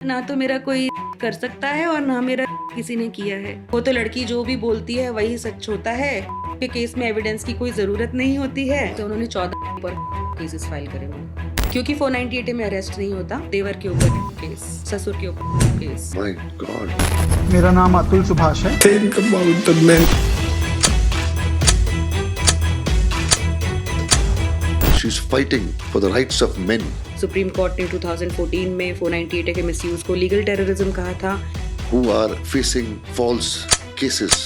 ना तो मेरा कोई कर सकता है और ना मेरा किसी ने किया है। वो तो लड़की जो भी बोलती है वही सच होता है। के केस में एविडेंस की कोई जरूरत नहीं होती है, तो उन्होंने 14 पर केसेस फाइल करे हुए, क्योंकि 498 में अरेस्ट नहीं होता। देवर के ऊपर केस, ससुर के ऊपर केस। My God. मेरा नाम अतुल सुभाष है। Think about the men. She's fighting for the rights of men. Supreme court ने 2014 में 498 के मिसयूज को लीगल टेररिज्म कहा था। Who are facing false cases.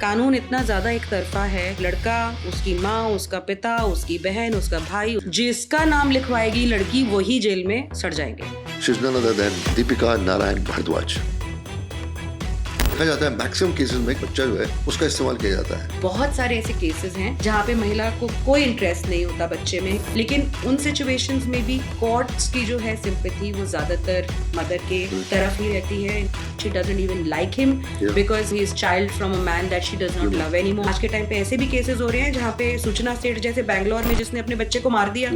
कानून इतना ज्यादा एक तरफा है। लड़का, उसकी माँ, उसका पिता, उसकी बहन, उसका भाई, जिसका नाम लिखवाएगी लड़की वही जेल में सड़ जाएंगे। She's none other than Deepika Narayan Bhardwaj. देखा जाता है मैक्सिमम केसेस में बच्चा जो है उसका इस्तेमाल किया जाता है। बहुत सारे ऐसे केसेस हैं जहाँ पे महिला को कोई इंटरेस्ट नहीं होता बच्चे में, लेकिन उन सिचुएशंस में भी कोर्ट्स की जो है सिंपैथी वो ज्यादातर मदर के तरफ ही रहती है। She doesn't even like him because he is child from a man that she does not love anymore. आज के टाइम पे ऐसे भी केसेस हो रहे हैं जहाँ पे सूचना सेठ जैसे बैंगलोर में जिसने अपने बच्चे को मार दिया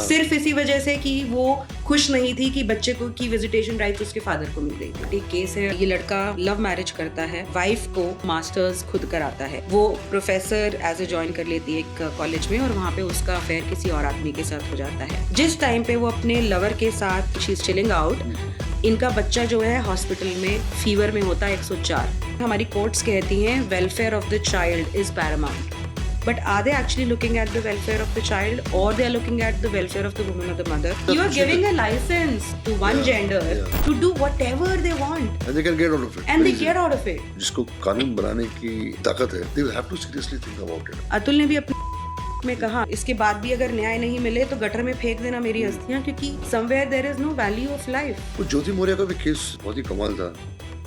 सिर्फ इसी वजह से कि वो खुश नहीं थी कि बच्चे को की विजिटेशन राइट्स उसके फादर को मिल गई। एक केस है, ये लड़का लव मैरिज करता है, वाइफ को मास्टर्स खुद कराता है। वो प्रोफेसर एज ए ज्वाइन कर लेती है एक कॉलेज में और वहाँ पे उसका अफेयर किसी और आदमी के साथ हो जाता है। जिस टाइम पे वो अपने लवर के साथ शी इज चिलिंग आउट, इनका बच्चा जो है हॉस्पिटल में फीवर में होता है 104। हमारी कोर्ट्स कहती हैं welfare of the child is Paramount, but are they actually looking at the welfare of the child, or they are looking at the welfare of the woman or the mother? You are giving a license to one gender to do whatever they want, and they can get out of it. and they get out of it. जिसको कानून बनाने की ताकत है, they will have to seriously think about it. Atul ने भी अपने में कहा, इसके बाद भी अगर न्याय नहीं मिले तो गटर में फेंक देना मेरी अस्थियां, क्योंकि somewhere there is no value of life. वो ज्योति मौर्य का भी केस बहुत ही कमाल था।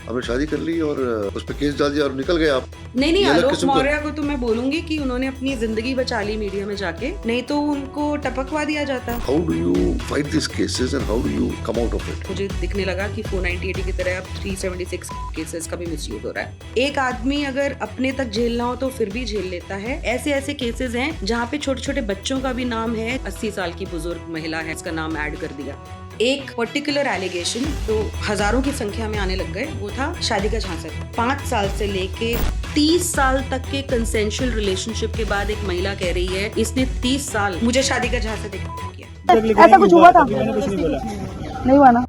हमने शादी कर ली और उस पर केस डाल दिया और निकल गए आप। नहीं, आलोक मौर्य को तो मैं बोलूंगी कि उन्होंने अपनी जिंदगी बचा ली मीडिया में जाके, नहीं तो उनको टपकवा दिया जाता। How do you fight these cases and how do you come out of it? मुझे दिखने लगा कि 498 की तरह अब 376 केसेस का भी मिसयूज हो रहा है। एक आदमी अगर अपने तक झेलना हो तो फिर भी झेल लेता है। ऐसे केसेस हैं जहाँ पे छोटे छोटे बच्चों का भी नाम है। 80 साल की बुजुर्ग महिला है, इसका नाम ऐड कर दिया। एक पर्टिकुलर एलिगेशन तो हजारों की संख्या में आने लग गए, वो था शादी का झांसा। 5 साल से लेके 30 साल तक के कंसेंशुअल रिलेशनशिप के बाद एक महिला कह रही है इसने 30 साल मुझे शादी का झांसा किया। ऐसा कुछ हुआ था? नहीं हुआ ना।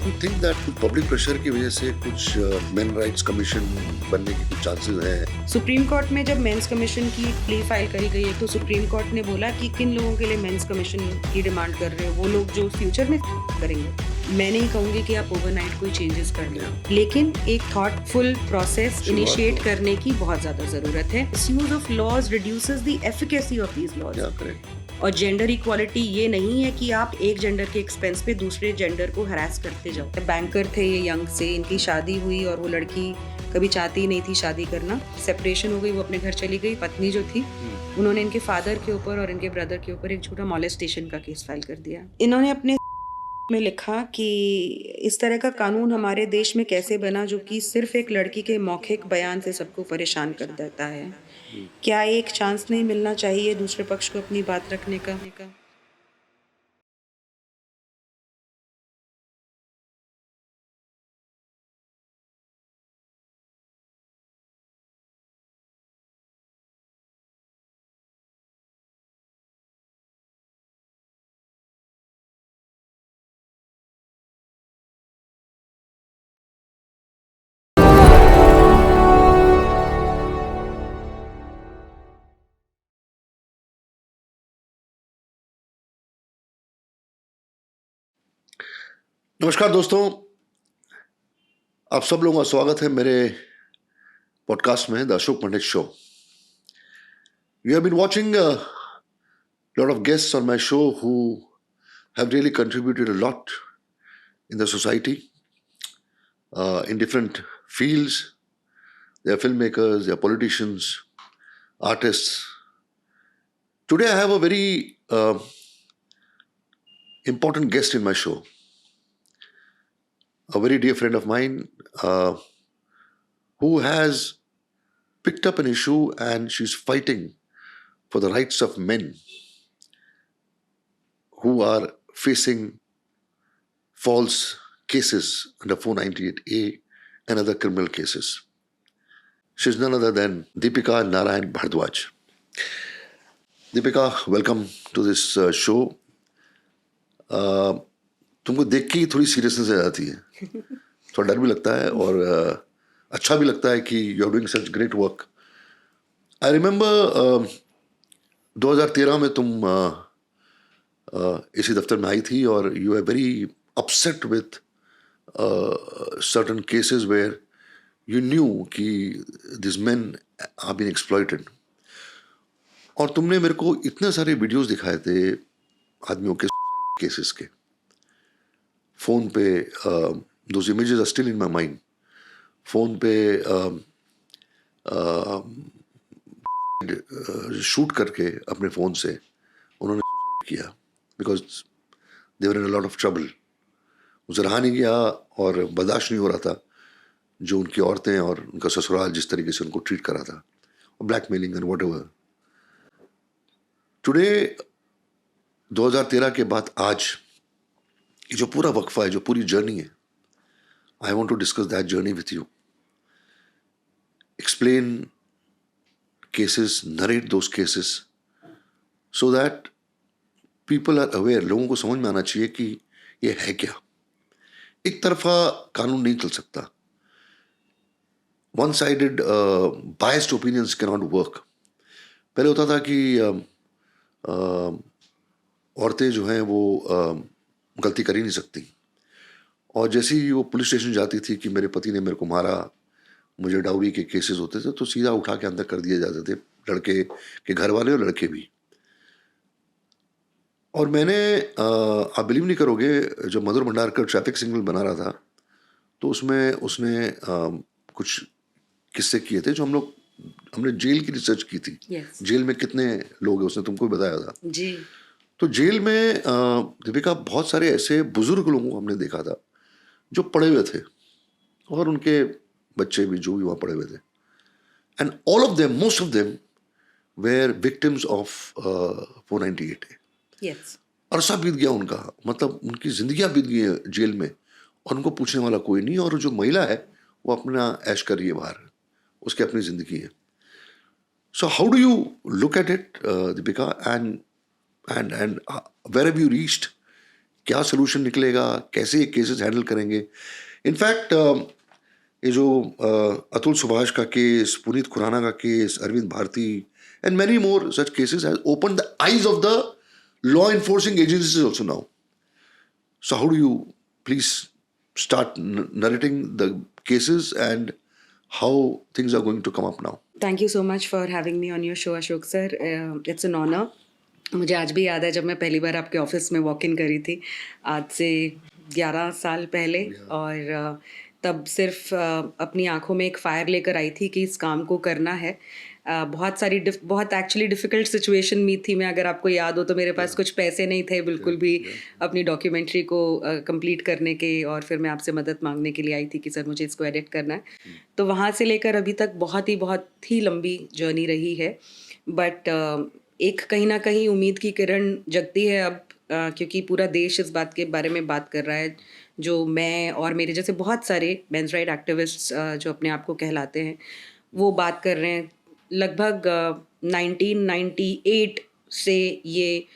You think that public pressure की वजह से कुछ मेन राइट्स कमीशन बनने की कुछ चांसेस हैं? सुप्रीम कोर्ट में जब मेंस कमीशन की प्ली फाइल करी गई है तो सुप्रीम कोर्ट ने बोला कि किन लोगों के लिए मेंस कमीशन की डिमांड कर रहे हो, वो लोग जो फ्यूचर में करेंगे। मैं नहीं कहूंगी कि आप ओवरनाइट कोई चेंजेस कर लें, लेकिन एक थॉटफुल प्रोसेस इनिशिएट करने की बहुत ज्यादा जरूरत है। Misuse of laws reduces the efficacy of these laws. और जेंडर इक्वालिटी ये नहीं है कि आप एक जेंडर के एक्सपेंस पे दूसरे जेंडर को हरास करते जाओ। बैंकर थे ये यंग से, इनकी शादी हुई और वो लड़की कभी चाहती ही नहीं थी शादी करना। सेपरेशन हो गई, वो अपने घर चली गई। पत्नी जो थी उन्होंने इनके फादर के ऊपर और इनके ब्रदर के ऊपर एक छोटा मॉलेस्टेशन का केस फाइल कर दिया। इन्होंने अपने में लिखा कि इस तरह का कानून हमारे देश में कैसे बना जो कि सिर्फ एक लड़की के मौखिक बयान से सबको परेशान कर देता है। क्या एक चांस नहीं मिलना चाहिए दूसरे पक्ष को अपनी बात रखने का? नमस्कार दोस्तों, आप सब लोगों का स्वागत है मेरे पॉडकास्ट में the Ashok Pandit show. You have been watching a lot of guests on my show who have really contributed a lot in the society, in different fields. They are filmmakers, they are politicians, artists. Today I have a very important guest in my show. A very dear friend of mine who has picked up an issue and she's fighting for the rights of men who are facing false cases under 498A and other criminal cases. She's none other than Deepika Narayan Bhardwaj. Deepika, welcome to this show. तुमको देख के ही थोड़ी seriousness आ जाती है, थोड़ा डर भी लगता है और अच्छा भी लगता है कि you are doing such great work. I remember 2013 में तुम इसी दफ्तर में आई थी और you are very upset with certain cases where you knew that this men are been exploited. और तुमने मेरे को इतने सारे वीडियोस दिखाए थे आदमियों के केसेस के फोन पे. Those images are still in my mind. Phone पे शूट करके अपने फोन से उन्होंने किया because they were in a lot of trouble. मुझे रहा नहीं गया और बर्दाश्त नहीं हो रहा था जो उनकी औरतें और उनका ससुराल जिस तरीके से उनको ट्रीट करा था, और ब्लैकमेलिंग एंड व्हाटएवर. टुडे 2013 के बाद आज ये जो पूरा वक्फा है, जो पूरी जर्नी है, I want to discuss that journey with you. Explain cases, narrate those cases so that people are aware. लोगों को समझ में आना चाहिए कि ये है क्या. एक तरफा कानून नहीं चल सकता. One sided biased opinions can not work. पहले होता था कि औरतें जो हैं वो गलती कर ही नहीं सकती, और जैसे ही वो पुलिस स्टेशन जाती थी कि मेरे पति ने मेरे को मारा, मुझे डाउरी के केसेस होते थे, तो सीधा उठा के अंदर कर दिए जाते थे, लड़के के घर वाले और लड़के भी. और मैंने आप बिलीव नहीं करोगे, जब मधुर भंडारकर ट्रैफिक सिग्नल बना रहा था तो उसमें उसने कुछ किस्से किए थे जो हमने जेल की रिसर्च की थी. Yes. जेल में कितने लोग हैं उसने तुमको बताया था जी. तो जेल में दीपिका बहुत सारे ऐसे बुजुर्ग लोगों को हमने देखा था जो पड़े हुए थे, और उनके बच्चे भी जो भी वहाँ पड़े हुए थे. And all of them, most of them were victims of 498A. Yes. अरसा बीत गया उनका, मतलब उनकी जिंदगियां बीत गई है जेल में, और उनको पूछने वाला कोई नहीं. और जो महिला है वो अपना ऐश कर रही है बाहर, उसकी अपनी जिंदगी है. So how do you look at it Deepika, and where have you reached? क्या सोल्यूशन निकलेगा? कैसे ये केसेस हैंडल करेंगे? इनफैक्ट ये जो अतुल सुभाष का केस, पुनीत खुराना का case, Arvind Bharti and many more such cases has opened the eyes of the law enforcing agencies also now. So how do you please start narrating the cases and how things are going to come up now? Thank you so much for having me on your show, Ashok sir. It's an honor. मुझे आज भी याद है जब मैं पहली बार आपके office में वॉक इन करी थी, आज से 11 साल पहले. और तब सिर्फ अपनी आंखों में एक फायर लेकर आई थी कि इस काम को करना है. बहुत एक्चुअली डिफ़िकल्ट सिचुएशन में थी मैं. अगर आपको याद हो तो मेरे पास कुछ पैसे नहीं थे बिल्कुल भी अपनी डॉक्यूमेंट्री को कंप्लीट करने के, और फिर मैं आपसे मदद मांगने के लिए आई थी कि सर मुझे इसको एडिट करना है. तो वहाँ से लेकर अभी तक बहुत ही लंबी जर्नी रही है. बट एक कहीं ना कहीं उम्मीद की किरण जगती है अब, क्योंकि पूरा देश इस बात के बारे में बात कर रहा है, जो मैं और मेरे जैसे बहुत सारे मेंस राइट एक्टिविस्ट्स जो अपने आप को कहलाते हैं वो बात कर रहे हैं. लगभग 1998 से ये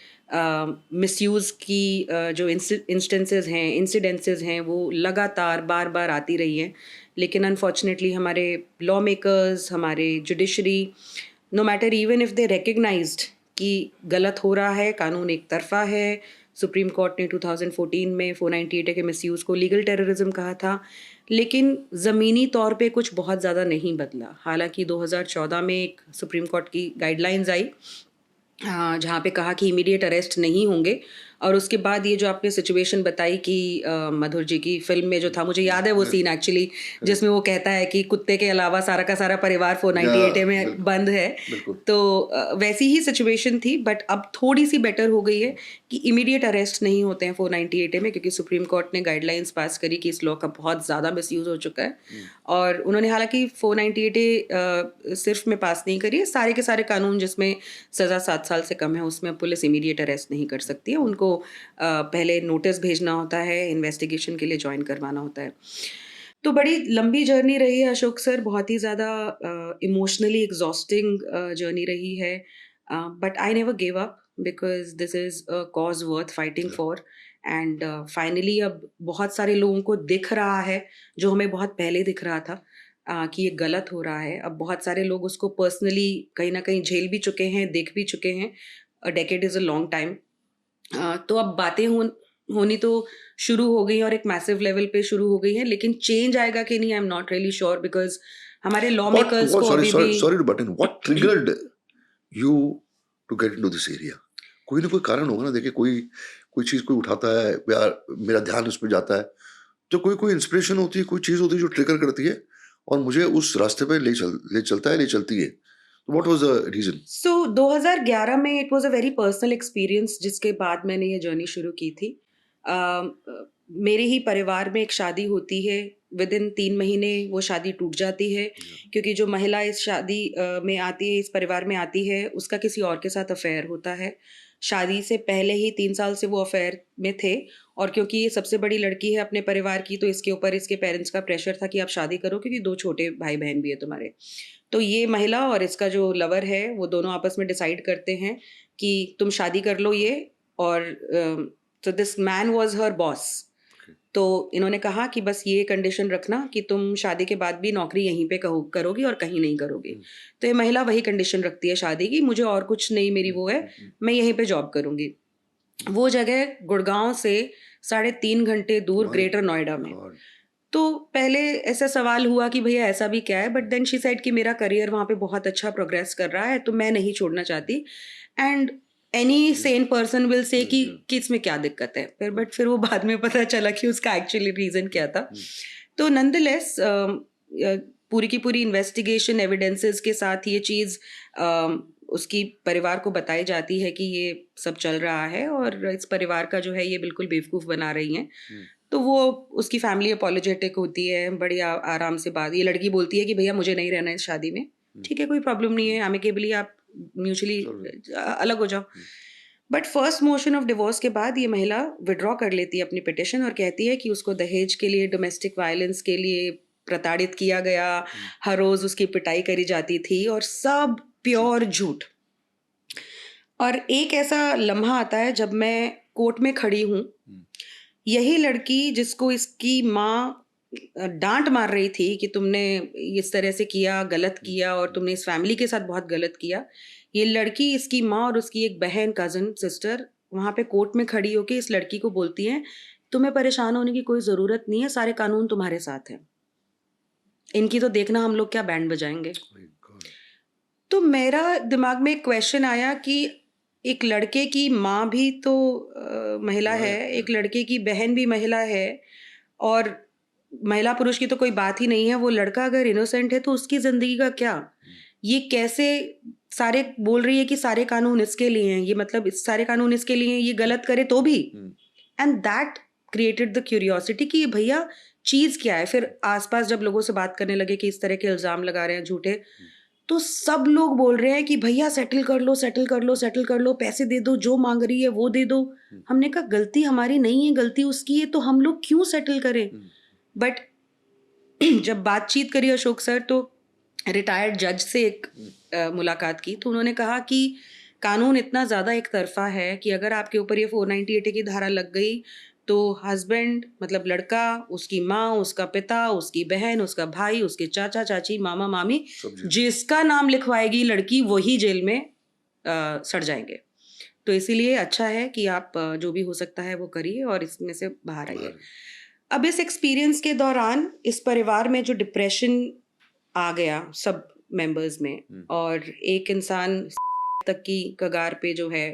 मिसयूज़ की जो इंस्टेंसेस हैं, इंसिडेंसेस हैं, वो लगातार बार बार आती रही हैं. लेकिन अनफॉर्चुनेटली हमारे लॉ मेकर्स, हमारे judiciary, no matter even if they recognised कि गलत हो रहा है, कानून एक तरफा है. सुप्रीम कोर्ट ने 2014 में 498A के मिसयूज़ को लीगल टेररिज्म कहा था, लेकिन ज़मीनी तौर पे कुछ बहुत ज़्यादा नहीं बदला. हालांकि 2014 में एक सुप्रीम कोर्ट की गाइडलाइंस आई जहाँ पे कहा कि इमीडिएट अरेस्ट नहीं होंगे. और उसके बाद ये जो आपने सिचुएशन बताई कि मधुर जी की फिल्म में जो था, मुझे याद है वो सीन एक्चुअली, जिसमें वो कहता है कि कुत्ते के अलावा सारा का सारा परिवार 498A में बंद है. तो वैसी ही सिचुएशन थी. बट अब थोड़ी सी बेटर हो गई है कि इमीडिएट अरेस्ट नहीं होते हैं 498A में, क्योंकि सुप्रीम कोर्ट ने गाइडलाइंस पास करी कि इस लॉ का बहुत ज़्यादा मिसयूज़ हो चुका है. और उन्होंने हालांकि 498A सिर्फ में पास नहीं करी है, सारे के सारे कानून जिसमें सज़ा 7 साल से कम है उसमें पुलिस इमीडिएट अरेस्ट नहीं कर सकती है. उनको को पहले नोटिस भेजना होता है, इन्वेस्टिगेशन के लिए ज्वाइन करवाना होता है। तो बड़ी लंबी जर्नी रही है अशोक सर, बहुत ही ज़्यादा इमोशनली एग्जॉस्टिंग जर्नी रही है, but I never give up because this is a cause worth fighting for. And finally अब बहुत सारे लोगों को दिख रहा है जो हमें बहुत पहले दिख रहा था, कि ये गलत हो रहा है। अब बहुत सारे लोग उसको पर्सनली कहीं ना कहीं झेल भी चुके हैं, देख भी चुके हैं। A decade is a long time. तो अब बातें होनी तो शुरू हो गई और एक मैसिव लेवल पे शुरू हो गई है, लेकिन चेंज आएगा कि नहीं, I am not really sure, because हमारे लॉ मेकर्स को अभी भी sorry to butt in. What triggered you to get into this area? कोई ना कोई कारण होगा ना। देखिए, कोई चीज कोई उठाता है या मेरा ध्यान उस पर जाता है, तो कोई इंस्पिरेशन होती है, कोई चीज होती है जो ट्रिगर करती है और मुझे उस रास्ते पे ले चलती है। What was the reason? So 2011 में it was a very personal experience, जिसके बाद मैंने ये जर्नी शुरू की थी। मेरे ही परिवार में एक शादी होती है, विद इन 3 महीने वो शादी टूट जाती है, क्योंकि जो महिला इस शादी में आती है, इस परिवार में आती है, उसका किसी और के साथ अफेयर होता है। शादी से पहले ही 3 साल से वो अफेयर में थे, और क्योंकि ये सबसे बड़ी लड़की है अपने परिवार की, तो इसके ऊपर इसके पेरेंट्स का प्रेशर था कि आप शादी करो, क्योंकि 2 छोटे भाई बहन भी है तुम्हारे। तो ये महिला और इसका जो लवर है, वो दोनों आपस में डिसाइड करते हैं कि तुम शादी कर लो ये, और तो this man was her boss. तो इन्होंने कहा कि बस ये कंडीशन रखना कि तुम शादी के बाद भी नौकरी यहीं पे करोगी और कहीं नहीं करोगी। तो ये महिला वही कंडीशन रखती है शादी की, मुझे और कुछ नहीं, मेरी वो है, मैं यहीं पे जॉब करूंगी। वो जगह गुड़गांव से 3.5 घंटे दूर, ग्रेटर नोएडा में। तो पहले ऐसा सवाल हुआ कि भैया ऐसा भी क्या है, बट देन शी सेड कि मेरा करियर वहाँ पे बहुत अच्छा प्रोग्रेस कर रहा है, तो मैं नहीं छोड़ना चाहती। And any Sen person will say कि इसमें क्या दिक्कत है, फिर वो बाद में पता चला कि उसका एक्चुअली रीजन क्या था। तो नंदलेस पूरी की पूरी इन्वेस्टिगेशन एविडेंसेस के साथ ये चीज़ उसकी परिवार को बताई जाती है कि ये सब चल रहा है, और इस परिवार का जो है ये बिल्कुल बेवकूफ़ बना रही हैं। तो वो उसकी फैमिली अपोलोजेटिक होती है, बड़ी आराम से बात, ये लड़की बोलती है कि भैया मुझे नहीं रहना है इस शादी में, ठीक है, कोई प्रॉब्लम नहीं है, अमिकेबली आप म्यूचुअली अलग हो जाओ। But first motion of divorce के बाद ये महिला विड्रॉ कर लेती है अपनी पिटिशन, और कहती है कि उसको दहेज के लिए, डोमेस्टिक वायलेंस के लिए प्रताड़ित किया गया, हर रोज उसकी पिटाई करी जाती थी, और सब प्योर झूठ। और एक ऐसा लम्हा आता है जब मैं कोर्ट में खड़ी हूँ, यही लड़की जिसको इसकी माँ डांट मार रही थी कि तुमने इस तरह से किया, गलत किया, और तुमने इस फैमिली के साथ बहुत गलत किया, ये लड़की, इसकी माँ और उसकी एक बहन, कजन, सिस्टर वहाँ पे कोर्ट में खड़ी होकर इस लड़की को बोलती हैं, तुम्हें परेशान होने की कोई ज़रूरत नहीं है, सारे कानून तुम्हारे साथ हैं, इनकी तो देखना हम लोग क्या बैंड बजाएंगे। तो मेरा दिमाग में एक क्वेश्चन आया कि एक लड़के की माँ भी तो महिला है, एक लड़के की बहन भी महिला है, और महिला पुरुष की तो कोई बात ही नहीं है। वो लड़का अगर इनोसेंट है तो उसकी जिंदगी का क्या? ये कैसे सारे बोल रही है कि सारे कानून इसके लिए हैं, ये मतलब सारे कानून इसके लिए हैं, ये गलत करे तो भी। And that created the curiosity कि भैया चीज़ क्या है। फिर आसपास जब लोगों से बात करने लगे कि इस तरह के इल्ज़ाम लगा रहे हैं झूठे, तो सब लोग बोल रहे हैं कि भैया सेटल कर लो, सेटल कर लो, सेटल कर लो, पैसे दे दो, जो मांग रही है वो दे दो। हमने कहा गलती हमारी नहीं है, गलती उसकी है, तो हम लोग क्यों सेटल करें? बट जब बातचीत करी अशोक सर, तो रिटायर्ड जज से एक मुलाकात की, तो उन्होंने कहा कि कानून इतना ज़्यादा एक तरफा है कि अगर आपके ऊपर ये 498 की धारा लग गई तो हस्बैंड मतलब लड़का, उसकी माँ, उसका पिता, उसकी बहन, उसका भाई, उसके चाचा चाची, मामा मामी, जिसका नाम लिखवाएगी लड़की वही जेल में सड़ जाएंगे। तो इसीलिए अच्छा है कि आप जो भी हो सकता है वो करिए और इसमें से बाहर आइए। अब इस एक्सपीरियंस के दौरान इस परिवार में जो डिप्रेशन आ गया सब मेंबर्स में, और एक इंसान तक की कगार पे जो है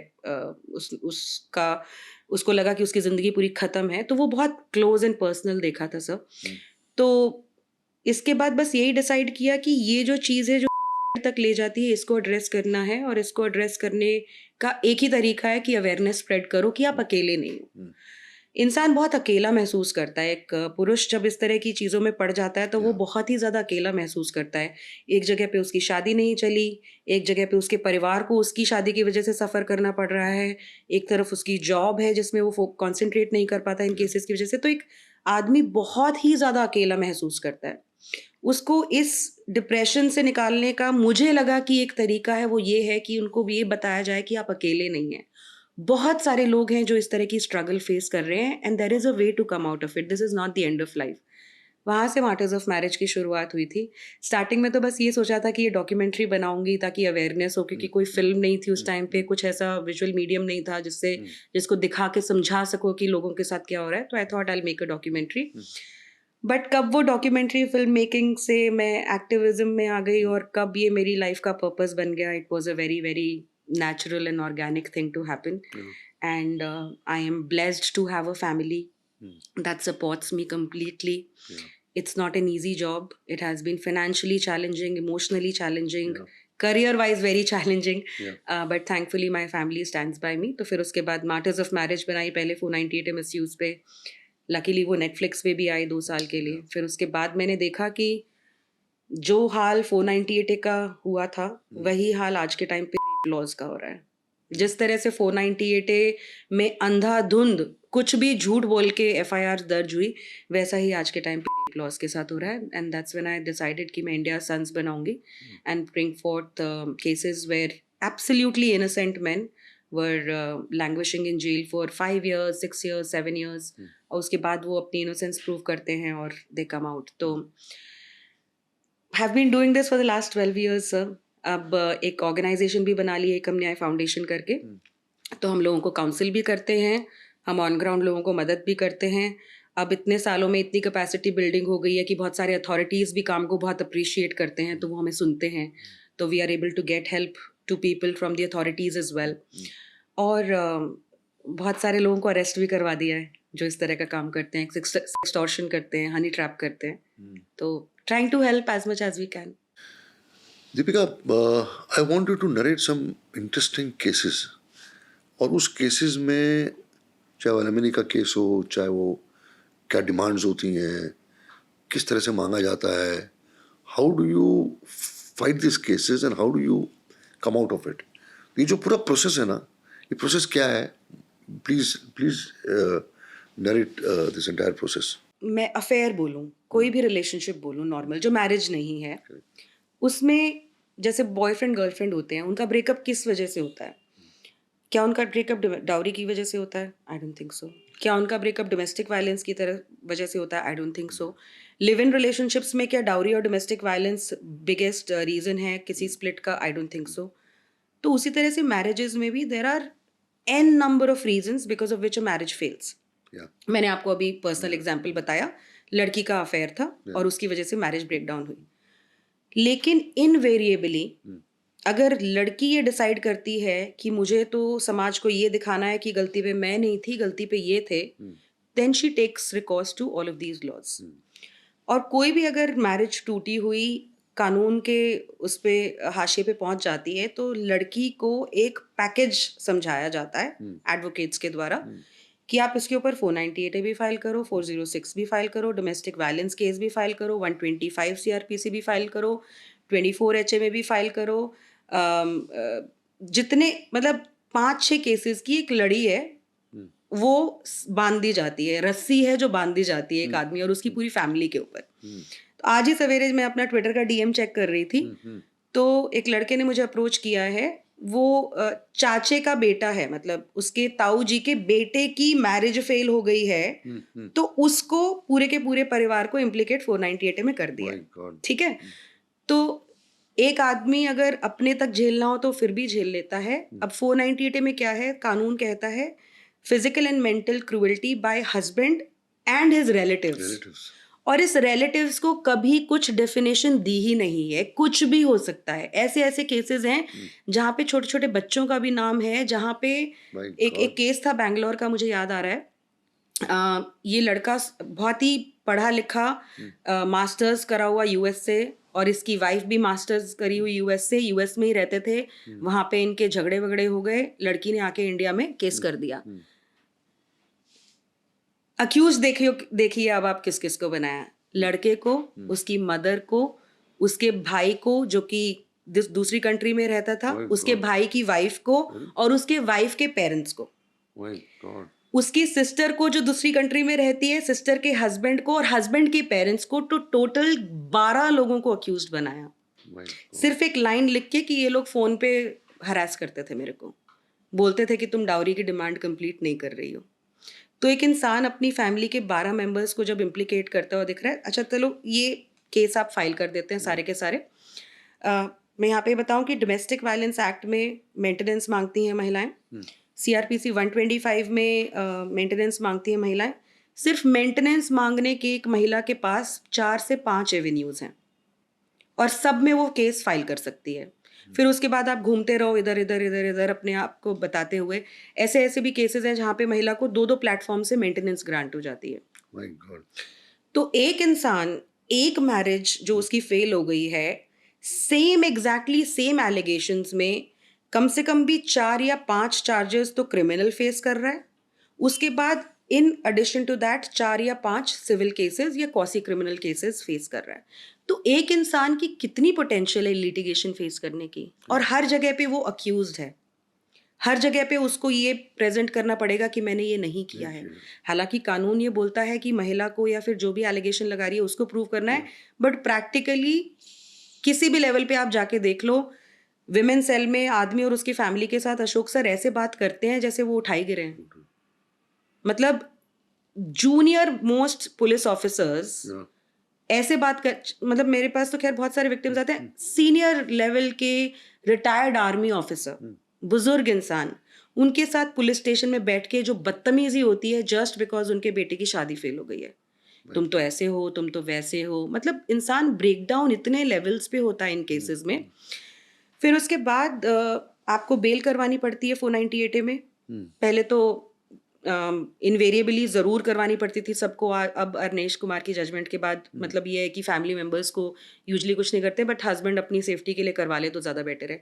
उसको लगा कि उसकी ज़िंदगी पूरी ख़त्म है, तो वो बहुत क्लोज एंड पर्सनल देखा था सब। तो इसके बाद बस यही डिसाइड किया कि ये जो चीज़ है जो तक ले जाती है, इसको एड्रेस करना है, और इसको एड्रेस करने का एक ही तरीका है कि अवेयरनेस स्प्रेड करो कि आप अकेले नहीं हो। इंसान बहुत अकेला महसूस करता है। एक पुरुष जब इस तरह की चीज़ों में पड़ जाता है तो वो Yeah. बहुत ही ज़्यादा अकेला महसूस करता है। एक जगह पे उसकी शादी नहीं चली, एक जगह पे उसके परिवार को उसकी शादी की वजह से सफ़र करना पड़ रहा है, एक तरफ उसकी जॉब है जिसमें वो कॉन्सेंट्रेट नहीं कर पाता इन केसेस की वजह से। तो एक आदमी बहुत ही ज़्यादा अकेला महसूस करता है। उसको इस डिप्रेशन से निकालने का मुझे लगा कि एक तरीका है, वो ये है कि उनको ये बताया जाए कि आप अकेले नहीं हैं। बहुत सारे लोग हैं जो इस तरह की स्ट्रगल फेस कर रहे हैं and there is a way to come out of it. This is not the end of life. वहाँ से मार्टर्स ऑफ मैरिज की शुरुआत हुई थी। स्टार्टिंग में तो बस ये सोचा था कि ये डॉक्यूमेंट्री बनाऊंगी ताकि अवेयरनेस हो, क्योंकि कोई फिल्म नहीं थी उस टाइम पे, कुछ ऐसा विजुअल मीडियम नहीं था जिसको दिखा के समझा सको कि लोगों के साथ क्या हो रहा है। तो I thought I will make a documentary. But कब वो डॉक्यूमेंट्री फिल्म मेकिंग से मैं एक्टिविज्म में आ गई और कब ये मेरी लाइफ का पर्पस बन गया, it was a very very natural and organic thing to happen. And I am blessed to have a family that supports me completely. It's not an easy job. It has been financially challenging, emotionally challenging, career wise very challenging. But thankfully my family stands by me. तो फिर उसके बाद Martyrs of Marriage बनाई पहले 498 MSUs पे। Luckily वो Netflix पे भी आई 2 साल के लिए। फिर उसके बाद मैंने देखा कि जो हाल 498 का हुआ था वही हाल आज के टाइम पे रेप लॉज का हो रहा है। जिस तरह से 498 में अंधाधुंध कुछ भी झूठ बोल के एफआईआर दर्ज हुई, वैसा ही आज के टाइम पे रेप लॉज के साथ हो रहा है। And that's when I decided कि मैं इंडिया सन्स बनाऊंगी and bring forth cases where absolutely innocent men were languishing in jail for 5 years, 6 years, 7 years, और उसके बाद वो अपनी इनोसेंस प्रूव करते हैं और दे कम आउट। तो have been doing this for the last 12 years, sir. अब एक ऑर्गेनाइजेशन भी बना ली है, एकम न्याय फाउंडेशन करके। तो हम लोगों को काउंसिल भी करते हैं, हम ऑन ग्राउंड लोगों को मदद भी करते हैं। अब इतने सालों में इतनी कैपेसिटी बिल्डिंग हो गई है कि बहुत सारे अथॉरिटीज़ भी काम को बहुत अप्रिशिएट करते हैं, तो वो हमें सुनते हैं। तो we are able to get help to people from the authorities as well. और बहुत सारे लोगों को अरेस्ट भी करवा दिया है जो इस तरह का काम करते हैं, एक्सटॉर्शन करते हैं, हनी ट्रैप करते हैं। तो trying to help as much as we can. Deepika, I want you to narrate some interesting cases. और उस केसेस में चाहे वो एलिमनी का केस हो, चाहे वो क्या डिमांड्स होती हैं, किस तरह से मांगा जाता है, how do you fight this cases and how do you come out of it? ये जो पूरा प्रोसेस है ना, ये प्रोसेस क्या है? Please narrate this entire process. मैं अफेयर बोलूँ, कोई भी रिलेशनशिप बोलूँ नॉर्मल जो मैरिज नहीं है, उसमें जैसे बॉयफ्रेंड गर्लफ्रेंड होते हैं, उनका ब्रेकअप किस वजह से होता है? क्या उनका ब्रेकअप डाउरी की वजह से होता है? आई डोंट थिंक सो। क्या उनका ब्रेकअप डोमेस्टिक वायलेंस की तरह वजह से होता है? आई don't think so. Live in relationships में क्या डाउरी और डोमेस्टिक वायलेंस बिगेस्ट रीज़न है किसी स्प्लिट का? I don't think so. तो उसी तरह से मैरिजेज में भी there are an number of reasons because of which a marriage fails. मैंने आपको अभी पर्सनल एग्जाम्पल बताया, लड़की का अफेयर था और उसकी वजह से मैरिज ब्रेकडाउन हुई। लेकिन इनवेरिएबली अगर लड़की ये डिसाइड करती है कि मुझे तो समाज को ये दिखाना है कि गलती पे मैं नहीं थी, गलती पे ये थे, then she takes recourse to all of these laws. और कोई भी अगर मैरिज टूटी हुई कानून के उस पे हाशिए पे पहुंच जाती है तो लड़की को एक पैकेज समझाया जाता है एडवोकेट्स के द्वारा कि आप इसके ऊपर 498 भी फाइल करो, 406 भी फाइल करो, डोमेस्टिक वायलेंस केस भी फाइल करो, 125 सीआरपीसी भी फाइल करो, 24 HA में भी फाइल करो। जितने मतलब 5-6 केसेस की एक लड़ी है, वो बांध दी जाती है, रस्सी है जो बांध दी जाती है एक आदमी और उसकी पूरी फैमिली के ऊपर। तो आज ही सवेरे मैं अपना ट्विटर का DM चेक कर रही थी, तो एक लड़के ने मुझे अप्रोच किया है। वो चाचे का बेटा है, मतलब उसके ताऊ जी के बेटे की मैरिज फेल हो गई है, तो उसको पूरे के पूरे परिवार को इम्प्लीकेट 498 में कर दिया। ठीक है, तो एक आदमी अगर अपने तक झेलना हो तो फिर भी झेल लेता है। अब 498 में क्या है, कानून कहता है physical and mental cruelty bye husband and his relatives. और इस रिलेटिव्स को कभी कुछ डेफिनेशन दी ही नहीं है, कुछ भी हो सकता है। ऐसे ऐसे केसेस हैं जहाँ पे छोटे छोटे बच्चों का भी नाम है, जहाँ पे एक केस था बैंगलोर का, मुझे याद आ रहा है। ये लड़का बहुत ही पढ़ा लिखा, मास्टर्स करा हुआ US से, और इसकी वाइफ भी मास्टर्स करी हुई US से, US में ही रहते थे। वहाँ पे इनके झगड़े वगड़े हो गए, लड़की ने आके इंडिया में केस कर दिया। अक्यूज देखिए अब आप किस किस को बनाया, लड़के को, उसकी मदर को, उसके भाई को जो कि दूसरी कंट्री में रहता था, उसके भाई की वाइफ को और उसके वाइफ के पेरेंट्स को, उसकी सिस्टर को जो दूसरी कंट्री में रहती है, सिस्टर के हस्बैंड को और हस्बैंड के पेरेंट्स को, तो टोटल 12 लोगों को अक्यूज बनाया सिर्फ एक लाइन लिख के कि ये लोग फोन पे हरास करते थे मेरे को, बोलते थे कि तुम डाउरी की डिमांड कंप्लीट नहीं कर रही हो। तो एक इंसान अपनी फैमिली के 12 मेंबर्स को जब इम्प्लीकेट करता हुआ दिख रहा है, अच्छा चलो ये केस आप फाइल कर देते हैं सारे के सारे। मैं यहाँ पे बताऊं कि डोमेस्टिक वायलेंस एक्ट में मेंटेनेंस मांगती हैं महिलाएं, सीआरपीसी 125 में मेंटेनेंस मांगती हैं महिलाएं। सिर्फ मेंटेनेंस मांगने की एक महिला के पास 4 से 5 एवेन्यूज हैं और सब में वो केस फाइल कर सकती है। फिर उसके बाद आप घूमते रहो इधर इधर इधर इधर अपने आप को बताते हुए। ऐसे ऐसे भी केसेस हैं जहाँ पे महिला को 2-2 प्लेटफॉर्म से मेंटेनेंस ग्रांट हो जाती है। My God. तो एक इंसान, एक मैरिज जो उसकी फेल हो गई है, सेम एग्जैक्टली सेम एलिगेशंस में कम से कम भी 4 या 5 चार्जेस तो क्रिमिनल फेस कर रहा है, उसके बाद इन एडिशन टू दैट 4 या 5 सिविल केसेस या क्वासी क्रिमिनल केसेस फेस कर रहा है। तो एक इंसान की कितनी पोटेंशियल है लिटिगेशन फेस करने की, और हर जगह पे वो अक्यूज्ड है, हर जगह पे उसको ये प्रेजेंट करना पड़ेगा कि मैंने ये नहीं किया है। हालांकि कानून ये बोलता है कि महिला को या फिर जो भी एलिगेशन लगा रही है उसको प्रूव करना है, बट प्रैक्टिकली किसी भी लेवल पे आप जाके देख लो, विमेन सेल में आदमी और उसकी फैमिली के साथ अशोक सर ऐसे बात करते हैं जैसे वो उठाई गिरे हैं। मतलब जूनियर मोस्ट पुलिस ऑफिसर्स ऐसे बात कर, मतलब मेरे पास तो खैर बहुत सारे विक्टिम्स आते हैं, सीनियर लेवल के रिटायर्ड आर्मी ऑफिसर, बुजुर्ग इंसान, उनके साथ पुलिस स्टेशन में बैठ के जो बदतमीजी होती है जस्ट बिकॉज उनके बेटे की शादी फेल हो गई है, तुम तो ऐसे हो, तुम तो वैसे हो, मतलब इंसान ब्रेकडाउन इतने लेवल्स पे होता है इन केसेस में। फिर उसके बाद आपको बेल करवानी पड़ती है 498A में। पहले तो इनवेरिएबली ज़रूर करवानी पड़ती थी सबको, अब अरनेश कुमार की जजमेंट के बाद मतलब ये है कि फैमिली मेम्बर्स को यूजली कुछ नहीं करते, बट हस्बैंड अपनी सेफ्टी के लिए करवा ले तो ज़्यादा बेटर है।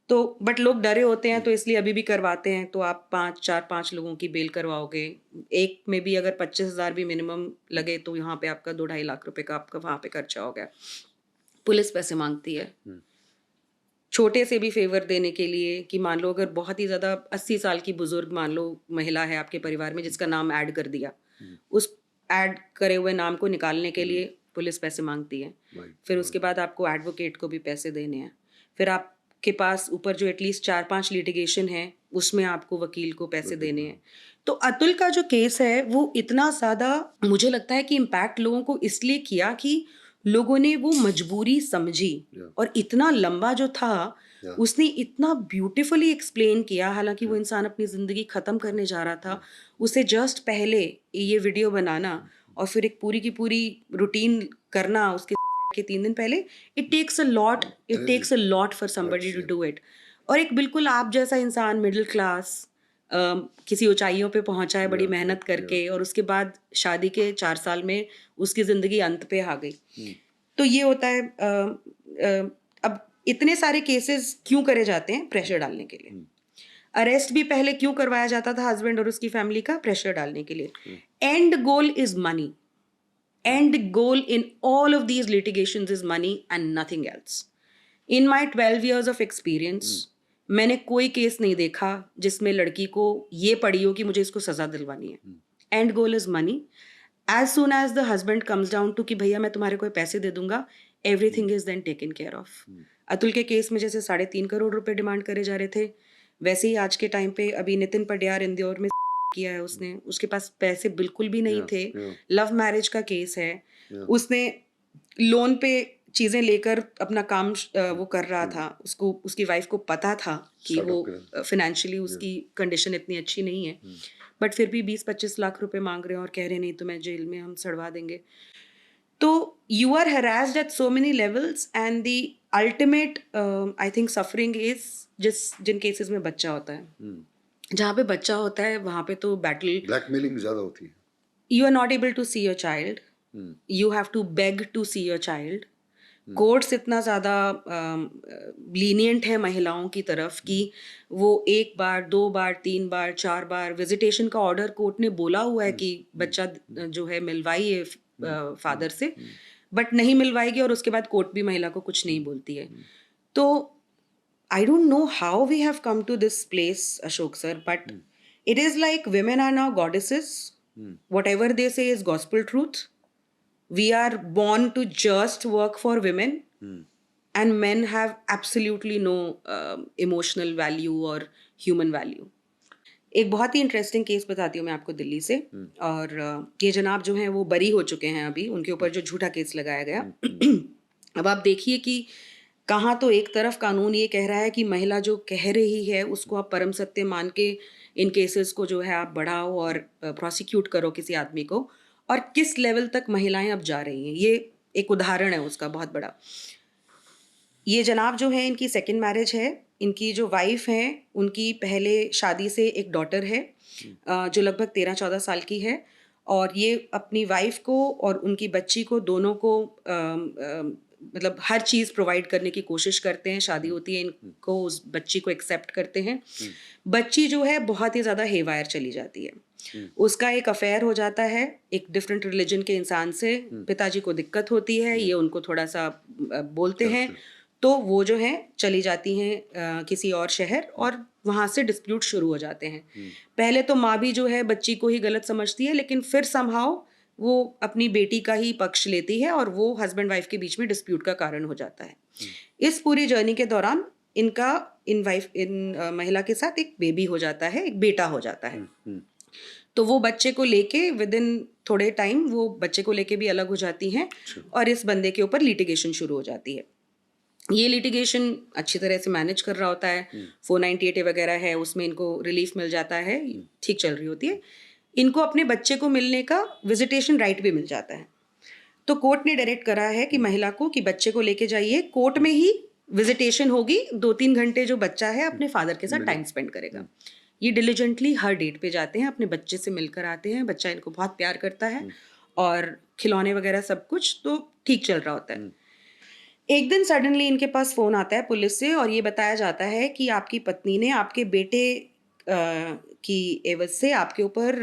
तो बट लोग डरे होते हैं तो इसलिए अभी भी करवाते हैं। तो आप 4-5 लोगों की बेल करवाओगे, एक में भी अगर 25,000 भी मिनिमम लगे तो यहाँ पे आपका 2-2.5 लाख रुपए का आपका वहाँ पे खर्चा हो गया। पुलिस पैसे मांगती है छोटे से भी फेवर देने के लिए, कि मान लो अगर बहुत ही ज़्यादा 80 साल की बुजुर्ग मान लो महिला है आपके परिवार में जिसका नाम ऐड कर दिया, उस ऐड करे हुए नाम को निकालने के लिए पुलिस पैसे मांगती है। फिर उसके बाद आपको एडवोकेट को भी पैसे देने हैं, फिर आपके पास ऊपर जो एटलीस्ट 4-5 लिटिगेशन है उसमें आपको वकील को पैसे देने हैं। तो अतुल का जो केस है वो इतना ज़्यादा मुझे लगता है कि इम्पैक्ट लोगों को इसलिए किया कि लोगों ने वो मजबूरी समझी, और इतना लंबा जो था उसने इतना ब्यूटीफुली एक्सप्लेन किया। हालांकि वो इंसान अपनी ज़िंदगी ख़त्म करने जा रहा था, उसे जस्ट पहले ये वीडियो बनाना और फिर एक पूरी की पूरी रूटीन करना उसके के 3 दिन पहले, it takes a lot for somebody to do it. और एक बिल्कुल आप जैसा इंसान, मिडिल क्लास, किसी ऊंचाइयों पे पहुंचा है बड़ी मेहनत करके, और उसके बाद शादी के 4 साल में उसकी ज़िंदगी अंत पे आ गई। तो ये होता है। अब इतने सारे केसेस क्यों करे जाते हैं? प्रेशर डालने के लिए। अरेस्ट भी पहले क्यों करवाया जाता था हस्बैंड और उसकी फैमिली का? प्रेशर डालने के लिए। And goal is money, and goal in all of these litigations is money and nothing else. In my 12 years of experience मैंने कोई केस नहीं देखा जिसमें लड़की को ये पड़ी हो कि मुझे इसको सजा दिलवानी है। And goal is money. As soon as the husband comes down to कि भैया मैं तुम्हारे को पैसे दे दूंगा, everything is then taken care of. Atul के केस में जैसे 3.5 करोड़ रुपए डिमांड करे जा रहे थे, वैसे ही आज के टाइम पे अभी नितिन पडियार इंदौर में किया है उसने, उसके पास पैसे बिल्कुल भी नहीं थे, लव मैरिज का केस है, उसने लोन पे चीज़ें लेकर अपना काम वो कर रहा था, उसको उसकी वाइफ को पता था कि वो फिनेंशियली उसकी कंडीशन इतनी अच्छी नहीं है, बट फिर भी 20-25 लाख रुपए मांग रहे हैं और कह रहे नहीं तो मैं जेल में हम सड़वा देंगे। तो you are harassed at so many levels and the ultimate I think suffering is जिन केसेस में बच्चा होता है, जहाँ पे बच्चा होता है वहाँ पे तो बैटल, ब्लैकमेलिंग ज़्यादा होती है। You are not able to see your child, you have to beg to see your child, courts इतना ज़्यादा लीनियंट है महिलाओं की तरफ कि वो 1 बार 2 बार 3 बार 4 बार विजिटेशन का ऑर्डर कोर्ट ने बोला हुआ है कि बच्चा जो है मिलवाइए फादर से, बट नहीं मिलवाएगी और उसके बाद कोर्ट भी महिला को कुछ नहीं बोलती है. तो I don't know how we have come to this place, Ashok sir, but it is like women are now goddesses. Whatever they say is gospel truth. We are born to just work for women, and men have absolutely no emotional value or human value. एक बहुत ही interesting case बताती हूँ मैं आपको दिल्ली से. और ये जनाब जो हैं वो बरी हो चुके हैं अभी, उनके ऊपर जो झूठा केस लगाया गया. अब आप देखिए कि कहाँ तो एक तरफ कानून ये कह रहा है कि महिला जो कह रही है उसको आप परम सत्य मान के इन केसेस को जो है आप बढ़ाओ और प्रोसिक्यूट करो किसी आदमी को, और किस लेवल तक महिलाएं अब जा रही हैं. ये एक उदाहरण है उसका बहुत बड़ा. ये जनाब जो है इनकी सेकंड मैरिज है. इनकी जो वाइफ हैं उनकी पहले शादी से एक डॉटर है जो लगभग 13-14 साल की है, और ये अपनी वाइफ को और उनकी बच्ची को दोनों को मतलब हर चीज़ प्रोवाइड करने की कोशिश करते हैं. शादी होती है, इनको उस बच्ची को एक्सेप्ट करते हैं. बच्ची जो है बहुत ही ज़्यादा हेवायर चली जाती है. उसका एक अफेयर हो जाता है एक डिफरेंट रिलीजन के इंसान से. पिताजी को दिक्कत होती है, ये उनको थोड़ा सा बोलते हैं, तो वो जो है चली जाती हैं किसी और शहर, और वहाँ से डिस्प्यूट शुरू हो जाते हैं. पहले तो माँ भी जो है बच्ची को ही गलत समझती है, लेकिन फिर समहाउ वो अपनी बेटी का ही पक्ष लेती है और वो हस्बैंड वाइफ के बीच में डिस्प्यूट का कारण हो जाता है. इस पूरी जर्नी के दौरान इन महिला के साथ एक बेबी हो जाता है, एक बेटा हो जाता है. तो वो बच्चे को लेके विद इन थोड़े टाइम वो बच्चे को लेके भी अलग हो जाती हैं, और इस बंदे के ऊपर लिटिगेशन शुरू हो जाती है. ये लिटिगेशन अच्छी तरह से मैनेज कर रहा होता है. 498 वगैरह है, उसमें इनको रिलीफ मिल जाता है, ठीक चल रही होती है. इनको अपने बच्चे को मिलने का विजिटेशन राइट भी मिल जाता है. तो कोर्ट ने डायरेक्ट करा है कि महिला को कि बच्चे को लेके जाइए, कोर्ट में ही विजिटेशन होगी, 2-3 घंटे जो बच्चा है अपने फादर के साथ टाइम स्पेंड करेगा. ये डिलीजेंटली हर डेट पे जाते हैं, अपने बच्चे से मिलकर आते हैं. बच्चा इनको बहुत प्यार करता है और खिलौने वगैरह सब कुछ तो ठीक चल रहा होता है. एक दिन सडनली इनके पास फ़ोन आता है पुलिस से, और ये बताया जाता है कि आपकी पत्नी ने आपके बेटे की एवज से आपके ऊपर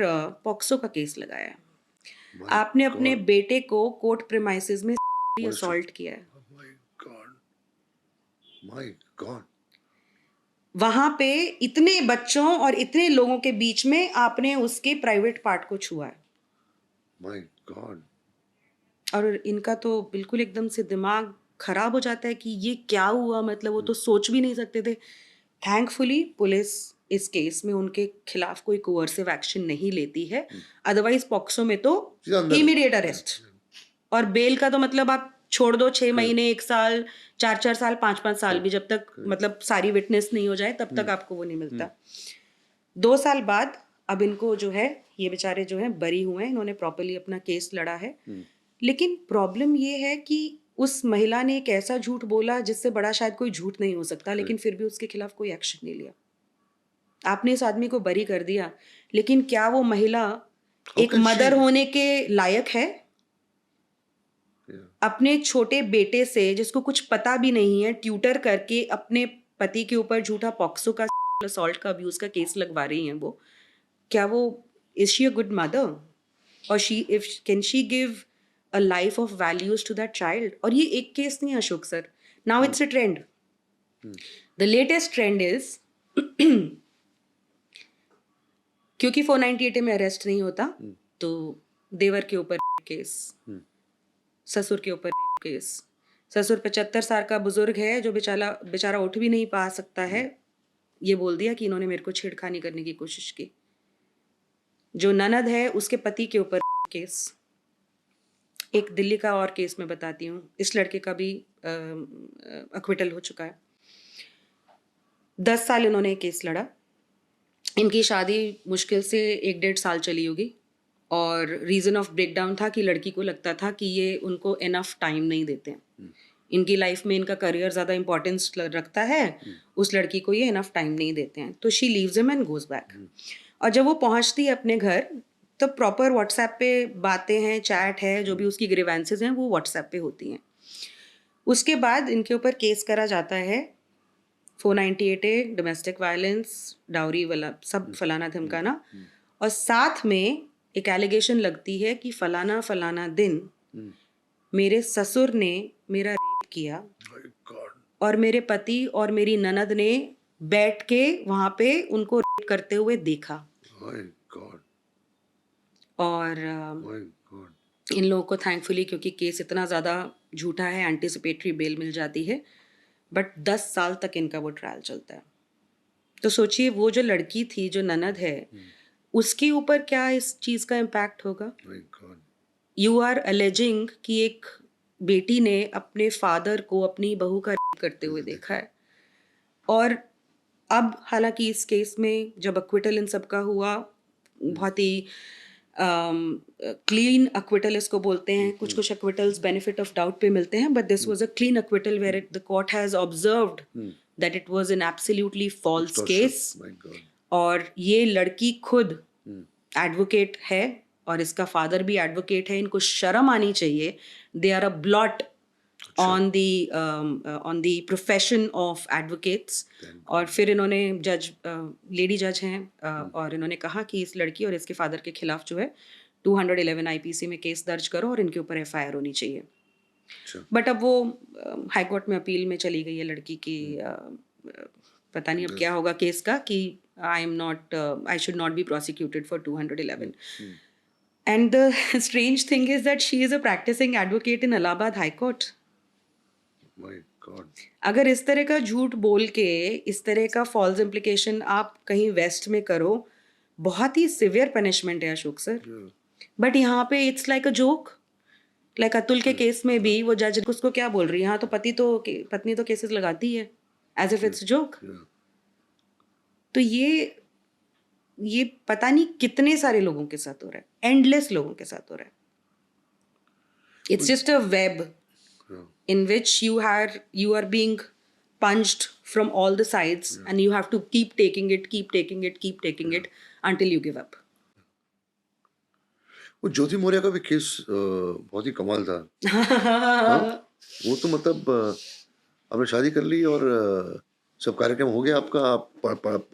पॉक्सो का केस लगाया है. आपने अपने बेटे को कोर्ट प्रेमाइसेस में असॉल्ट किया है. My God. वहां पे इतने बच्चों और इतने लोगों के बीच में आपने उसके प्राइवेट पार्ट को छुआ है. My God. और इनका तो बिल्कुल एकदम से दिमाग खराब हो जाता है कि ये क्या हुआ, मतलब वो तो सोच भी नहीं सकते थे. थैंकफुली पुलिस इस केस में उनके खिलाफ कोई कोअर्सिव एक्शन नहीं लेती है. अदरवाइज पॉक्सो में तो इमीडिएट अरेस्ट, और बेल का तो मतलब आप छोड़ दो 6 महीने, 1 साल, 4-4 साल, 5-5 साल भी, जब तक मतलब सारी विटनेस नहीं हो जाए तब तक आपको वो नहीं मिलता. 2 साल बाद अब इनको जो है ये बेचारे जो है बरी हुए हैं, इन्होंने प्रॉपर्ली अपना केस लड़ा है. लेकिन प्रॉब्लम ये है कि उस महिला ने एक ऐसा झूठ बोला जिससे बड़ा शायद कोई झूठ नहीं हो सकता, लेकिन फिर भी उसके खिलाफ कोई एक्शन नहीं लिया. आपने इस आदमी को बरी कर दिया, लेकिन क्या वो महिला एक मदर होने के लायक है? अपने छोटे बेटे से जिसको कुछ पता भी नहीं है, ट्यूटर करके अपने पति के ऊपर झूठा पॉक्सो का, असॉल्ट का, अब्यूज का केस लगवा रही हैं वो. क्या वो is she a good mother, और can she give a life of values to that child? और ये एक केस नहीं है Ashok sir, now it's a trend. The latest trend is क्योंकि 498 में अरेस्ट नहीं होता, तो देवर के ऊपर केस, ससुर के ऊपर केस. ससुर 75 साल का बुजुर्ग है जो बेचारा उठ भी नहीं पा सकता है. ये बोल दिया कि इन्होंने मेरे को छेड़खानी करने की कोशिश की. जो ननद है उसके पति के ऊपर केस. एक दिल्ली का और केस मैं बताती हूँ, इस लड़के का भी अक्विटल हो चुका है. 10 साल इन्होंने केस लड़ा. इनकी शादी मुश्किल से 1-1.5 साल चली होगी, और रीज़न ऑफ ब्रेकडाउन था कि लड़की को लगता था कि ये उनको इनफ टाइम नहीं देते हैं. इनकी लाइफ में इनका करियर ज़्यादा इंपॉर्टेंस रखता है, उस लड़की को ये इनफ टाइम नहीं देते हैं. तो she leaves him and goes back. और जब वो पहुंचती है अपने घर, तो प्रॉपर व्हाट्सएप पे बातें हैं, चैट है, जो भी उसकी ग्रीवेंसेस हैं वो व्हाट्सएप पे होती हैं. उसके बाद इनके ऊपर केस करा जाता है 498A, डोमेस्टिक वायलेंस, डाउरी वाला सब फलाना धमकाना, और साथ में एक एलिगेशन लगती है कि फलाना फलाना दिन मेरे ससुर ने मेरा रेप किया My God. और मेरे पति और मेरी ननद ने बैठ के वहां पे उनको रेप करते हुए देखा। My God. और My God. इन लोगों को थैंकफुली, क्योंकि केस इतना ज़्यादा झूठा है, एंटिसिपेटरी बेल मिल जाती है, बट 10 साल तक इनका वो ट्रायल चलता है। तो सोचिए वो जो लड़की थी, जो ननद है, उसके ऊपर क्या इस चीज़ का इम्पैक्ट होगा। My God. You are alleging कि एक बेटी ने अपने फादर को अपनी बहू का रेप करते हुए देखा है। और अब हालांकि इस केस में जब अक्विटल इन सब का हुआ, बहुत ही क्लीन अक्विटल इसको बोलते हैं, कुछ कुछ अक्विटल्स बेनिफिट ऑफ डाउट पे मिलते हैं, but this was a clean acquittal where the court has observed that it was an absolutely false case. My God. और ये लड़की खुद एडवोकेट है और इसका फादर भी एडवोकेट है। इनको शर्म आनी चाहिए। They are a blot on the profession of advocates. और फिर इन्होंने जज, लेडी जज हैं, और इन्होंने कहा कि इस लड़की और इसके फादर के खिलाफ जो है 211 IPC में केस दर्ज करो और इनके ऊपर FIR होनी चाहिए। अच्छा. बट अब वो हाई कोर्ट में अपील में चली गई है लड़की की। पता नहीं अब क्या होगा केस का, कि I should not be prosecuted for 211. And the strange thing is that she is a practicing advocate in Allahabad High Court. My God. अगर इस तरह का झूठ बोल के इस तरह का फॉल्स इम्प्लीकेशन आप कहीं वेस्ट में करो, बहुत ही सिवियर पनिशमेंट है अशोक सर। बट यहाँ पे it's like a joke. Like Atul के केस में भी वो जज उसको क्या बोल रही है, हाँ तो पत्नी तो केसेस लगाती है, एज इफ इट्स जोक। तो ये पता नहीं कितने सारे लोगों के साथ हो रहा है, एंडलेस लोगों के साथ हो रहा है। It's just a web in which you are being punched from all the sides, and you have to keep taking it until you give up. वो ज्योति मौर्य का भी केस बहुत ही कमाल था। हाँ? वो तो मतलब आपने शादी कर ली और सब कार्यक्रम हो गया आपका,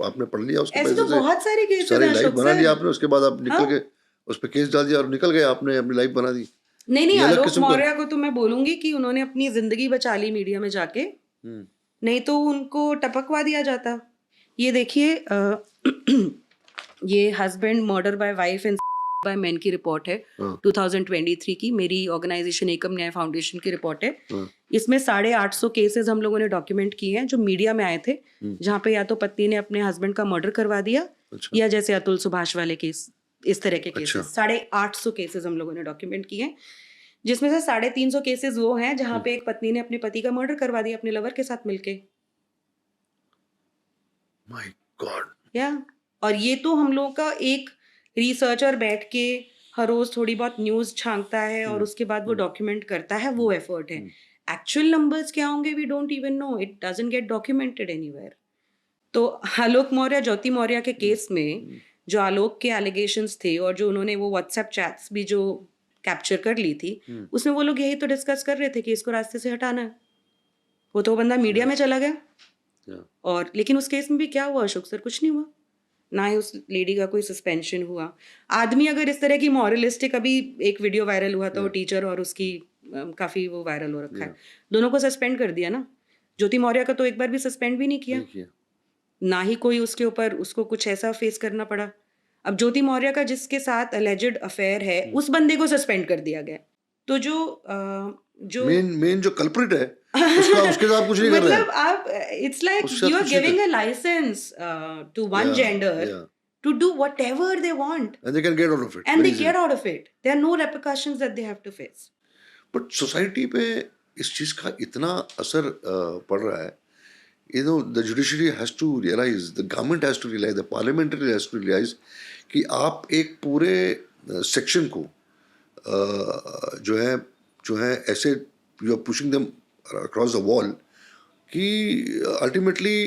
आपने पढ़ लिया उसके ऐसे तो बहुत सारे केसेस सारी हैं लाइफ अशोक बना सर। लिया आपने, उसके बाद आप निकल गए, उस पर केस डाल दिया और निकल गए, आपने अपनी लाइफ बना दी। नहीं, आलोक मौर्य को तो मैं बोलूंगी कि उन्होंने अपनी जिंदगी बचा ली मीडिया में जाके, नहीं तो उनको टपकवा दिया जाता। ये देखिए, ये husband murder bye wife and by man की रिपोर्ट है 2023 की, मेरी ऑर्गेनाइजेशन एकम न्याय फाउंडेशन की रिपोर्ट है। इसमें 850 केसेस हम लोगों ने डॉक्यूमेंट किए हैं जो मीडिया में आए थे, जहाँ पे या तो पत्नी ने अपने हस्बैंड का मर्डर करवा दिया, या जैसे अतुल सुभाष वाले केस, इस तरह के केसेस 850 केसेस हम लोगों ने डॉक्यूमेंट किए हैं, जिसमें से 350 केसेस वो हैं जहां पे एक पत्नी ने अपने पति का मर्डर करवा दिया अपने लवर के साथ मिलके। My God. या और ये तो हम लोगों का एक रिसर्चर बैठ के हर रोज थोड़ी बहुत न्यूज छांकता है और उसके बाद वो डॉक्यूमेंट करता है, वो एफर्ट है। एक्चुअल नंबर्स क्या होंगे we don't even know, it doesn't get documented anywhere. तो आलोक मौर्य, ज्योति मौर्य के केस में जो आलोक के एलिगेशंस थे और जो उन्होंने वो व्हाट्सएप चैट्स भी जो कैप्चर कर ली थी, उसमें वो लोग यही तो डिस्कस कर रहे थे कि इसको रास्ते से हटाना है। वो तो बंदा मीडिया में चला गया। और लेकिन उस केस में भी क्या हुआ अशोक सर, कुछ नहीं हुआ, ना ही उस लेडी का कोई सस्पेंशन हुआ। आदमी अगर इस तरह की मॉरलिस्टिक, अभी एक वीडियो वायरल हुआ था वो टीचर और उसकी काफी वो वायरल हो रखा है, दोनों को सस्पेंड कर दिया ना। ज्योति मौर्य का तो एक बार भी सस्पेंड भी नहीं किया, ना ही कोई उसके ऊपर उसको कुछ ऐसा फेस करना पड़ा। अब ज्योति मौर्य का जिसके साथ अलेजेड अफेयर है उस बंदे को सस्पेंड कर दिया गया। तो जो मेन जो कल्प्रिट है उसके साथ कुछ नहीं कर रहे हैं। मतलब आप it's like you are giving a licence to one gender to do whatever they want, and they can get out of it, and they get out of it. There are no repercussions that they have to face. But society पे इस चीज का इतना असर पड़ रहा है, you know, the judiciary has to realize, the government has to realize, the parliamentary has to realize कि आप एक पूरे सेक्शन को जो है ऐसे you are pushing them across the wall कि ultimately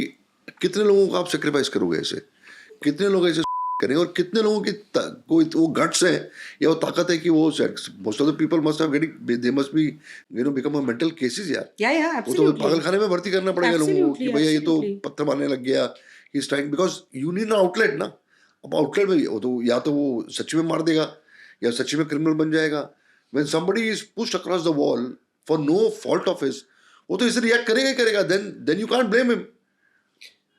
कितने लोगों को आप sacrifice करोगे ऐसे, कितने लोग ऐसे करेंगे, और कितने लोगों की कोई वो गट्स है या वो ताकत है कि वो most of the people must have getting they must be become a mental cases यार। या वो तो पागलखाने में भर्ती करना पड़ेगा लोगों को कि भैया ये तो पत्थर मारने लग गया, he is trying, because you need an outlet ना। अब आउटलेट में वो तो या तो वो सच्ची में मार देगा या सच्ची में क्रिमिनल बन जाएगा। When somebody is pushed across the wall for no fault of his, वो तो इसे रिएक्ट करेगा ही करेगा, then you can't blame him.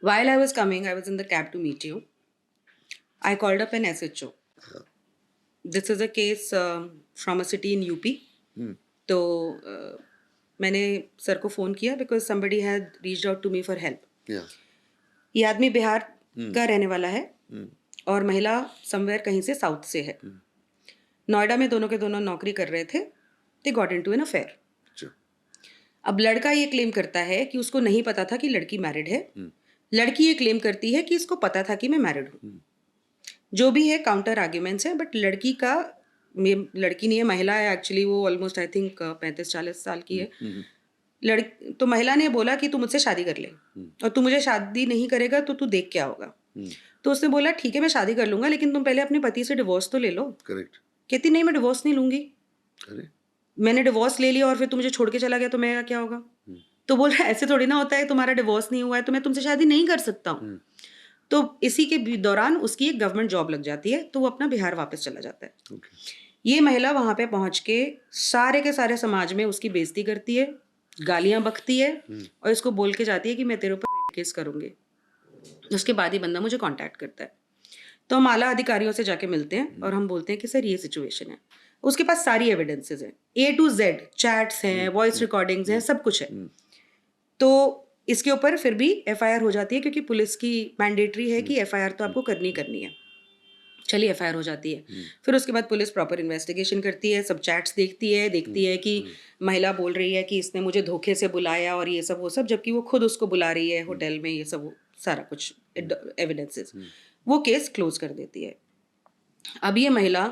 While I was coming, I was in the cab to meet you. I called up an SHO. This is a case from a city in UP. तो मैंने sir को phone किया because somebody had reached out to me for help. Yeah. ये आदमी बिहार का रहने वाला है और महिला समवेयर कहीं से साउथ से है। नोएडा में दोनों के दोनों नौकरी कर रहे थे। They got into an affair. अच्छा। अब लड़का ये क्लेम करता है कि उसको नहीं पता था कि लड़की मैरिड है। लड़की ये क्लेम करती है कि इसको पता था कि मैं मैरिड हूँ। जो भी है काउंटर आर्ग्यूमेंट्स है, बट लड़की नहीं है, महिला है एक्चुअली, वो ऑलमोस्ट आई थिंक 35-40 साल की है। तो महिला ने बोला कि तू मुझसे शादी कर ले और तू मुझे शादी नहीं करेगा तो तू देख क्या होगा। तो उसने बोला ठीक है मैं शादी कर लूंगा, लेकिन तुम पहले अपने पति से डिवोर्स तो ले लो। करेक्ट। कहती नहीं मैं डिवोर्स नहीं लूंगी। मैंने डिवोर्स ले लिया और फिर तू मुझे छोड़ के चला गया तो मेरा क्या होगा। तो बोल रहा है ऐसे थोड़ी ना होता है, तुम्हारा डिवोर्स नहीं हुआ है तो मैं तुमसे शादी नहीं कर सकता हूँ। तो इसी के दौरान उसकी एक गवर्नमेंट जॉब लग जाती है तो वो अपना बिहार वापस चला जाता है। ये महिला वहां पे पहुंच के सारे के सारे समाज में उसकी बेइज्जती करती है, गालियां बकती है और इसको बोल के जाती है कि मैं तेरे ऊपर रेप केस करूंगी। उसके बाद ही बंदा मुझे कांटेक्ट करता है। तो हम आला अधिकारियों से जाके मिलते हैं और हम बोलते हैं कि सर ये सिचुएशन है। उसके पास सारी एविडेंसेस हैं, A to Z, चैट्स हैं, वॉइस रिकॉर्डिंग्स हैं, सब कुछ है। तो इसके ऊपर फिर भी FIR हो जाती है क्योंकि पुलिस की मैंडेटरी है कि FIR तो आपको करनी है। चलिए FIR हो जाती है। फिर उसके बाद पुलिस प्रॉपर इन्वेस्टिगेशन करती है, सब चैट्स देखती है कि महिला बोल रही है कि इसने मुझे धोखे से बुलाया और ये सब वो सब, जबकि वो खुद उसको बुला रही है होटल में, ये सब सारा कुछ एविडेंसेस। वो केस क्लोज कर देती है। अब ये महिला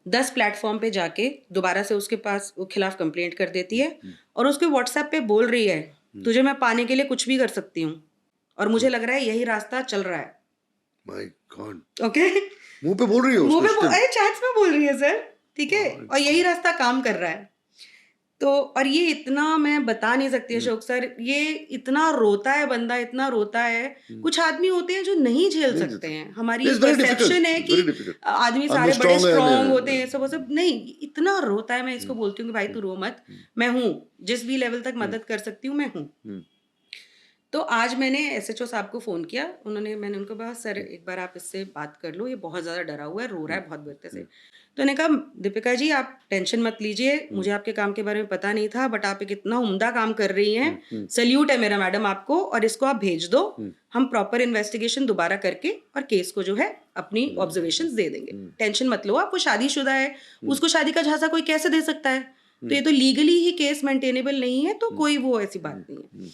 10 प्लेटफॉर्म पे जाके दोबारा से उसके पास खिलाफ कंप्लेंट कर देती है और उसके व्हाट्सएप पे बोल रही है तुझे मैं पाने के लिए कुछ भी कर सकती हूँ और मुझे लग रहा है यही रास्ता चल रहा है। My God. ओके, मुंह पे बोल रही हो, मुंह पे अरे चैट्स में बोल रही है सर, ठीक है, और यही रास्ता काम कर रहा है। तो और ये इतना मैं बता नहीं सकती अशोक सर, ये इतना रोता है बंदा, इतना रोता है। कुछ आदमी होते हैं जो नहीं झेल सकते हैं। हमारी परसेप्शन है कि आदमी सारे बड़े स्ट्रॉन्ग होते हैं, सब वो सब नहीं, इतना रोता है। मैं इसको बोलती हूँ कि भाई तू रो मत, मैं हूँ, जिस भी लेवल तक मदद कर सकती हूँ मैं हूँ। तो आज मैंने SHO साहब को फ़ोन किया, मैंने उनको कहा सर एक बार आप इससे बात कर लो, ये बहुत ज़्यादा डरा हुआ है, रो रहा है बहुत बुरे से। तो उन्होंने कहा दीपिका जी आप टेंशन मत लीजिए, मुझे आपके काम के बारे में पता नहीं था, बट आप एक इतना उम्दा काम कर रही हैं, सैल्यूट है मेरा मैडम आपको, और इसको आप भेज दो, हम प्रॉपर इन्वेस्टिगेशन दोबारा करके और केस को जो है अपनी ऑब्जर्वेशंस दे देंगे, टेंशन मत लो आप। वो शादीशुदा है, उसको शादी का झांसा कोई कैसे दे सकता है, तो ये तो लीगली ही केस मेंटेनेबल नहीं है, तो कोई वो ऐसी बात नहीं है।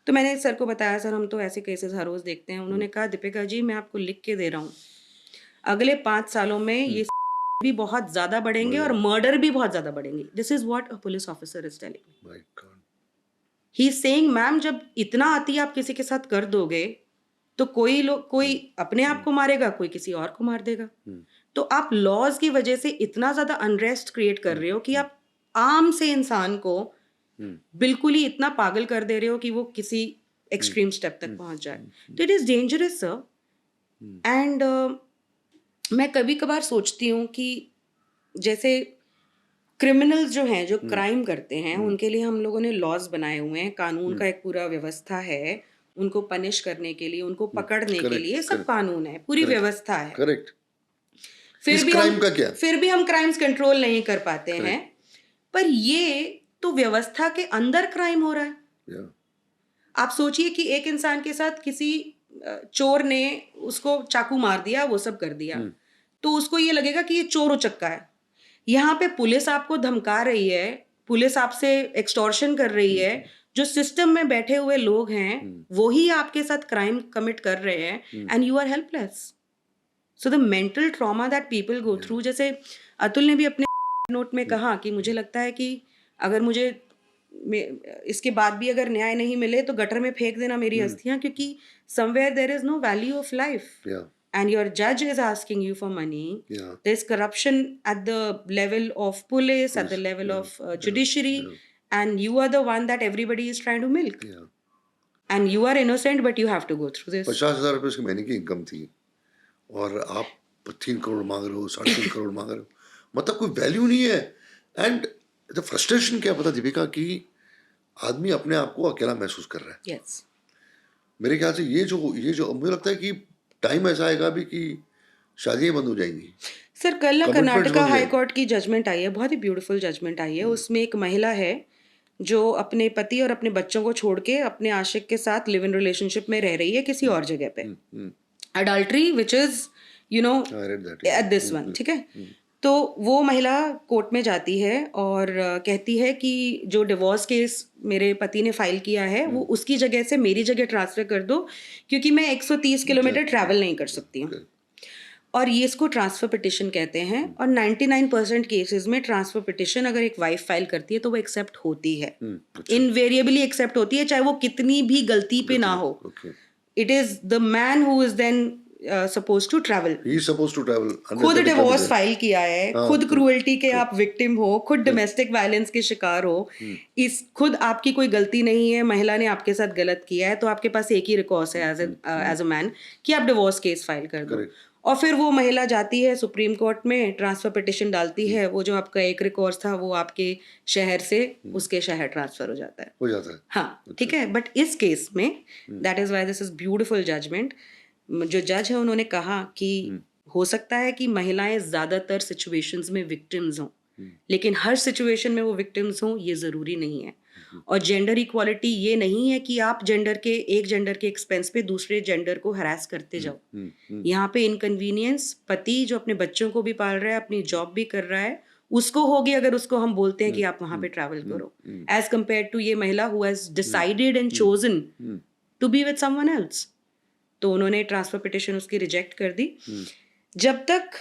तो मैंने सर को बताया सर हम तो ऐसे केसेस हर रोज देखते हैं। उन्होंने कहा दीपिका जी मैं आपको लिख के दे रहा हूँ, अगले 5 सालों में ये भी बहुत ज्यादा बढ़ेंगे और मर्डर भी बहुत ज्यादा बढ़ेंगे। This is what a police officer is telling me. He is saying ma'am जब इतना आती आप किसी के साथ कर दोगे तो कोई अपने आप को मारेगा, कोई किसी और को मार देगा। तो आप लॉज की वजह से इतना ज्यादा अनरेस्ट क्रिएट कर रहे हो कि आप आम से इंसान को बिल्कुल ही इतना पागल कर दे रहे हो कि वो किसी एक्सट्रीम स्टेप तक पहुंच जाए। तो it is dangerous sir. And मैं कभी कभार सोचती हूँ कि जैसे क्रिमिनल्स जो हैं, जो क्राइम करते हैं, उनके लिए हम लोगों ने लॉज बनाए हुए हैं, कानून का एक पूरा व्यवस्था है, उनको पनिश करने के लिए, उनको पकड़ने के लिए सब कानून है, पूरी व्यवस्था है। करेक्ट। फिर भी हम क्राइम्स कंट्रोल नहीं कर पाते हैं। पर ये तो व्यवस्था के अंदर क्राइम हो रहा है। आप सोचिए कि एक इंसान के साथ किसी चोर ने उसको चाकू मार दिया, वो सब कर दिया, तो उसको ये लगेगा कि ये चोर उचक्का है। यहाँ पे पुलिस आपको धमका रही है, पुलिस आपसे एक्सटॉर्शन कर रही है, जो सिस्टम में बैठे हुए लोग हैं वो ही आपके साथ क्राइम कमिट कर रहे हैं, and you are helpless. So the mental trauma that people go through, जैसे अतुल ने भी अपने नोट में कहा कि मुझे लगता है कि अगर मुझे इसके बाद भी अगर न्याय नहीं मिले तो गटर में फेंक देना मेरी अस्थियां, क्योंकि somewhere there is no value of life. and your judge is asking you for money, Yeah. there's corruption at the level of police, at the level of judiciary, and you are the one that everybody is trying to milk. Yeah. And you are innocent, but you have to go through this. 50,000 रुपये उसकी महीने की income थी और आप 3 करोड़ मांग रहे हो, 3.5 करोड़ मांग रहे हो, मतलब कोई वैल्यू नहीं है. एंड द फ्रस्ट्रेशन क्या पता दीपिका कि आदमी अपने आप को अकेला महसूस कर रहा है. Yes. मेरे ख्याल से ये जो मुझे लगता है कि टाइम ऐसा आएगा भी कि शादियां बंद हो जाएंगी. सर कल ना Commitments कर्नाटका बन हाई गए. कोर्ट की जजमेंट आई है, बहुत ही ब्यूटीफुल जजमेंट आई है. उसमें एक महिला है जो अपने पति और अपने बच्चों को छोड़ के अपने आशिक के साथ लिव इन रिलेशनशिप में रह रही है किसी और जगह पे. Adultery which is you know I read that. At this one. ठीक है. तो वो महिला कोर्ट में जाती है और कहती है कि जो डिवोर्स केस मेरे पति ने फाइल किया है वो उसकी जगह से मेरी जगह ट्रांसफर कर दो क्योंकि मैं 130 किलोमीटर ट्रैवल नहीं कर सकती हूँ. और ये इसको ट्रांसफर पिटिशन कहते हैं. और 99% केसेस में ट्रांसफर पिटिशन अगर एक वाइफ फाइल करती है तो वो एक्सेप्ट होती है, इनवेरिएबली एक्सेप्ट होती है, चाहे वो कितनी भी गलती पे ना हो. Okay. It is the man who is then suppose to travel. He is supposed to travel. खुद डिवोर्स फाइल किया है, खुद क्रूअल्टी के आप विक्टिम हो, खुद डोमेस्टिक वायलेंस के शिकार हो, इस खुद आपकी कोई गलती नहीं है, महिला ने आपके साथ गलत किया है, तो आपके पास एक ही रिकॉर्स है एज अ मैन कि आप डिवोर्स केस फाइल कर दो. और फिर वो महिला जाती है सुप्रीम कोर्ट में, ट्रांसफर पिटिशन डालती है, वो जो आपका एक रिकॉर्स था वो आपके शहर से उसके शहर ट्रांसफर हो जाता है. हो जाता है. हाँ ठीक है. बट इस केस में that is why this is beautiful judgement. जो जज है उन्होंने कहा कि हो सकता है कि महिलाएं ज्यादातर सिचुएशंस में विक्टिम्स हों, लेकिन हर सिचुएशन में वो विक्टिम्स हों ये जरूरी नहीं है. और जेंडर इक्वालिटी ये नहीं है कि आप एक जेंडर के एक्सपेंस पे दूसरे जेंडर को हरास करते जाओ. यहाँ पे इनकन्वीनियंस पति जो अपने बच्चों को भी पाल रहा है, अपनी जॉब भी कर रहा है, उसको होगी अगर उसको हम बोलते हैं कि आप वहां पे ट्रैवल करो, एज कम्पेयर टू ये महिला who has decided and chosen to be with someone else. तो उन्होंने ट्रांसफर पिटिशन उसकी रिजेक्ट कर दी. जब तक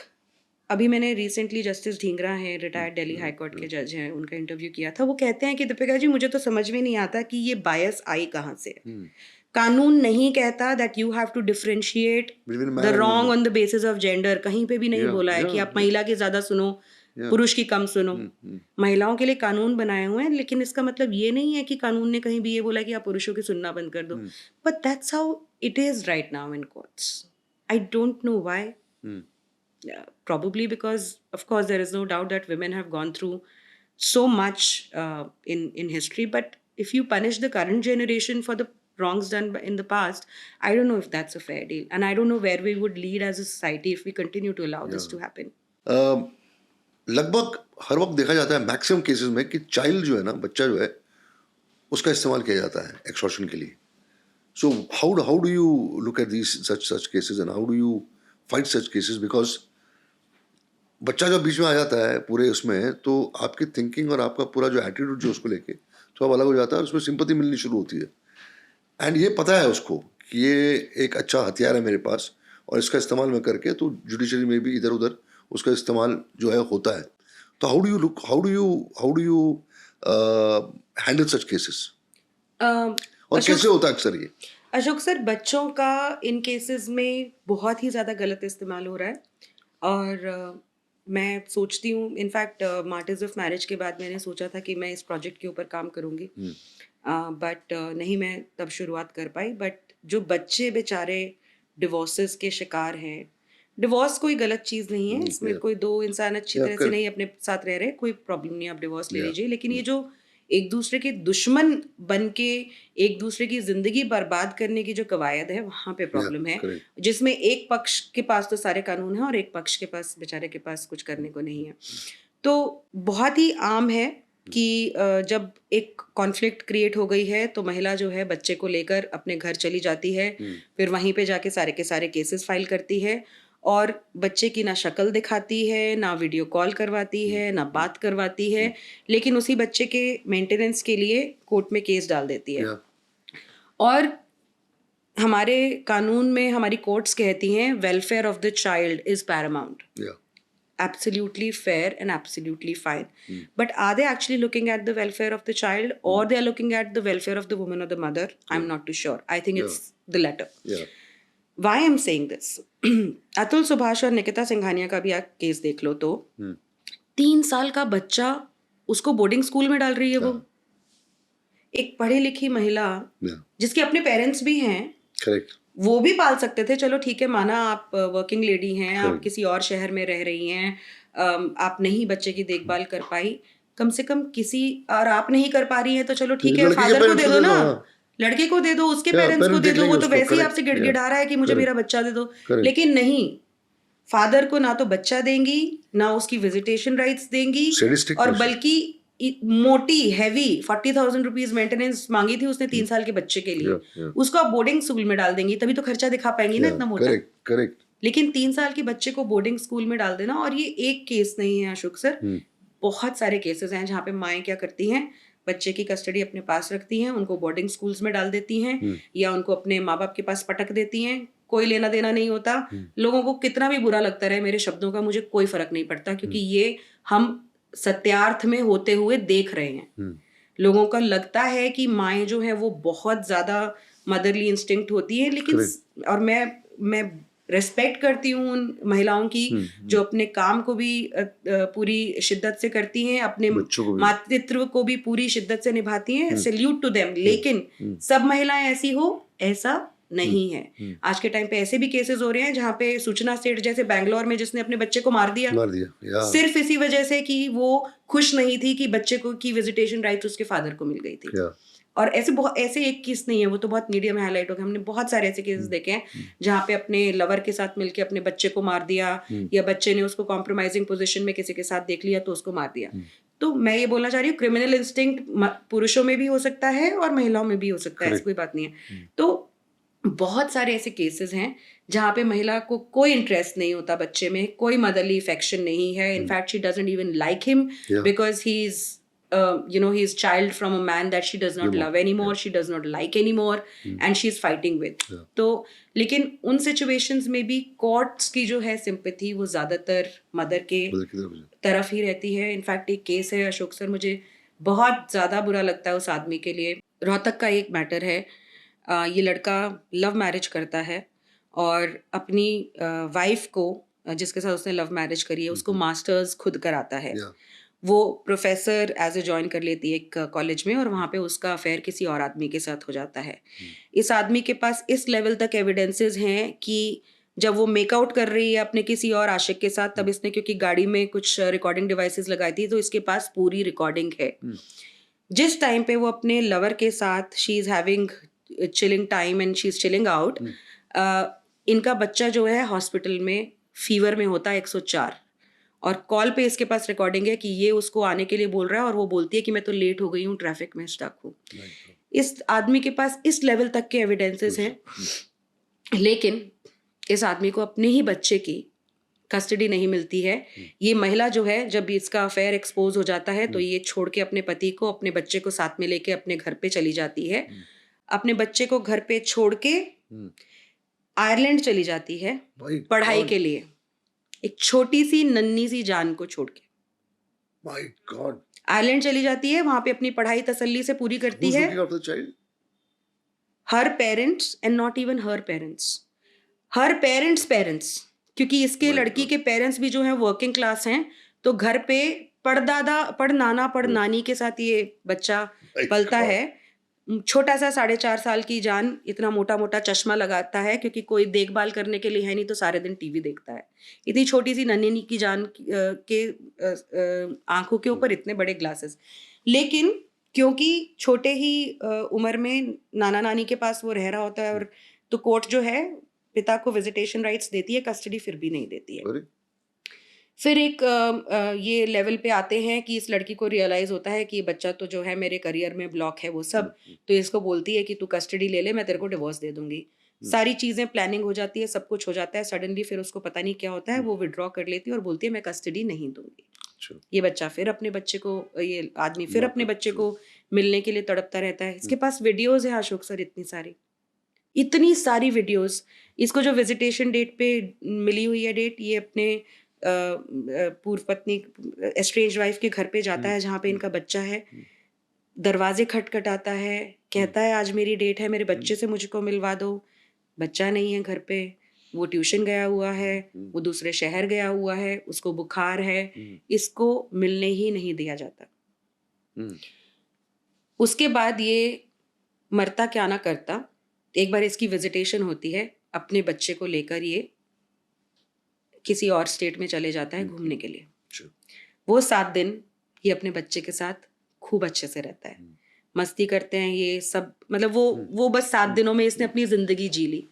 अभी मैंने रिसेंटली जस्टिस ढींगरा हैं, रिटायर्ड दिल्ली हाई कोर्ट के जज हैं, उनका इंटरव्यू किया था. वो कहते हैं कि दीपिका जी मुझे तो समझ में नहीं आता कि ये बायस आई कहाँ से. कानून नहीं कहता that you have to differentiate the wrong on the basis of gender. कहीं पे भी नहीं बोला है कि आप महिला की ज्यादा सुनो, पुरुष की कम सुनो. महिलाओं के लिए कानून बनाए हुए हैं, लेकिन इसका मतलब ये नहीं है कि कानून ने कहीं भी ये बोला कि आप पुरुषों की सुनना बंद कर दो. But that's how it is right now in courts. I don't know why. Probably because of course there is no doubt that women have gone through so much in history, but if you punish the current generation for the wrongs done in the past, I don't know if that's a fair deal, and I don't know where we would lead as a society if we continue to allow this to happen. लगभग हर वक्त देखा जाता है maximum cases में कि child जो है ना, बच्चा जो है, उसका इस्तेमाल किया जाता है एक्सटॉर्शन के लिए. So how do you look at these such cases and how do you fight such cases? Because बच्चा जब बीच में आ जाता है पूरे उसमें, तो आपकी थिंकिंग और आपका पूरा जो एटीट्यूड जो उसको लेके थोड़ा अलग हो जाता है, उसमें सिंपैथी मिलनी शुरू होती है. एंड ये पता है उसको कि ये एक अच्छा हथियार है मेरे पास और इसका इस्तेमाल मैं करके तो जुडिशरी में भी इधर उधर उसका इस्तेमाल जो है होता है. तो how do you handle such cases और कैसे होता है अक्सर ये? अशोक सर, बच्चों का इन केसेस में बहुत ही ज़्यादा गलत इस्तेमाल हो रहा है. और मैं सोचती हूँ, इनफैक्ट मार्टिर्स ऑफ मैरिज के बाद मैंने सोचा था कि मैं इस प्रोजेक्ट के ऊपर काम करूँगी, बट नहीं मैं तब शुरुआत कर पाई. बट जो बच्चे बेचारे डिवोर्सेस के शिकार हैं, डिवोर्स कोई गलत चीज़ नहीं है, इसमें कोई दो इंसान अच्छी तरह से नहीं अपने साथ रह रहे, कोई प्रॉब्लम नहीं, आप डिवोर्स ले लीजिए. लेकिन ये जो एक दूसरे के दुश्मन बन के एक दूसरे की जिंदगी बर्बाद करने की जो कवायद है, वहाँ पे प्रॉब्लम है, जिसमें एक पक्ष के पास तो सारे कानून हैं और एक पक्ष के पास, बेचारे के पास कुछ करने को नहीं है. तो बहुत ही आम है कि जब एक कॉन्फ्लिक्ट क्रिएट हो गई है तो महिला जो है बच्चे को लेकर अपने घर चली जाती है, फिर वहीं पे जाके सारे के सारे केसेस फाइल करती है और बच्चे की ना शक्ल दिखाती है, ना वीडियो कॉल करवाती है, ना बात करवाती है, लेकिन उसी बच्चे के मेंटेनेंस के लिए कोर्ट में केस डाल देती है. और हमारे कानून में हमारी कोर्ट्स कहती हैं welfare of the child is Paramount. Absolutely fair and absolutely fine. But are they actually looking at the welfare of the child, or they are looking at the welfare of the woman or the mother? I'm not too sure. I think it's the latter. Why I am saying this, Atul Subhash और निकिता सिंघानिया का भी आप case देख लो तो 3 साल का बच्चा उसको बोर्डिंग स्कूल में डाल रही है वो, एक पढ़ी लिखी महिला जिसके अपने पेरेंट्स भी हैं, करेक्ट, वो भी पाल सकते थे, चलो ठीक है माना आप वर्किंग लेडी हैं, आप किसी और शहर में रह रही हैं, आप नहीं बच्चे की देखभाल कर पाई, कम से कम किसी, और आप नहीं कर पा रही हैं तो चलो ठीक है फादर को दे दो ना, लड़के को दे दो, उसके पेरेंट्स को दे दो, वो तो वैसे ही आपसे गिड़गिड़ा रहा है कि मुझे मेरा बच्चा दे दो, लेकिन नहीं, फादर को ना तो बच्चा देंगी ना उसकी विजिटेशन राइट्स देंगी, और बल्कि मोटी हैवी 40,000 रुपीज मेंटेनेंस मांगी थी उसने 3 साल के बच्चे के लिए, उसको आप बोर्डिंग स्कूल में डाल देंगी, तभी तो खर्चा दिखा पाएंगी ना इतना मोटा। करेक्ट। लेकिन 3 साल के बच्चे को बोर्डिंग स्कूल में डाल देना, और ये एक केस नहीं है अशोक सर, बहुत सारे केसेस हैं जहाँ पे माएँ क्या करती हैं, बच्चे की कस्टडी अपने पास रखती हैं, उनको बोर्डिंग स्कूल्स में डाल देती हैं, या उनको अपने माँ बाप के पास पटक देती हैं, कोई लेना देना नहीं होता, लोगों को कितना भी बुरा लगता रहे मेरे शब्दों का, मुझे कोई फर्क नहीं पड़ता, क्योंकि ये हम सत्यार्थ में होते हुए देख रहे हैं। लोगों का लगता है कि माएँ जो है वो बहुत ज्यादा मदरली इंस्टिंक्ट होती है, लेकिन और मैं रेस्पेक्ट करती हूँ उन महिलाओं की जो अपने काम को भी पूरी शिद्दत से करती हैं, अपने मातृत्व को भी पूरी शिद्दत से निभाती हैं, सैल्यूट टू देम, लेकिन सब महिलाएं ऐसी हो ऐसा नहीं है। आज के टाइम पे ऐसे भी केसेस हो रहे हैं जहाँ पे सूचना सेठ जैसे बैंगलोर में जिसने अपने बच्चे को मार दिया सिर्फ इसी वजह से कि वो खुश नहीं थी कि बच्चे को की विजिटेशन राइट्स उसके फादर को मिल गई थी। और ऐसे एक केस नहीं है, वो तो बहुत मीडिया में हाईलाइट हो गया, हमने बहुत सारे ऐसे केसेस देखे हैं जहाँ पे अपने लवर के साथ मिलके अपने बच्चे को मार दिया, या बच्चे ने उसको कॉम्प्रोमाइजिंग पोजीशन में किसी के साथ देख लिया तो उसको मार दिया। तो मैं ये बोलना चाह रही हूँ, क्रिमिनल इंस्टिंक्ट पुरुषों में भी हो सकता है और महिलाओं में भी हो सकता है, ऐसी कोई बात नहीं है। तो बहुत सारे ऐसे केसेस हैं जहाँ पे महिला को कोई इंटरेस्ट नहीं होता बच्चे में, कोई मदरली अफेक्शन नहीं है, in fact she doesn't even like him because he is he is child from a man that she does not love anymore, she does not like anymore, and she is fighting with. तो लेकिन उन situations में भी courts की जो है sympathy वो ज्यादातर मदर के तरफ ही रहती है। इनफैक्ट एक केस है अशोक सर, मुझे बहुत ज्यादा बुरा लगता है उस आदमी के लिए। रोहतक का एक मैटर है, ये लड़का लव मैरिज करता है और अपनी वाइफ को जिसके साथ उसने लव मैरिज करी है उसको मास्टर्स खुद कराता है। वो प्रोफेसर एज ए ज्वाइन कर लेती है एक कॉलेज में, और वहाँ पे उसका अफेयर किसी और आदमी के साथ हो जाता है। इस आदमी के पास इस लेवल तक एविडेंसेस हैं कि जब वो मेकआउट कर रही है अपने किसी और आशिक के साथ, तब इसने क्योंकि गाड़ी में कुछ रिकॉर्डिंग डिवाइसेस लगाई थी तो इसके पास पूरी रिकॉर्डिंग है। जिस टाइम पे वो अपने लवर के साथ she is having chilling time and she is chilling out, इनका बच्चा जो है हॉस्पिटल में फीवर में होता है 104, और कॉल पे इसके पास रिकॉर्डिंग है कि ये उसको आने के लिए बोल रहा है और वो बोलती है कि मैं तो लेट हो गई हूँ, ट्रैफिक में स्टक हूँ। इस आदमी के पास इस लेवल तक के एविडेंसेस हैं, लेकिन इस आदमी को अपने ही बच्चे की कस्टडी नहीं मिलती है। ये महिला जो है जब इसका अफेयर एक्सपोज हो जाता है तो ये छोड़ के अपने पति को अपने बच्चे को साथ में लेके अपने घर पे चली जाती है, अपने बच्चे को घर पे छोड़ के आयरलैंड चली जाती है पढ़ाई के लिए, एक छोटी सी नन्ही सी जान को छोड़ के My God. आयरलैंड चली जाती है, वहां पे अपनी पढ़ाई तसल्ली से पूरी करती Who's है। looking after the child? Her parents and not even her parents, her parents, क्योंकि इसके लड़की के पेरेंट्स भी जो है वर्किंग क्लास हैं, तो घर पे पढ़ दादा पढ़ नाना पढ़ नानी के साथ ये बच्चा पलता है। छोटा सा 4.5 साल की जान इतना मोटा मोटा चश्मा लगाता है क्योंकि कोई देखभाल करने के लिए है नहीं, तो सारे दिन टीवी देखता है। इतनी छोटी सी नन्ही की जान के आंखों के ऊपर इतने बड़े ग्लासेस, लेकिन क्योंकि छोटे ही उम्र में नाना नानी के पास वो रह रहा होता है, और तो कोर्ट जो है पिता को विजिटेशन राइट्स देती है, कस्टडी फिर भी नहीं देती है। फिर एक ये लेवल पे आते हैं कि इस लड़की को रियलाइज होता है कि ये बच्चा तो जो है मेरे करियर में ब्लॉक है वो सब, तो इसको बोलती है कि तू कस्टडी ले ले, मैं तेरे को डिवोर्स दे दूंगी। सारी चीजें प्लानिंग हो जाती है, सब कुछ हो जाता है, सडनली फिर उसको पता नहीं क्या होता है, वो विड्रॉ कर लेती है और बोलती है मैं कस्टडी नहीं दूंगी। ये बच्चा फिर अपने बच्चे को, ये आदमी फिर अपने बच्चे को मिलने के लिए तड़पता रहता है। इसके पास वीडियोज है अशोक सर, इतनी सारी वीडियोज। इसको जो विजिटेशन डेट पे मिली हुई है डेट, ये अपने पूर्व पत्नी एस्ट्रेंज वाइफ के घर पे जाता है जहाँ पे इनका बच्चा है, दरवाजे खटखटाता है, कहता है आज मेरी डेट है, मेरे बच्चे से मुझको मिलवा दो। बच्चा नहीं है घर पे, वो ट्यूशन गया हुआ है, वो दूसरे शहर गया हुआ है, उसको बुखार है, इसको मिलने ही नहीं दिया जाता। उसके बाद ये मरता क्या ना करता, एक बार इसकी विजिटेशन होती है, अपने बच्चे को लेकर ये किसी और स्टेट में चले जाता है घूमने के लिए। वो 7 दिन ये अपने बच्चे के साथ खूब अच्छे से रहता है, मस्ती करते हैं ये सब, मतलब वो बस 7 दिनों में इसने अपनी जिंदगी जी ली।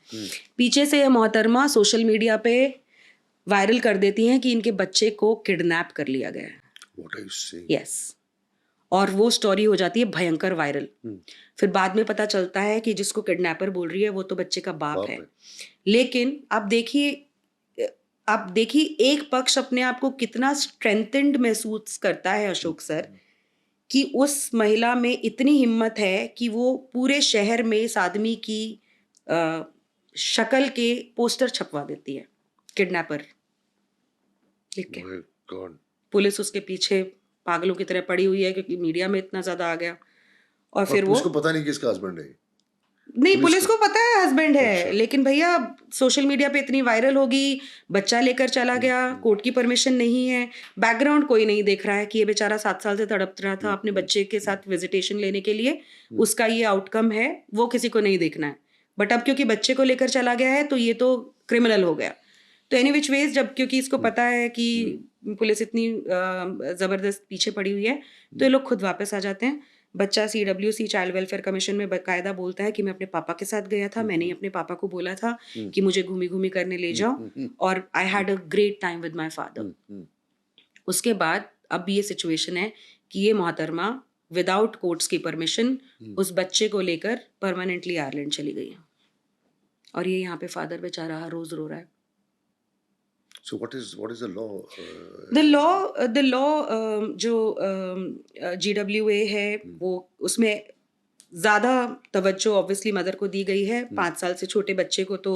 पीछे से ये मोहतरमा सोशल मीडिया पे वायरल कर देती हैं कि इनके बच्चे को किडनैप कर लिया गया है। What are you saying? Yes, और वो स्टोरी हो जाती है भयंकर वायरल। फिर बाद में पता चलता है कि जिसको किडनैपर बोल रही है वो तो बच्चे का बाप है। लेकिन आप देखिए एक पक्ष अपने आप को कितना स्ट्रेंथेंड महसूस करता है अशोक सर, कि उस महिला में इतनी हिम्मत है कि वो पूरे शहर में इस आदमी की शक्ल के पोस्टर छपवा देती है, किडनैपर लिख के। My God. पुलिस उसके पीछे पागलों की तरह पड़ी हुई है क्योंकि मीडिया में इतना ज्यादा आ गया। और फिर वो उसको पता नहीं कि इसका हस्बैंड है। नहीं, पुलिस को पता है हस्बैंड है, लेकिन भैया सोशल मीडिया पे इतनी वायरल होगी, बच्चा लेकर चला गया, कोर्ट की परमिशन नहीं है, बैकग्राउंड कोई नहीं देख रहा है कि ये बेचारा 7 साल से तड़प रहा था अपने बच्चे के साथ विजिटेशन लेने के लिए, उसका ये आउटकम है, वो किसी को नहीं देखना है। बट अब क्योंकि बच्चे को लेकर चला गया है तो ये तो क्रिमिनल हो गया। तो एनी विच वेज, जब क्योंकि इसको पता है कि पुलिस इतनी जबरदस्त पीछे पड़ी हुई है, तो ये लोग खुद वापस आ जाते हैं। बच्चा CWC चाइल्ड वेलफेयर कमीशन में बाकायदा बोलता है कि मैं अपने पापा के साथ गया था, मैंने अपने पापा को बोला था कि मुझे घूमी घूमी करने ले जाओ, और I had a great time with my father. उसके बाद अब ये सिचुएशन है कि ये मोहतरमा विदाउट कोर्ट्स की परमिशन उस बच्चे को लेकर परमानेंटली आयरलैंड चली गई है, और ये यहाँ पे फादर बेचारा हर रोज रो रहा है। So what is the law? The law जो GWA है वो, उसमें ज़्यादा तवज्जो ऑब्वियसली मदर को दी गई है। 5 साल से छोटे बच्चे को तो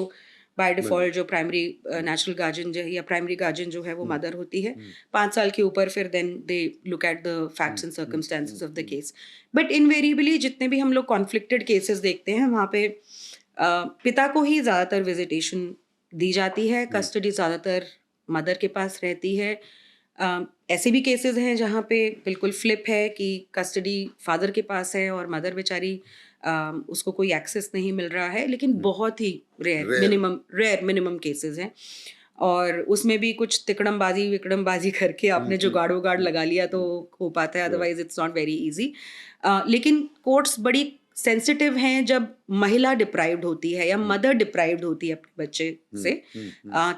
बाय डिफॉल्ट जो प्राइमरी नेचुरल गार्जियन जो है या प्राइमरी गार्जियन जो है वो मदर होती है। 5 साल के ऊपर फिर then they look at the facts and circumstances of the case. But invariably जितने भी हम लोग कॉन्फ्लिक्टेड केसेस देखते हैं वहाँ पे पिता को ही ज़्यादातर विजिटेशन दी जाती है, कस्टडी ज़्यादातर मदर के पास रहती है। ऐसे भी केसेस हैं जहाँ पे बिल्कुल फ्लिप है कि कस्टडी फादर के पास है और मदर बेचारी उसको कोई एक्सेस नहीं मिल रहा है, लेकिन बहुत ही रेयर मिनिमम केसेस हैं। और उसमें भी कुछ तिकड़मबाजी विकड़मबाजी करके आपने जो गाड़ो गाड़ लगा लिया तो हो पाता है, otherwise it's not very easy. लेकिन कोर्ट्स बड़ी सेंसिटिव हैं जब महिला डिप्राइव्ड होती है या मदर डिप्राइव्ड होती है अपने बच्चे से,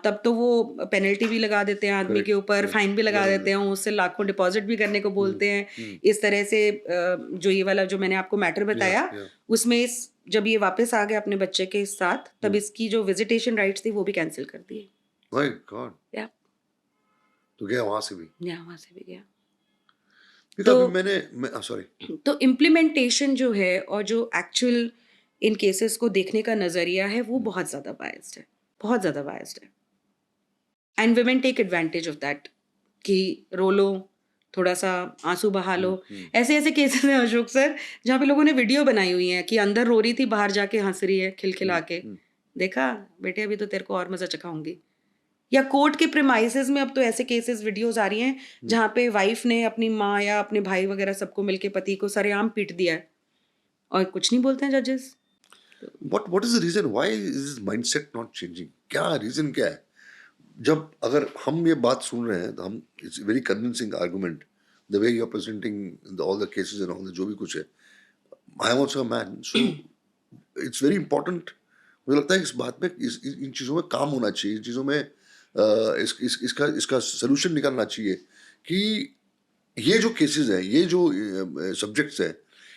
तब तो वो पेनल्टी भी लगा देते हैं आदमी के ऊपर, फाइन भी लगा देते हैं, उससे लाखों डिपॉजिट भी करने को बोलते हैं। इस तरह से जो ये वाला जो मैंने आपको मैटर बताया उसमें जब ये वापस आ गया अपने बच्चे के साथ, तब इसकी जो विजिटेशन राइट्स थी वो भी कैंसिल कर दिए। My God. या तो गया वहां से भी गया। सॉरी। तो इम्प्लीमेंटेशन जो है और जो एक्चुअल इन केसेस को देखने का नजरिया है वो बहुत ज़्यादा बायस्ड है, बहुत ज़्यादा बायस्ड है। And women take advantage of that कि रो लो, थोड़ा सा आंसू बहा लो। ऐसे केसेस हैं अशोक सर जहाँ पे लोगों ने वीडियो बनाई हुई है कि अंदर रो रही थी, बाहर जाके हंस रही है खिलखिला के, देखा बेटे अभी तो तेरे को और मजा चखाऊंगी। या कोर्ट के प्रेमाइसेस में अब तो ऐसे केसेस वीडियोस आ रही हैं जहाँ पे वाइफ ने अपनी माँ या अपने भाई वगैरह सबको मिलके पति को सरेआम पीट दिया है और कुछ नहीं बोलते हैं जजेस। What is the reason? Why is this mindset not changing? क्या रीजन क्या है? जब अगर हम ये बात सुन रहे हैं तो हम, it's a very convincing argument the way you are presenting all the cases and all the जो भी कुछ है। I am also a man, so it's very important। मुझे लगता है इस बात में इन चीज़ों में काम होना चाहिए, इन चीज़ों में इसका सलूशन निकालना चाहिए कि ये जो केसेस हैं, ये जो सब्जेक्ट्स हैं,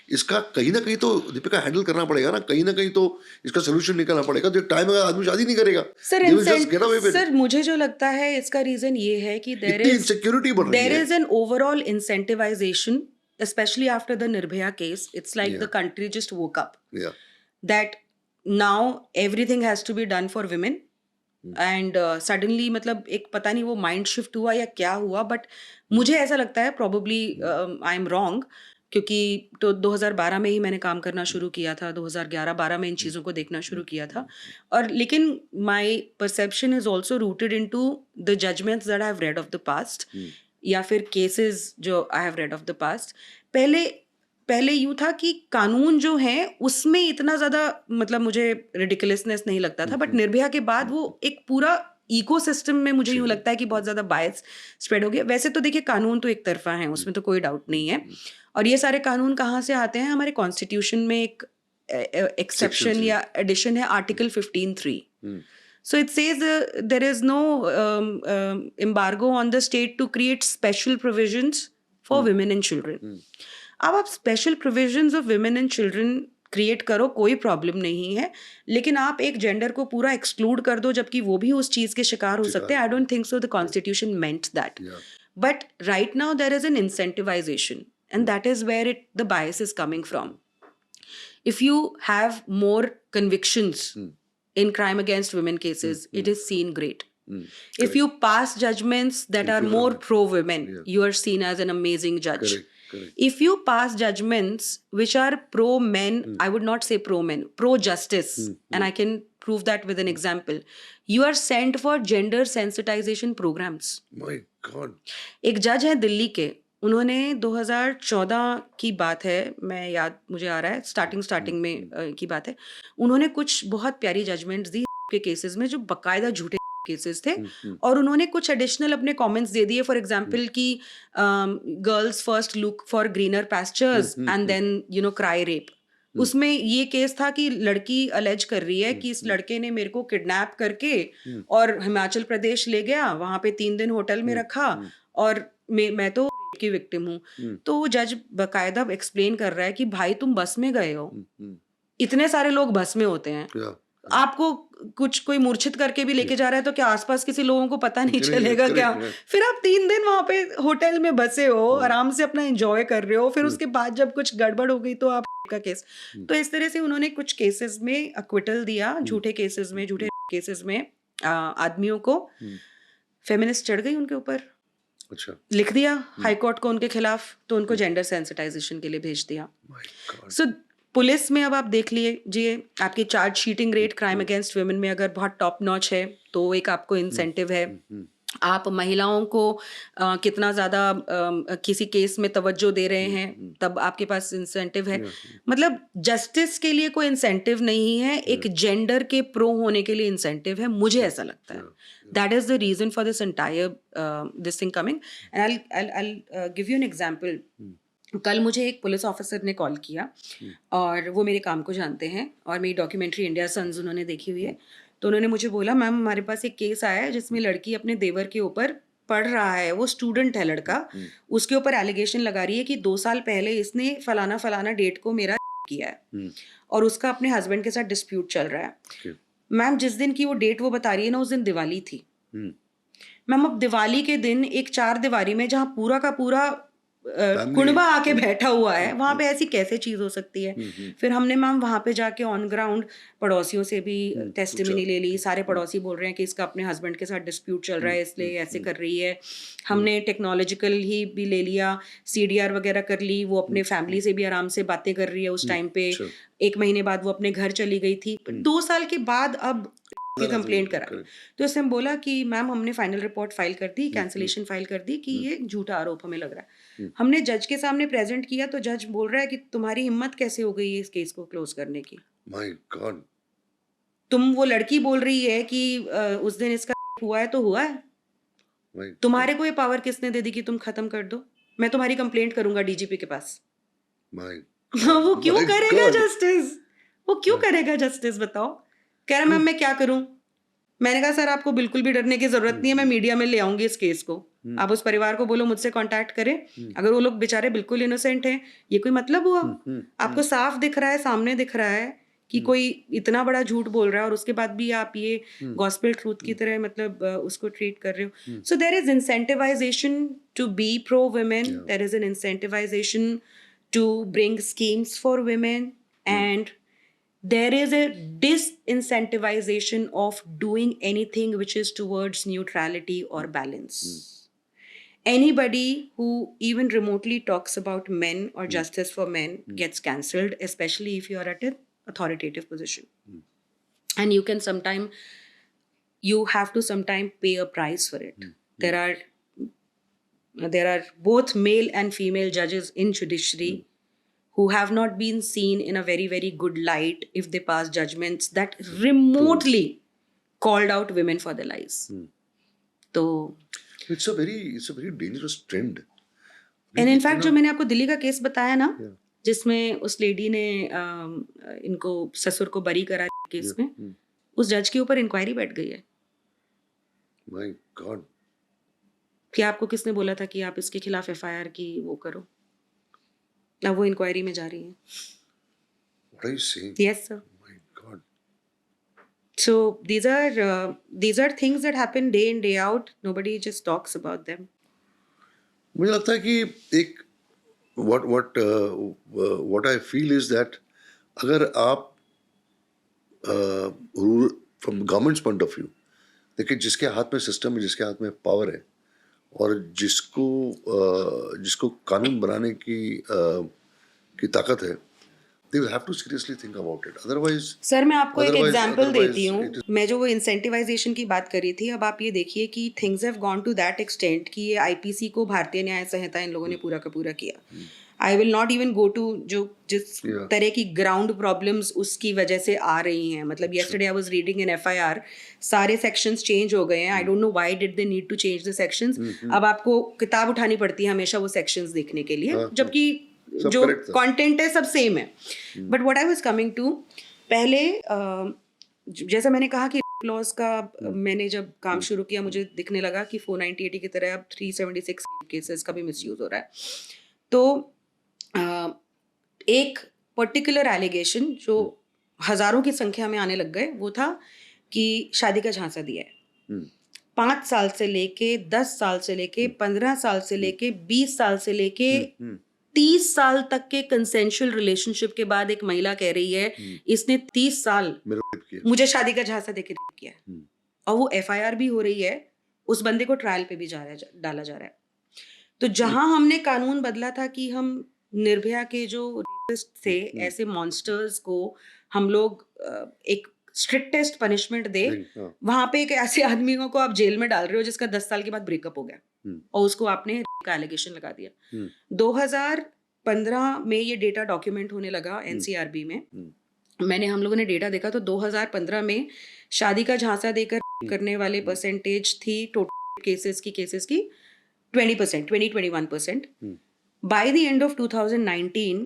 इसका कहीं ना कहीं तो दीपिका हैंडल करना पड़ेगा ना, कहीं तो इसका सलूशन निकालना पड़ेगा। तो टाइम अगर आदमी शादी नहीं करेगा सर मुझे जो लगता है इसका रीजन ये है कि there is an overall incentivisation, specially after the Nirbhaya case. It's like the country just woke up that now everything has to be done for women and suddenly मतलब एक पता नहीं वो माइंड शिफ्ट हुआ या क्या हुआ, बट मुझे ऐसा लगता है, प्रॉबेबली आई एम रॉन्ग, क्योंकि तो 2012 में ही मैंने काम करना शुरू किया था, 2011-12 में इन चीज़ों को देखना शुरू किया था। और लेकिन my perception is also rooted into the judgements that I have read of the past, या फिर केसेस जो I have read of the past. पहले यूँ था कि कानून जो है उसमें इतना ज़्यादा मतलब मुझे रिडिकुलसनेस नहीं लगता था, बट निर्भया के बाद वो एक पूरा इकोसिस्टम में मुझे यूँ लगता है कि बहुत ज़्यादा बायस स्प्रेड हो गया। वैसे तो देखिए कानून तो एक तरफा है, उसमें तो कोई डाउट नहीं है। और ये सारे कानून कहाँ से आते हैं? हमारे कॉन्स्टिट्यूशन में एक एक्सेप्शन या एडिशन है, article 15(3). So it says there is no embargo on the state to create special provisions for women and children. अब आप special provisions of women and children create करो, कोई प्रॉब्लम नहीं है, लेकिन आप एक जेंडर को पूरा एक्सक्लूड कर दो जबकि वो भी उस चीज़ के शिकार हो सकते हैं। I don't think so the constitution meant that, but right now there is an incentivisation and that is where the bias is coming from. If you have more convictions in crime against women cases, it is seen great. If you pass judgments that are more pro-women, you are seen as an amazing judge. Correct. If you pass judgments which are pro-men, I would not say pro-men, pro-justice, and I can prove that with an example, you are sent for gender sensitization programs. My God. एक जज है दिल्ली के, उन्होंने 2014 की बात है, मुझे आ रहा है स्टार्टिंग में की बात है, उन्होंने कुछ बहुत प्यारी जजमेंट्स दी के केसेस में जो बकायदा झूठे केसेस थे, और उन्होंने कुछ एडिशनल अपने कमेंट्स दे दिए। फॉर एग्जांपल कि girls first look for greener pastures and then cry rape. उसमें ये केस था कि लड़की अलेज कर रही है कि इस लड़के ने मेरे को किडनैप करके और हिमाचल प्रदेश ले गया, वहां पे 3 दिन होटल में रखा, और मैं तो की विक्टिम हूँ। तो जज बकायदा एक्सप्लेन कर रहा है कि भाई तुम बस में गए हो, इतने सारे लोग बस में होते हैं, आपको कुछ कोई मूर्छित करके भी लेके जा रहा है तो क्या आसपास किसी लोगों को पता नहीं चलेगा क्या? फिर आप 3 दिन वहां पे होटल में बसे हो, आराम से अपना एंजॉय कर रहे हो, फिर उसके बाद जब कुछ गड़बड़ हो गई तो आप का केस। तो इस तरह से उन्होंने कुछ केसेस में अक्विटल दिया, झूठे केसेस में आदमियों को। फेमिनिस्ट चढ़ गई उनके ऊपर, अच्छा, लिख दिया हाई कोर्ट को उनके खिलाफ, तो उनको जेंडर सेंसिटाइजेशन के लिए भेज दिया। सो पुलिस में अब आप देख लीजिए, आपकी charge sheeting rate crime against women में अगर बहुत टॉप नॉच है तो एक आपको इंसेंटिव है। आप महिलाओं को कितना ज़्यादा किसी केस में तवज्जो दे रहे हैं, तब आपके पास इंसेंटिव है। मतलब जस्टिस के लिए कोई इंसेंटिव नहीं है, एक जेंडर के प्रो होने के लिए इंसेंटिव है, मुझे ऐसा लगता है। That is the reason for this entire this thing coming. And I'll give you an example. कल मुझे एक पुलिस ऑफिसर ने कॉल किया, और वो मेरे काम को जानते हैं और मेरी डॉक्यूमेंट्री इंडिया सन्स उन्होंने देखी हुई है। तो उन्होंने मुझे बोला, मैम हमारे पास एक केस आया है जिसमें लड़की अपने देवर के ऊपर पढ़ रहा है, वो स्टूडेंट है लड़का, उसके ऊपर एलिगेशन लगा रही है कि 2 साल पहले इसने फलाना डेट को मेरा किया है, और उसका अपने हस्बैंड के साथ डिस्प्यूट चल रहा है। मैम जिस दिन की वो डेट वो बता रही है ना, उस दिन दिवाली थी। मैम अब दिवाली के दिन एक 4 दीवारी में जहाँ पूरा का पूरा कुनबा आके बैठा हुआ है, वहां पे ऐसी कैसे चीज हो सकती है? फिर हमने मैम वहां पे जाके ऑन ग्राउंड पड़ोसियों से भी टेस्टिमनी ले ली। सारे पड़ोसी बोल रहे हैं कि इसका अपने हस्बैंड के साथ डिस्प्यूट चल रहा है, इसलिए ऐसे कर रही है। हमने टेक्नोलॉजिकल ही भी ले लिया, CDR वगैरह कर ली, वो अपने फैमिली से भी आराम से बातें कर रही है उस टाइम पे। 1 महीने बाद वो अपने घर चली गई थी, 2 साल के बाद अब कंप्लेंट करा। तो इससे हम बोला कि मैम हमने फाइनल रिपोर्ट फाइल कर दी, कैंसिलेशन फाइल कर दी कि ये झूठा आरोप हमें लग रहा है। हमने जज के सामने प्रेजेंट किया तो जज बोल रहा है कि तुम्हारी हिम्मत कैसे हो गई इस केस को क्लोज करने की? माय गॉड, तुम वो लड़की बोल रही है कि उस दिन इसका हुआ है तो हुआ है, तुम्हारे को ये पावर किसने दे दी कि तुम खत्म कर दो? मैं तुम्हारी कंप्लेंट करूंगा DGP के पास। वो क्यों करेगा जस्टिस? वो क्यों करेगा जस्टिस बताओ? कह रहा मैम मैं क्या करूं? मैंने कहा सर आपको बिल्कुल भी डरने की जरूरत नहीं है, मैं मीडिया में ले आऊंगी इस केस को। आप उस परिवार को बोलो मुझसे कांटेक्ट करें, अगर वो लोग बेचारे बिल्कुल इनोसेंट हैं, ये कोई मतलब हुआ? आपको साफ दिख रहा है, सामने दिख रहा है कि कोई इतना बड़ा झूठ बोल रहा है, और उसके बाद भी आप ये गॉस्पेल ट्रूथ की तरह मतलब उसको ट्रीट कर रहे हो। So there is incentivisation to be pro women, there is an incentivisation to bring schemes for women, and there is a disincentivization of doing anything which is towards neutrality or balance. anybody who even remotely talks about men or justice for men gets cancelled, especially if you are at an authoritative position. And you have to sometime pay a price for it. There are both male and female judges in judiciary who have not been seen in a very, very good light if they pass judgments that remotely called out women for their lies. So, it's a very dangerous trend. and in fact, जो मैंने आपको दिल्ली का case बताया ना, जिसमें उस lady ने इनको ससुर को बरी करा केस में, उस जज के ऊपर इंक्वायरी बैठ गई है. My God. कि आपको किसने बोला था कि आप इसके खिलाफ FIR की वो करो? अब वो इंक्वायरी में जा रही है. What are you saying? Yes, sir. My God. So these are things that happen day in day out. Nobody just talks about them. मुझे लगता है कि एक what I feel is that अगर आप from government's point of view देखिए, जिसके हाथ में सिस्टम है, जिसके हाथ में पावर है और जिसको कानून बनाने की ताकत है, they will have to seriously think about it. Otherwise, sir मैं आपको एक एग्जांपल देती हूँ. it is- मैं जो वो इंसेंटिवाइजेशन की बात कर रही थी, अब आप ये देखिए कि things have gone to that extent कि ये IPC को भारतीय न्याय संहिता इन लोगों ने पूरा का पूरा किया. I will not even go to जिस तरह की ग्राउंड प्रॉब्लम्स उसकी वजह से आ रही हैं. मतलब yesterday I was reading in FIR, सारे सेक्शंस चेंज हो गए हैं. I don't know why did they need to change the sections. अब आपको किताब उठानी पड़ती है हमेशा वो सेक्शंस देखने के लिए, जबकि जो कंटेंट है सब सेम है. But what I was coming to, पहले जैसा मैंने कहा कि लॉज का मैंने जब काम शुरू किया मुझे दिखने लगा कि 490 की तरह अब 376 केसेस का भी मिसयूज हो रहा है. तो एक पर्टिकुलर एलिगेशन जो हजारों की संख्या में आने लग गए, वो था कि शादी का झांसा दिया है. 5 साल से लेके 10 साल से लेके 15 साल से लेके 20 साल से लेके 30 साल तक के कंसेंशुअल रिलेशनशिप के बाद एक महिला कह रही है इसने 30 साल मुझे शादी का झांसा देके रेप किया है. और वो FIR भी हो रही है, उस बंदे को ट्रायल पे भी डाला जा रहा है. तो जहां हमने कानून बदला था कि हम निर्भया के जो रेपिस्ट थे, ऐसे मॉन्स्टर्स को हम लोग एक स्ट्रिक्टेस्ट पनिशमेंट दे, वहां पे एक ऐसे आदमी को आप जेल में डाल रहे हो जिसका 10 साल के बाद ब्रेकअप हो गया और उसको आपने का एलिगेशन लगा दिया. 2015 में ये डेटा डॉक्यूमेंट होने लगा NCRB में. हम लोगों ने डेटा देखा तो 2015 में शादी का झांसा देकर करने वाले परसेंटेज थी टोटल केसेस की 20%, 21%. By the end of 2019,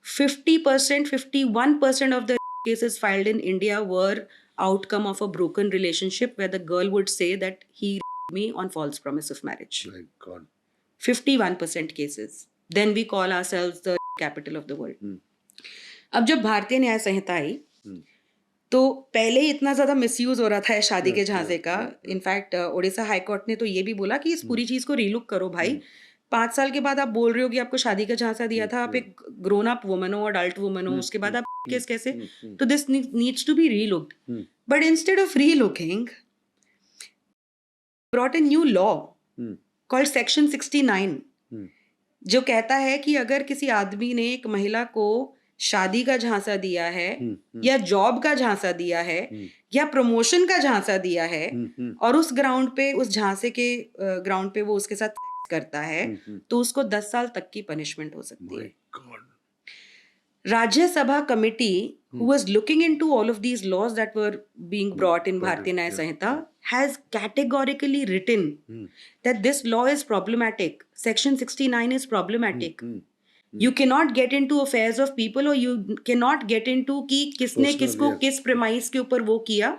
50%, 51% of the cases filed in India were outcome of a broken relationship where the girl would say that he raped me on false promise of marriage. My God. 51% cases. Then we call ourselves the capital of the world. अब जब भारतीय न्याय संहिता आई तो पहले इतना ज्यादा misuse हो रहा था शादी के झांसे का. इनफैक्ट उड़ीसा हाईकोर्ट ने तो ये भी बोला कि इस पूरी चीज को रीलुक करो भाई. 5 साल के बाद आप बोल रहे हो कि आपको शादी का झांसा दिया था, आप एक ग्रोन अप वुमन हो, अडल्ट वुमन हो, उसके बाद आप केस कैसे? तो this needs to be relooked. But instead of relooking brought a new law called section 69 जो कहता है कि अगर किसी आदमी ने एक महिला को शादी का झांसा दिया है या जॉब का झांसा दिया है या प्रमोशन का झांसा दिया है और उस ग्राउंड पे, उस झांसे के ग्राउंड पे वो उसके साथ करता है, तो उसको 10 साल तक की पनिशमेंट हो सकती है. Rajya Sabha committee who was looking into all of these laws that were being brought in Bharatiya Nyaya Sanhita has categorically written that this law is problematic. Section 69 is problematic. You cannot get into affairs of people or you cannot get into कि किसने किसको किस premise के ऊपर वो किया.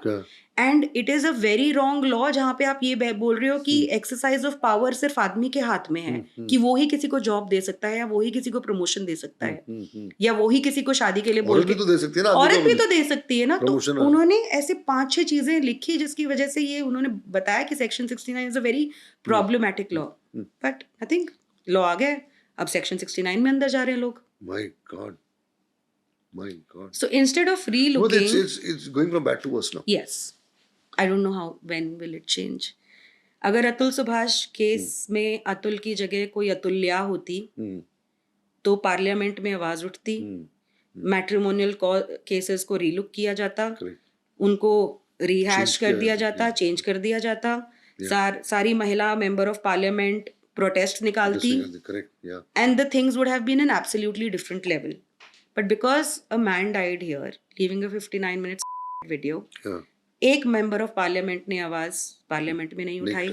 And it is a very wrong law जहाँ पे आप ये बोल रहे हो कि एक्सरसाइज ऑफ पावर सिर्फ आदमी के हाथ में है कि वो ही किसी को जॉब दे सकता है या वो ही किसी को प्रमोशन दे सकता है या वो ही किसी को शादी के लिए बोल के तो दे सकती है ना, औरत भी तो दे सकती है ना. तो उन्होंने ऐसे 5-6 चीजें लिखी जिसकी वजह से ये उन्होंने बताया कि section 69 is a very problematic law. But I think law आ गया, अब सेक्शन 69 में अंदर जा रहे हैं लोग. My God. My God. So instead of relooking, it's going from bad to worse now. yes, I don't know when will it change. अगर अतुल सुभाष केस में अतुल की जगह कोई अतुल्या होती तो पार्लियामेंट में आवाज उठती, मैट्रिमोनियल केसेस को रीलुक किया जाता, उनको रिहैश कर दिया जाता, चेंज कर दिया जाता, सारी महिला मेंबर ऑफ पार्लियामेंट प्रोटेस्ट निकालती, and the things would have been an absolutely different level. But because a man died here, leaving a 59 minutes video, एक मेंबर ऑफ पार्लियामेंट ने आवाज पार्लियामेंट में नहीं उठाई.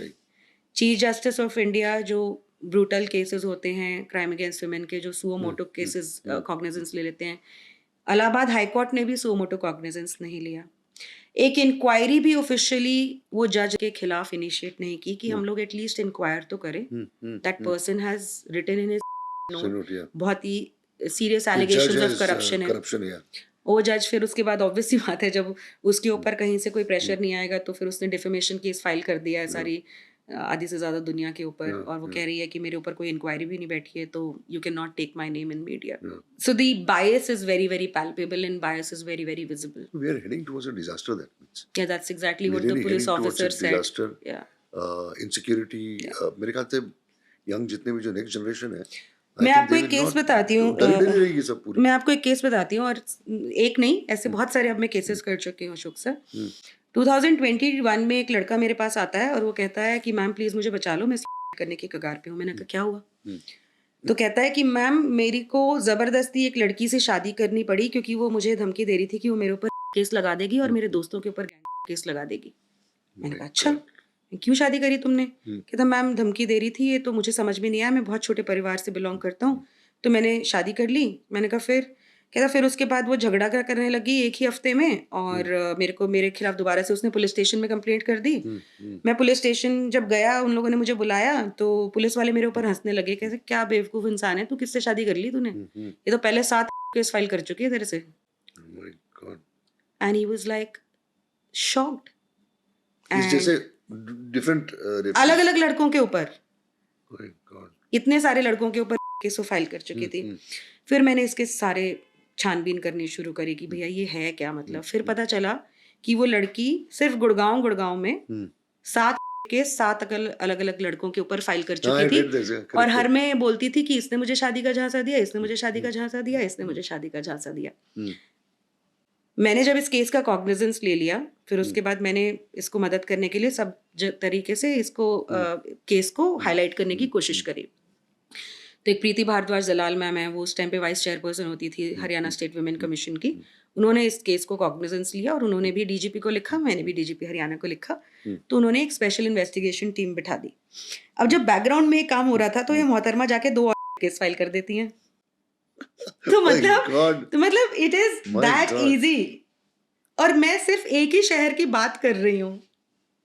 चीफ जस्टिस ऑफ इंडिया जो brutal cases होते हैं क्राइम अगेंस्ट वुमेन के, जो सुओ मोटो केसेस कॉग्निजेंस ले लेते हैं, इलाहाबाद हाई कोर्ट ने भी सुओ मोटो कॉग्निजेंस नहीं लिया. एक इंक्वायरी भी ऑफिशियली वो जज के खिलाफ इनिशिएट नहीं की कि हम लोग एटलीस्ट इंक्वायर तो करें. That person has written in his note बहुत ही सीरियस एलिगेशंस ऑफ करप्शन है. वो जज फिर उसके बाद ऑब्वियस सी बात है, जब उसके ऊपर कहीं से कोई प्रेशर नहीं आएगा तो फिर उसने डिफेमेशन केस फाइल कर दिया है सारी आधी से ज्यादा दुनिया के ऊपर, और वो कह रही है कि मेरे ऊपर कोई इंक्वायरी भी नहीं बैठी है तो you can not take my name in media. So the bias is very very palpable and bias is very very visible. We are heading towards a disaster, that means. Yeah, that's exactly what We're the really police heading towards officer a said. disaster. Yeah. Insecurity. मेरे ख्याल से young जितने भी जो next generation है, मैं आपको एक केस बताती हूँ. रहेगी सब पूरी. मैं आपको एक केस बताती हूँ, और एक नहीं, ऐसे बहुत सारे अब मैं केसेस कर चुकी हूँ अशोक सर. 2021 में एक लड़का मेरे पास आता है और वो कहता है कि मैम प्लीज मुझे बचा लो, मैं करने के कगार पे हूँ. मैंने कहा क्या हुआ? तो कहता है कि मैम मेरी को जबरदस्ती एक लड़की से शादी करनी पड़ी क्योंकि वो मुझे धमकी दे रही थी कि वो मेरे ऊपर केस लगा देगी और मेरे दोस्तों के ऊपर केस लगा देगी. मैंने कहा अच्छा, क्यों शादी करी तुमने? कहता मैम धमकी दे रही थी, ये तो मुझे समझ में नहीं आया, मैं बहुत छोटे परिवार से बिलोंग करता हूँ तो मैंने शादी कर ली. मैंने कहा फिर? कहता फिर उसके बाद वो झगड़ा करने लगी एक ही हफ्ते में, और मेरे खिलाफ दोबारा से उसने पुलिस स्टेशन में कंप्लेंट कर दी. मैं पुलिस स्टेशन जब गया, उन लोगों ने मुझे बुलाया तो पुलिस वाले मेरे ऊपर हंसने लगे, कहते क्या बेवकूफ इंसान है तू, किससे शादी कर ली तूने? ये तो पहले 7 केस फाइल कर चुकी है तेरे से. And he was like shocked. जैसे डिफरेंट अलग अलग लड़कों के ऊपर, इतने सारे लड़कों के ऊपर केस फाइल कर चुकी थी. फिर मैंने इसके सारे छानबीन करनी शुरू करी कि भैया ये है क्या मतलब. फिर पता चला कि वो लड़की सिर्फ गुड़गांव में 7 केस 7 अलग अलग लड़कों के ऊपर फाइल कर चुकी थी, और हर में बोलती थी कि इसने मुझे शादी का झांसा दिया, इसने मुझे शादी का झांसा दिया, इसने मुझे शादी का झांसा दिया. मैंने जब इस केस का कॉग्निजेंस ले लिया, फिर उसके बाद मैंने इसको मदद करने के लिए सब तरीके से इसको केस को हाईलाइट करने की कोशिश करी. तो एक प्रीति भारद्वाज जलाल मैम है, वो उस टाइम पे वाइस चेयरपर्सन होती थी हरियाणा स्टेट वुमेन कमीशन की. उन्होंने इस केस को कॉग्निजेंस लिया और उन्होंने भी डीजीपी को लिखा, मैंने भी डीजीपी हरियाणा को लिखा. तो उन्होंने एक स्पेशल इन्वेस्टिगेशन टीम बिठा दी. अब जब बैकग्राउंड में काम हो रहा था तो ये मोहतरमा जाके 2 और केस फाइल कर देती हैं. तो मतलब इट इज दैट इजी. और मैं सिर्फ एक ही शहर की बात कर रही हूँ.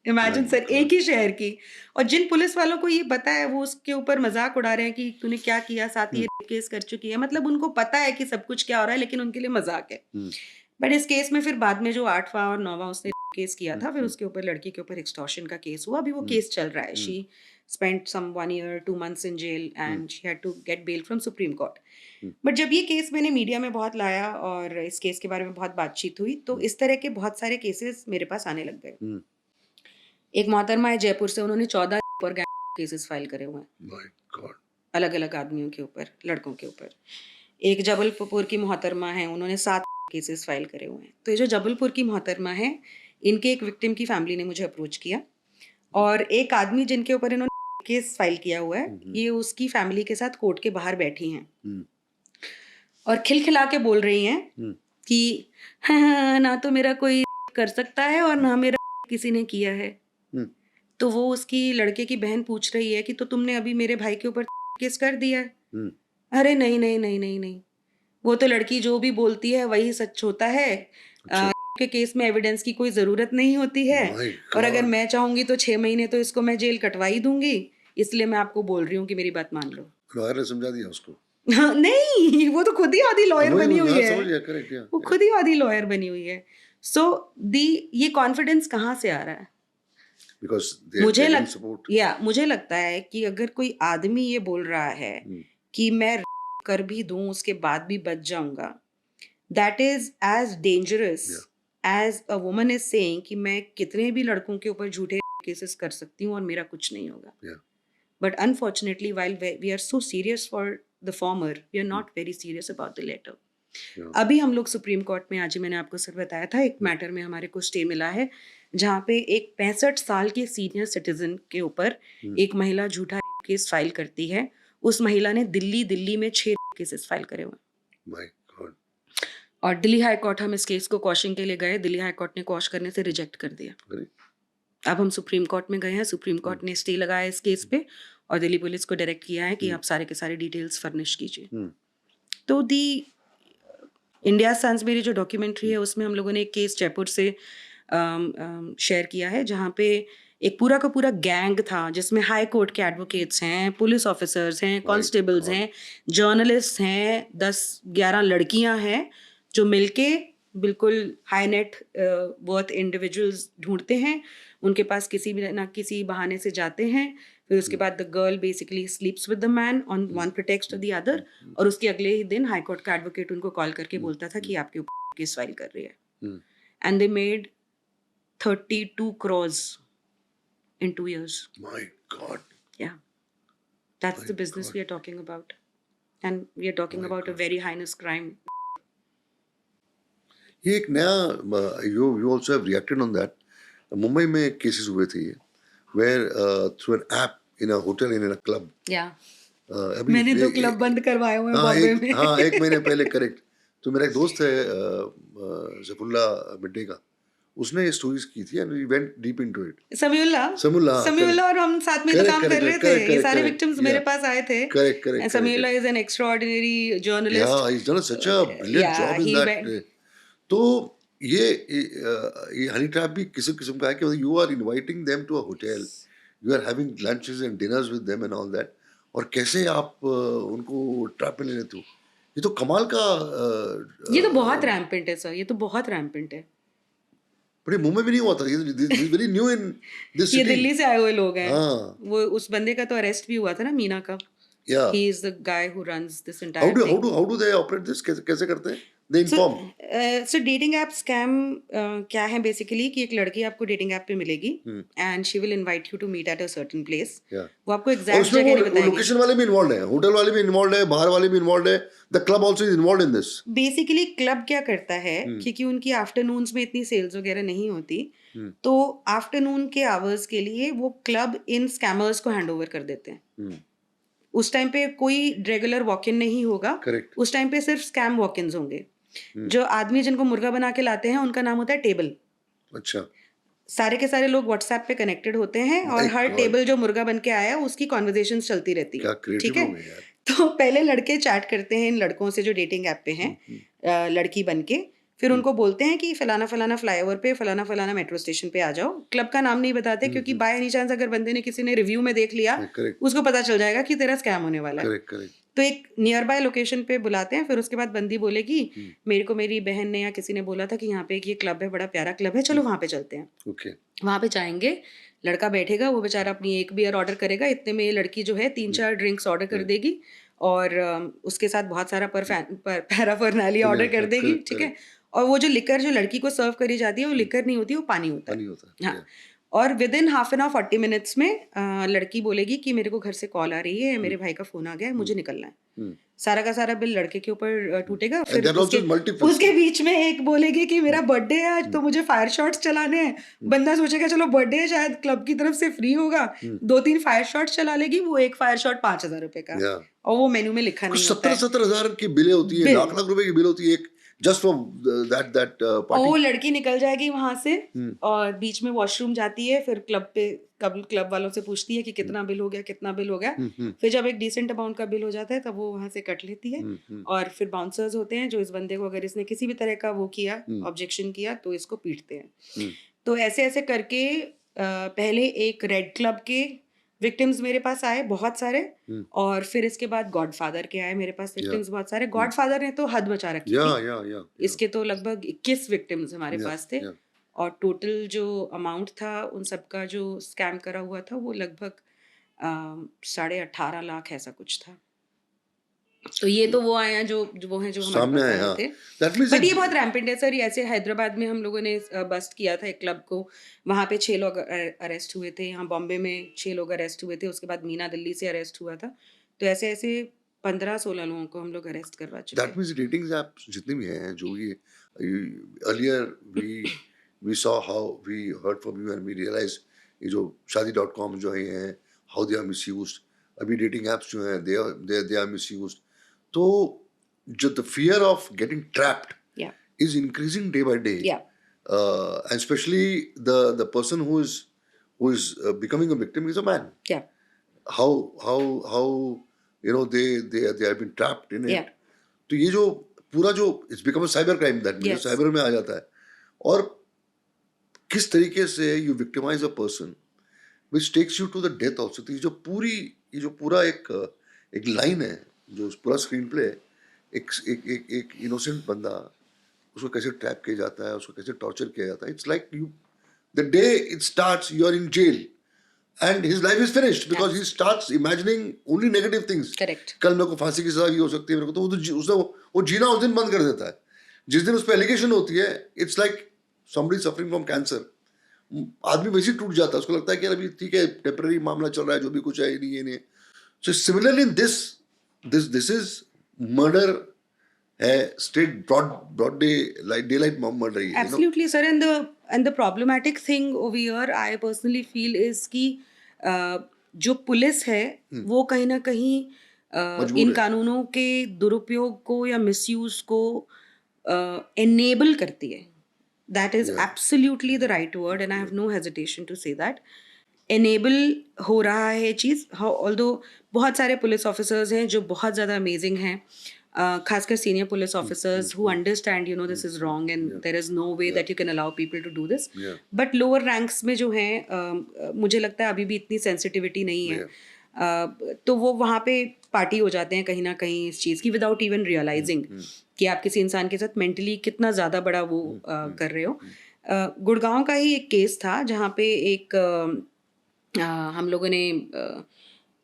इमेजिन सर, एक ही शहर की. और जिन पुलिस वालों को ये पता है वो उसके ऊपर मजाक उड़ा रहे हैं कि तूने क्या किया, साथ ही केस कर चुकी है. मतलब उनको पता है कि सब कुछ क्या हो रहा है, लेकिन उनके लिए मजाक है. बट इस केस में फिर बाद में जो 8वां और 9वां उसने केस किया था, फिर उसके ऊपर लड़की के ऊपर एक्सटॉर्शन का केस हुआ. अभी वो केस चल रहा है. She spent some 1 year 2 months in jail and she had to get bail from Supreme Court. But जब ये केस मैंने मीडिया में बहुत लाया और इस केस के बारे में बहुत बातचीत हुई, तो इस तरह के बहुत सारे केसेस मेरे पास आने लग गए. एक मोहतरमा है जयपुर से, उन्होंने 14 और केसेस फाइल करे हुए हैं अलग अलग आदमियों के ऊपर, लड़कों के ऊपर. एक जबलपुर की मोहतरमा है, उन्होंने 7 केसेस फाइल करे हुए हैं. तो ये जो जबलपुर की मोहतरमा है, इनके एक विक्टिम की फैमिली ने मुझे अप्रोच किया, और एक आदमी जिनके ऊपर इन्होंने केस फाइल किया हुआ है, ये उसकी फैमिली के साथ कोर्ट के बाहर बैठी हैं और खिलखिला के बोल रही हैं कि हाँ, ना तो मेरा कोई कर सकता है और ना मेरा किसी ने किया है. तो वो उसकी लड़के की बहन पूछ रही है कि तो तुमने अभी मेरे भाई के ऊपर केस कर दिया है? अरे नहीं नहीं नहीं नहीं नहीं, वो तो लड़की जो भी बोलती है वही सच होता है. के केस में एविडेंस की कोई जरूरत नहीं होती है, और अगर मैं चाहूंगी तो 6 महीने तो इसको मैं जेल कटवा ही दूंगी. इसलिए मैं आपको बोल रही हूँ कि मेरी बात मान लो. लॉयर ने समझा दिया उसको? नहीं, वो तो खुद ही आधी लॉयर बनी हुई है. वो खुद ही आधी लॉयर बनी हुई है. सो ये कॉन्फिडेंस कहाँ से आ रहा है? मुझे लगता है कि अगर कोई आदमी ये बोल रहा है कि मैं कर भी दूं उसके बाद भी बच जाऊंगा, that is as dangerous as a woman is saying कि मैं कितने भी लड़कों के ऊपर झूठे केसेस कर सकती हूँ और मेरा कुछ नहीं होगा. Yeah. But unfortunately, while we are so serious for the former, we are not very serious about the latter. Yeah. अभी हम लोग सुप्रीम कोर्ट में, आज ही मैंने आपको सर बताया था, एक मैटर में हमारे को स्टे मिला है जहाँ पे एक 65 साल के सीनियर सिटीजन के ऊपर एक महिला झूठा केस फाइल करती है. उस महिला ने दिल्ली में 6 केसेस फाइल करे हुए. My God. और दिल्ली हाई कोर्ट, हम इस केस को क्वॉशिंग के लिए गए, दिल्ली हाई कोर्ट ने क्वॉश करने से रिजेक्ट कर दिया. अरे, अब हम सुप्रीम कोर्ट में गए हैं, सुप्रीम कोर्ट ने स्टे लगाया इस केस पे और दिल्ली पुलिस को डायरेक्ट किया है कि आप सारे के सारे डिटेल्स फर्निश कीजिए. तो दी इंडिया सन्स मेरी जो डॉक्यूमेंट्री है उसमें हम लोगों ने एक केस जयपुर से शेयर किया है जहाँ पे एक पूरा का पूरा गैंग था जिसमें हाई कोर्ट के एडवोकेट्स हैं, पुलिस ऑफिसर्स हैं, कांस्टेबल्स हैं, जर्नलिस्ट हैं, 10-11 लड़कियां हैं जो मिलके बिल्कुल हाई नेट वर्थ इंडिविजुअल्स ढूंढते हैं. उनके पास किसी भी ना किसी बहाने से जाते हैं. फिर उसके बाद the girl basically स्लीप्स with the man on one pretext और द अदर. और उसके अगले ही दिन हाई कोर्ट का एडवोकेट उनको कॉल करके बोलता था कि आपके ऊपर केस फाइल कर रही है. And they made 32 crores in 2 years. My God. Yeah, that's the business we are talking about, and we are talking about a very heinous crime. ये एक नया you also have reacted on that. Mumbai में cases हुए थे ये where through an app in a hotel and in a club. Yeah. अभी मैंने 2 club बंद करवाए हुए हैं बॉम्बे में. हाँ, एक महीने पहले, करेक्ट. तो मेरा एक दोस्त है जफुल्ला मिड्डे का, उसने ये स्टोरीज की थी and we went deep into it. Samiullah और हम साथ में काम कर रहे थे. ये सारे विक्टिम्स मेरे पास आए थे. Correct. Samiullah is an extraordinary journalist. Yeah, he's done such a brilliant job in that. तो ये हनी ट्रैप भी किसी किस्म का है कि you are inviting them to a hotel, you are having lunches and dinners with them and all that, और कैसे आप उनको ट्रैप में ले लेते हो. ये तो कमाल का ये तो बहुत रैम्पेंट है सर. ये तो बहुत रैम्पेंट है. पर ये मुंबई में नहीं हुआ था. ये very new in this city. ये दिल्ली से आए हुए लोग हैं. हाँ. वो उस बंदे का तो अरेस्ट भी हुआ था ना, मीना का. Yeah. He is the guy who runs this entire thing. How do they operate this? कैसे करते हैं? They inform. So dating app scam क्या है basically कि एक लड़की आपको dating app पे मिलेगी and she will invite you to meet at a certain place. Yeah. वो आपको exact जगह नहीं बताएगी. लोकेशन वाले भी इन्वॉल्व हैं, होटल वाले भी इन्वॉल्व है, बाहर वाले भी इन्वॉल्व है. The club also is involved in this. Basically club क्या करता है क्योंकि उनकी आफ्टरनून्स में इतनी सेल्स वगैरह नहीं होती, तो आफ्टरनून के आवर्स के लिए वो क्लब इन स्कैमर्स को हैंड ओवर कर देते हैं. उस टाइम पे कोई रेगुलर वॉक इन नहीं होगा. Correct. उस टाइम पे सिर्फ स्कैम वॉक इन्स होंगे. जो आदमी जिनको मुर्गा बना के लाते हैं उनका नाम होता है टेबल. अच्छा. सारे के सारे लोग व्हाट्सएप पे कनेक्टेड होते हैं और हर टेबल जो मुर्गा बन के आया उसकी कॉन्वर्सेशंस चलती रहती है. ठीक है. तो पहले लड़के चैट करते हैं इन लड़कों से जो डेटिंग ऐप पे हैं, लड़की बन के. फिर उनको बोलते हैं कि फलाना फलाना फ्लाईओवर पे, फलाना फलाना मेट्रो स्टेशन पे आ जाओ. क्लब का नाम नहीं बताते क्योंकि बाय एनी चांस अगर बंदे ने किसी ने रिव्यू में देख लिया उसको पता चल जाएगा कि तेरा स्कैम होने वाला है. तो एक नियर बाय लोकेशन पे बुलाते हैं. फिर उसके बाद बंदी बोलेगी मेरे को मेरी बहन ने या किसी ने बोला था कि यहाँ पे एक ये क्लब है, बड़ा प्यारा क्लब है, चलो वहाँ पे चलते हैं. वहाँ पे जाएंगे, लड़का बैठेगा, वो बेचारा अपनी एक बियर ऑर्डर करेगा. इतने में ये लड़की जो है 3-4 ड्रिंक्स ऑर्डर कर देगी और उसके साथ बहुत सारा पैराफर्नालिया ऑर्डर कर देगी. ठीक है. और वो जो लिकर जो लड़की को सर्व करी जाती है वो लिकर नहीं होती, वो पानी होता है. हाँ. और with in half an hour 40 minutes में लड़की बोलेगी कि मेरे को घर से कॉल आ रही है, मेरे भाई का फोन आ गया है, मुझे निकलना है. सारा का सारा बिल लड़के के ऊपर टूटेगा. फिर उसके बीच में एक बोलेगी कि मेरा बर्थडे है आज तो मुझे फायर शॉट्स चलाने हैं. बंदा सोचेगा चलो बर्थडे है, शायद क्लब की तरफ से फ्री होगा. 2-3 फायर शॉट्स चला लेगी. वो एक फायर शॉट 5,000 रुपए का, और वो मेनू में लिखा नहीं होता है. 70,000 की बिलें होती है, लाख रुपए की बिल होती है एक just for that party. वो लड़की निकल जाएगी वहां से और बीच में वॉशरूम जाती है. फिर क्लब वालों से पूछती है कि कितना बिल हो गया. फिर जब एक डिसेंट अमाउंट का बिल हो जाता है तब वो वहां से कट लेती है. और फिर बाउंसर्स होते हैं जो इस बंदे को अगर इसने किसी भी तरह का वो किया, ऑब्जेक्शन किया, तो इसको पीटते हैं. तो ऐसे ऐसे करके पहले एक रेड क्लब के विक्टिम्स मेरे पास आए बहुत सारे, और फिर इसके बाद गॉडफादर के आए मेरे पास विक्टिम्स बहुत सारे. गॉडफादर ने तो हद मचा रखी थी. इसके तो लगभग 21 विक्टिम्स हमारे पास थे. और टोटल जो अमाउंट था उन सबका जो स्कैम करा हुआ था वो लगभग 18.5 लाख ऐसा कुछ था. तो ये तो वो आए हैं जो वो हैं जो हमारे सामने पास आए, आए हाँ। थे। That means बट ये it- बहुत रैम्पेंट है सर। ऐसे हैदराबाद में हम लोगों ने बस्ट किया था एक क्लब को, वहाँ पे 6 लोग अरेस्ट हुए थे। यहाँ बॉम्बे में 6 लोग अरेस्ट हुए थे, उसके बाद मीना दिल्ली से अरेस्ट हुआ था। तो ऐसे ऐसे 15-16 लोगों को हम लोग अरेस्ट करवा चुके that हैं। means ratings apps जितने भी हैं, जो ये earlier we saw how we heard from you and we realized ये जो shaadi.com जो हैं, how they are misused. अभी dating apps जो हैं, they are misused. तो जो the fear of getting trapped Yeah, is increasing day by day. yeah, And especially the person who is becoming a victim is a man. yeah, How they have been trapped in it. yeah, तो ये जो पूरा जो it's become a cyber crime that means yes, cyber में आ जाता है। और किस तरीके से you victimize a person which takes you to the death also। तो ये जो पूरा एक लाइन है, जो पूरा स्क्रीन प्ले है, एक इनोसेंट बंदा, उसको कैसे ट्रैप किया जाता है, उसको कैसे टॉर्चर किया जाता है। It's like you the day it starts you are in jail and his life is finished because he starts imagining only negative things. Correct. कल मेरे को फांसी की सजा भी हो सकती है, मेरे को तो वो जीना उस दिन बंद कर देता है। जिस दिन उस पर एलिगेशन होती है, it's like somebody suffering from cancer. आदमी वैसे ही टूट जाता है, उसको लगता है कि अभी ठीक है, टेम्पररी मामला चल रहा है, जो भी कुछ है ये नहीं है। So similarly in this is murder है, straight broad daylight murder है। Absolutely, sir. And the problematic thing over here, I personally feel is कि जो पुलिस है वो कहीं ना कहीं मजबूर इन है। कानूनों के दुरुपयोग को या मिसयूज को enable करती है। That is Yeah. absolutely the right word, and I have no hesitation to say that. Enable हो रहा है चीज़। although बहुत सारे पुलिस ऑफिसर्स हैं जो बहुत ज़्यादा अमेजिंग हैं, खासकर senior police officers who understand this is wrong and there is no way that you can allow people to do this. Yeah. But lower ranks में जो हैं, मुझे लगता है अभी भी इतनी सेंसिटिविटी नहीं है। तो वो वहाँ पे पार्टी हो जाते हैं कहीं ना कहीं इस चीज़ की, विदाउट इवन रियलाइजिंग कि आप किसी इंसान के साथ मेंटली कितना ज़्यादा बड़ा वो कर रहे हो। गुड़गांव का ही एक केस था जहाँ पे एक हम लोगों ने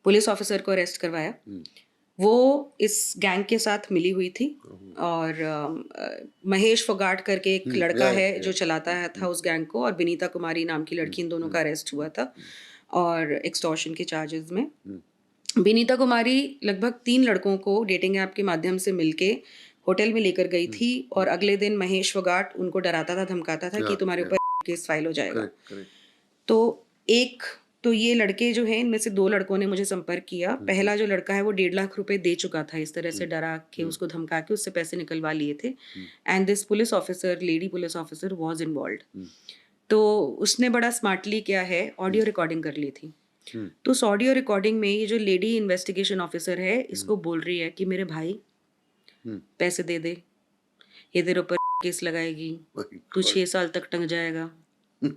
पुलिस ऑफिसर को अरेस्ट करवाया। वो इस गैंग के साथ मिली हुई थी और महेश फोगाट करके एक लड़का है जो चलाता था उस गैंग को, और विनीता कुमारी नाम की लड़की, इन दोनों का अरेस्ट हुआ था और एक्सटॉर्शन के चार्जेस में। विनीता कुमारी लगभग 3 लड़कों को डेटिंग ऐप के माध्यम से मिलके होटल में लेकर गई थी और अगले दिन महेश फोगाट उनको डराता था, धमकाता था कि तुम्हारे ऊपर केस फाइल हो जाएगा। तो ये लड़के जो हैं, इनमें से 2 लड़कों ने मुझे संपर्क किया। पहला जो लड़का है वो 1.5 लाख रुपए दे चुका था, इस तरह से डरा के उसको धमका के उससे पैसे निकलवा लिए थे। And this police officer, lady police officer was involved. तो उसने बड़ा स्मार्टली क्या है, ऑडियो रिकॉर्डिंग कर ली थी। तो उस ऑडियो रिकॉर्डिंग में ये जो लेडी इन्वेस्टिगेशन ऑफिसर है इसको बोल रही है कि मेरे भाई पैसे दे दे, ये तेरे ऊपर केस लगाएगी, तू 6 साल तक टंग जाएगा,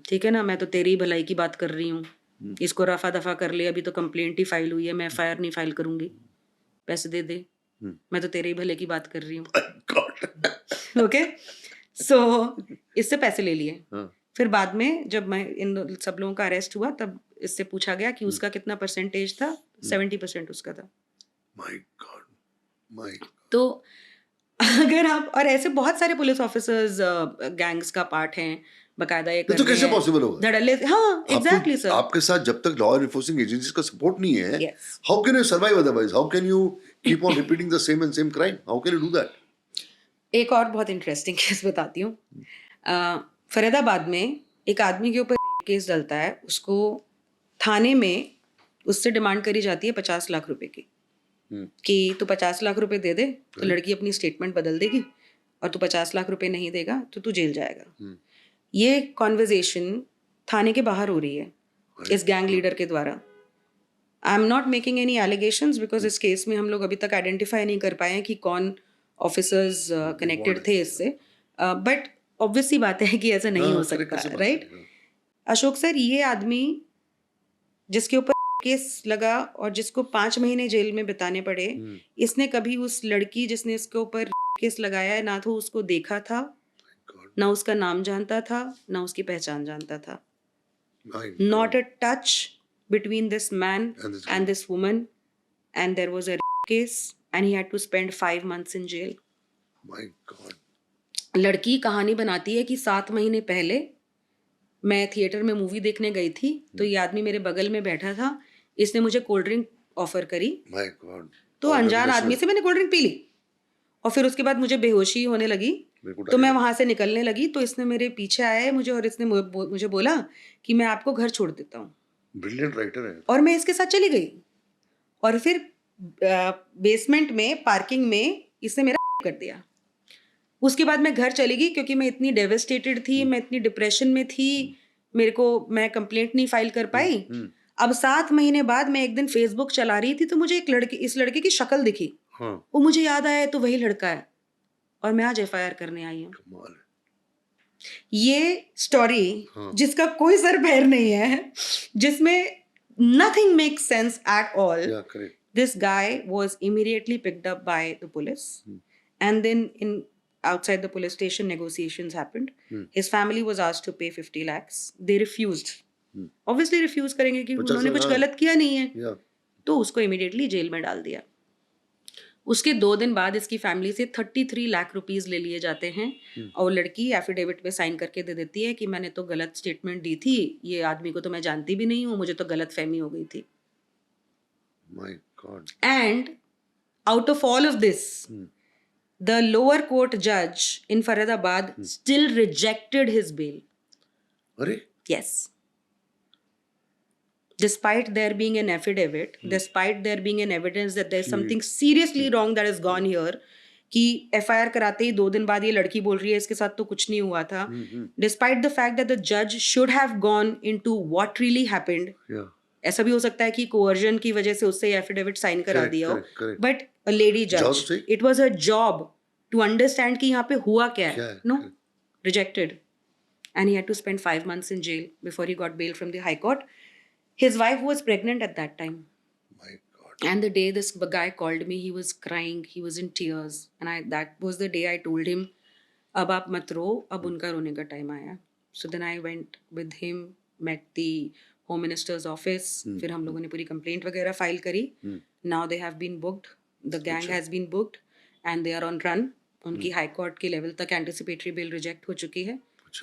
ठीक है ना, मैं तो तेरी ही भलाई की बात कर रही हूँ, इसको रफा दफा कर ले, अभी तो कंप्लेंट ही फाइल हुई है, मैं एफआईआर नहीं फाइल करूंगी, पैसे दे दे, मैं तो तेरे ही भले की बात कर रही हूँ। ओके, सो इससे पैसे ले लिए। फिर बाद में जब मैं इन सब लोगों का अरेस्ट हुआ तब इससे पूछा गया कि उसका कितना परसेंटेज था। 70% उसका था। My God. तो अगर आप, और ऐसे बहुत सारे पुलिस ऑफिसर्स गैंग्स का पार्ट हैं, बकायदा ये तो कैसे पॉसिबल होगा? धड़ल्ले, हाँ एग्जैक्टली सर। आपके साथ जब तक लॉ एनफोर्सिंग एजेंसीज का सपोर्ट नहीं है, Yes. How can you survive otherwise? How can you keep on repeating the same and same crime? How can you do that? एक और बहुत इंटरेस्टिंग केस बताती हूँ। फरीदाबाद में एक आदमी के ऊपर केस डलता है, उसको थाने में उससे डिमांड करी जाती है 50 लाख रुपए की कि तू 50 लाख रुपए दे दे तो लड़की अपनी स्टेटमेंट बदल देगी, और तू 50 लाख रुपए नहीं देगा तो तू जेल जाएगा। ये कॉन्वर्जेशन थाने के बाहर हो रही है इस गैंग लीडर के द्वारा। I am not making any allegations because इस केस में हम लोग अभी तक आइडेंटिफाई नहीं कर पाए हैं कि कौन ऑफिसर्स कनेक्टेड थे इससे, बट ऑब्वियसली बात है कि ऐसा नहीं हो सकता, राइट? अशोक सर, ये आदमी जिसके ऊपर केस लगा और जिसको 5 महीने जेल में बिताने पड़े, इसने कभी उस लड़की जिसने इसके ऊपर केस लगाया है ना तो उसको देखा था, ना उसका नाम जानता था, ना उसकी पहचान जानता था। Not a touch between this man and this woman, and there was a rape case and he had to spend 5 months in jail. My God. लड़की कहानी बनाती है कि 7 महीने पहले मैं थिएटर में मूवी देखने गई थी, तो ये आदमी मेरे बगल में बैठा था, इसने मुझे कोल्ड ड्रिंक ऑफर करी, My God. तो अनजान आदमी से मैंने कोल्ड ड्रिंक पी ली और फिर उसके बाद मुझे बेहोशी होने लगी, तो मैं वहां से निकलने लगी, तो इसने मेरे पीछे आया मुझे और इसने मुझे बोला कि मैं आपको घर छोड़ देता हूँ. Brilliant writer है. और मैं इसके साथ चली गई और फिर बेसमेंट में पार्किंग में इसने मेरा कर दिया. उसके बाद मैं घर चली गई क्योंकि मैं इतनी डेवेस्टेटेड थी, मैं इतनी डिप्रेशन में थी, मैं कंप्लेंट नहीं फाइल कर पाई. अब 7 महीने बाद मैं एक दिन फेसबुक चला रही थी तो मुझे इस लड़के की शक्ल दिखी. वो मुझे याद आया तो वही लड़का है और मैं आज FIR करने आई हूँ. कमाल है. ये स्टोरी जिसका कोई सर पैर नहीं है, जिसमें nothing makes sense at all. Yeah, correct. This guy was immediately picked up by the police, and then outside the police station negotiations happened. His family was asked to pay 50 lakhs. They refused. Obviously refuse करेंगे कि उन्होंने कुछ गलत किया नहीं है. Yeah. तो उसको immediately जेल में डाल दिया. उसके 2 दिन बाद इसकी फैमिली से 33 लाख रुपीस ले लिए जाते हैं और लड़की एफिडेविट पे साइन करके दे देती है कि मैंने तो गलत स्टेटमेंट दी थी, ये आदमी को तो मैं जानती भी नहीं हूँ, मुझे तो गलत फहमी हो गई थी. My God. And out of all of this, the lower court judge in Faridabad still rejected his bail. अरे. Yes. Despite there being an affidavit, despite there being an evidence that there's something seriously wrong that has gone here, कि FIR कराते ही 2 दिन बाद ये लड़की बोल रही है इसके साथ तो कुछ नहीं हुआ था. Despite the fact that the judge should have gone into what really happened. Yeah. ऐसा भी हो सकता है कि कोवर्जन की वजह से उससे एफिडेविट साइन करा दिया हो, बट अ लेडी जज, it was her job to understand कि यहाँ पे हुआ क्या है. No, rejected, and he had to spend 5 months in jail before he got bail from the high court. His wife was pregnant at that time. My God. And the day this guy called me, he was crying, he was in tears, and that was the day I told him, अब आप मत रो, अब उनका रोने का time आया. So then I went with him, met the home ministers office, फिर हम लोगों ने पूरी कंप्लेंट वगैरह फाइल करी. Now they have been booked, the gang has been booked and they are on run. उनकी हाई कोर्ट के लेवल तक एंटिसिपेटरी बेल रिजेक्ट हो चुकी है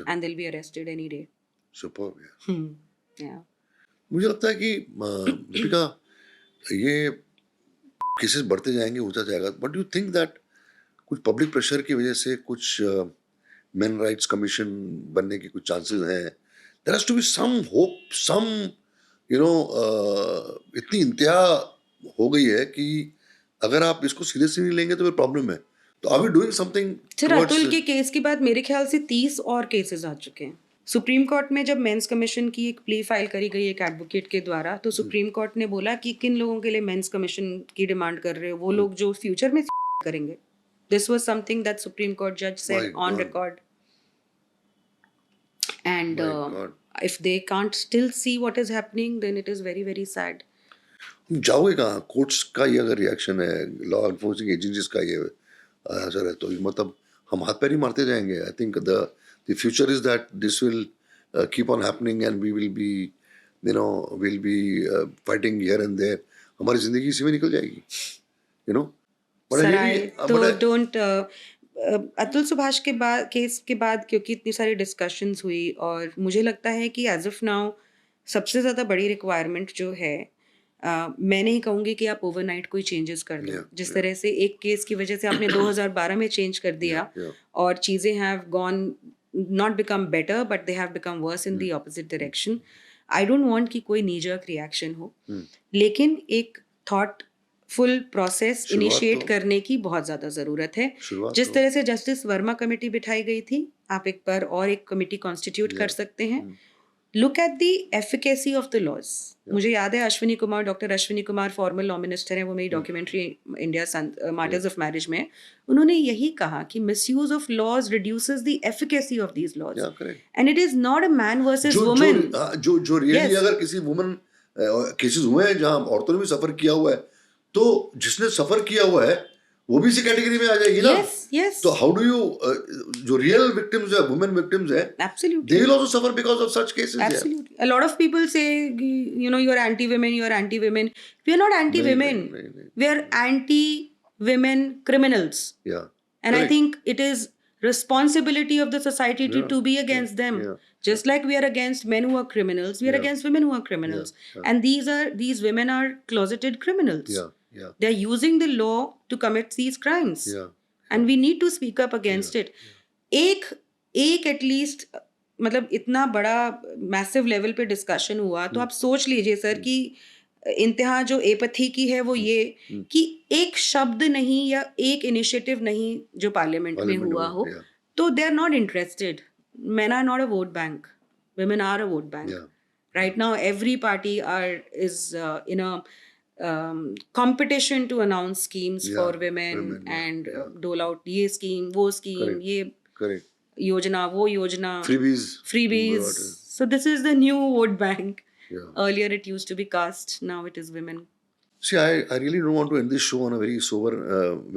and they will be arrested any day. Superb. या मुझे लगता है कि दीपिका, ये केसेस बढ़ते जाएंगे, होता जाएगा, बट यू थिंक दैट कुछ पब्लिक प्रेशर की वजह से कुछ मेन राइट्स कमीशन बनने के कुछ चांसेस हैं? There has to be some hope, some, इतनी इंतहा हो गई है कि अगर आप इसको सीरियसली नहीं लेंगे तो फिर प्रॉब्लम है. तो are we doing something? Sir, Atul के केस के बाद मेरे ख्याल से 30 और केसेस आ चुके हैं. सुप्रीम कोर्ट में जब मेंस कमीशन की एक प्ली फाइल करी गई एक एडवोकेट के द्वारा, तो सुप्रीम कोर्ट ने बोला कि किन लोगों के लिए मेंस कमीशन की डिमांड कर रहे हो, वो लोग जो फ्यूचर में करेंगे. This was something that Supreme Court जज said on record. And if they can't still see what is happening, then it is very, very sad. जाओगे कहाँ? कोर्ट्स का ये अगर रिएक्शन है, लॉ एनफोर्सिंग एजेंसीज का ये असर है, तो मतलब हम हाथ पैर ही मारते जाएंगे. I think the future is that this will keep on happening and we will be fighting here and there. हमारी जिंदगी इसी में निकल जाएगी, अतुल सुभाष के बाद केस के बाद क्योंकि इतनी सारी डिस्कशंस हुई, और मुझे लगता है कि एज ऑफ नाउ सबसे ज़्यादा बड़ी रिक्वायरमेंट जो है, मैं नहीं कहूँगी कि आप ओवरनाइट कोई चेंजेस कर लो. जिस तरह से एक केस की वजह से आपने 2012 में चेंज कर दिया और चीज़ें have gone not become better but they have become verse in the opposite direction. I don't want कि कोई नी जर्क रिएक्शन हो, लेकिन एक थॉट फुल प्रोसेस इनिशिएट करने की बहुत ज़्यादा ज़रूरत है. जिस तरह से जस्टिस वर्मा कमेटी बिठाई गई थी, आप एक बार और एक कमेटी कॉन्स्टिट्यूट कर सकते हैं. Look at the efficacy of the laws. मुझे याद है Ashwini Kumar, doctor Ashwini Kumar formal law minister हैं, वो मेरी documentary India martyrs of marriage में उन्होंने यही कहा कि misuse of laws reduces the efficacy of these laws, and it is not a man versus woman. जो रियली अगर किसी वुमन केसेस हुए हैं जहां औरतों ने भी सफर किया हुआ है, तो जिसने सफर किया हुआ है वो भी इसी कैटेगरी में आ जाएगी ना. yes. तो हाउ डू यू, जो रियल विक्टिम्स है, वुमेन विक्टिम्स है, absolutely, they will also suffer because of such cases. Absolutely. A lot of people say, you're anti-women, you're anti-women. We are not anti-women. We are women criminals. Yeah. And I Correct. think it is responsibility of the society Yeah, to be against them. yeah, Just like we are against men who are criminals, we are Yeah. against women who are criminals. yeah. And these women are closeted criminals. Yeah, yeah, They're using the law to commit these crimes. yeah. And we need to speak up against it. एक at least मतलब इतना बड़ा massive level पे discussion हुआ तो आप सोच लीजिए सर कि इंतहा जो एपथी की है वो ये कि एक शब्द नहीं या एक इनिशिएटिव नहीं जो पार्लियामेंट में हुआ हो, तो they are not interested. Men are not a vote bank. Women are a vote bank. Yeah. Right now, every party is in a competition to announce schemes Yeah, for women and dole out ये scheme, वो scheme, Correct. ये Correct. योजना, वो योजना. Freebies. So this is the new vote bank. Yeah. Earlier it used to be caste, now it is women. See, I really don't want to end this show on a very sober,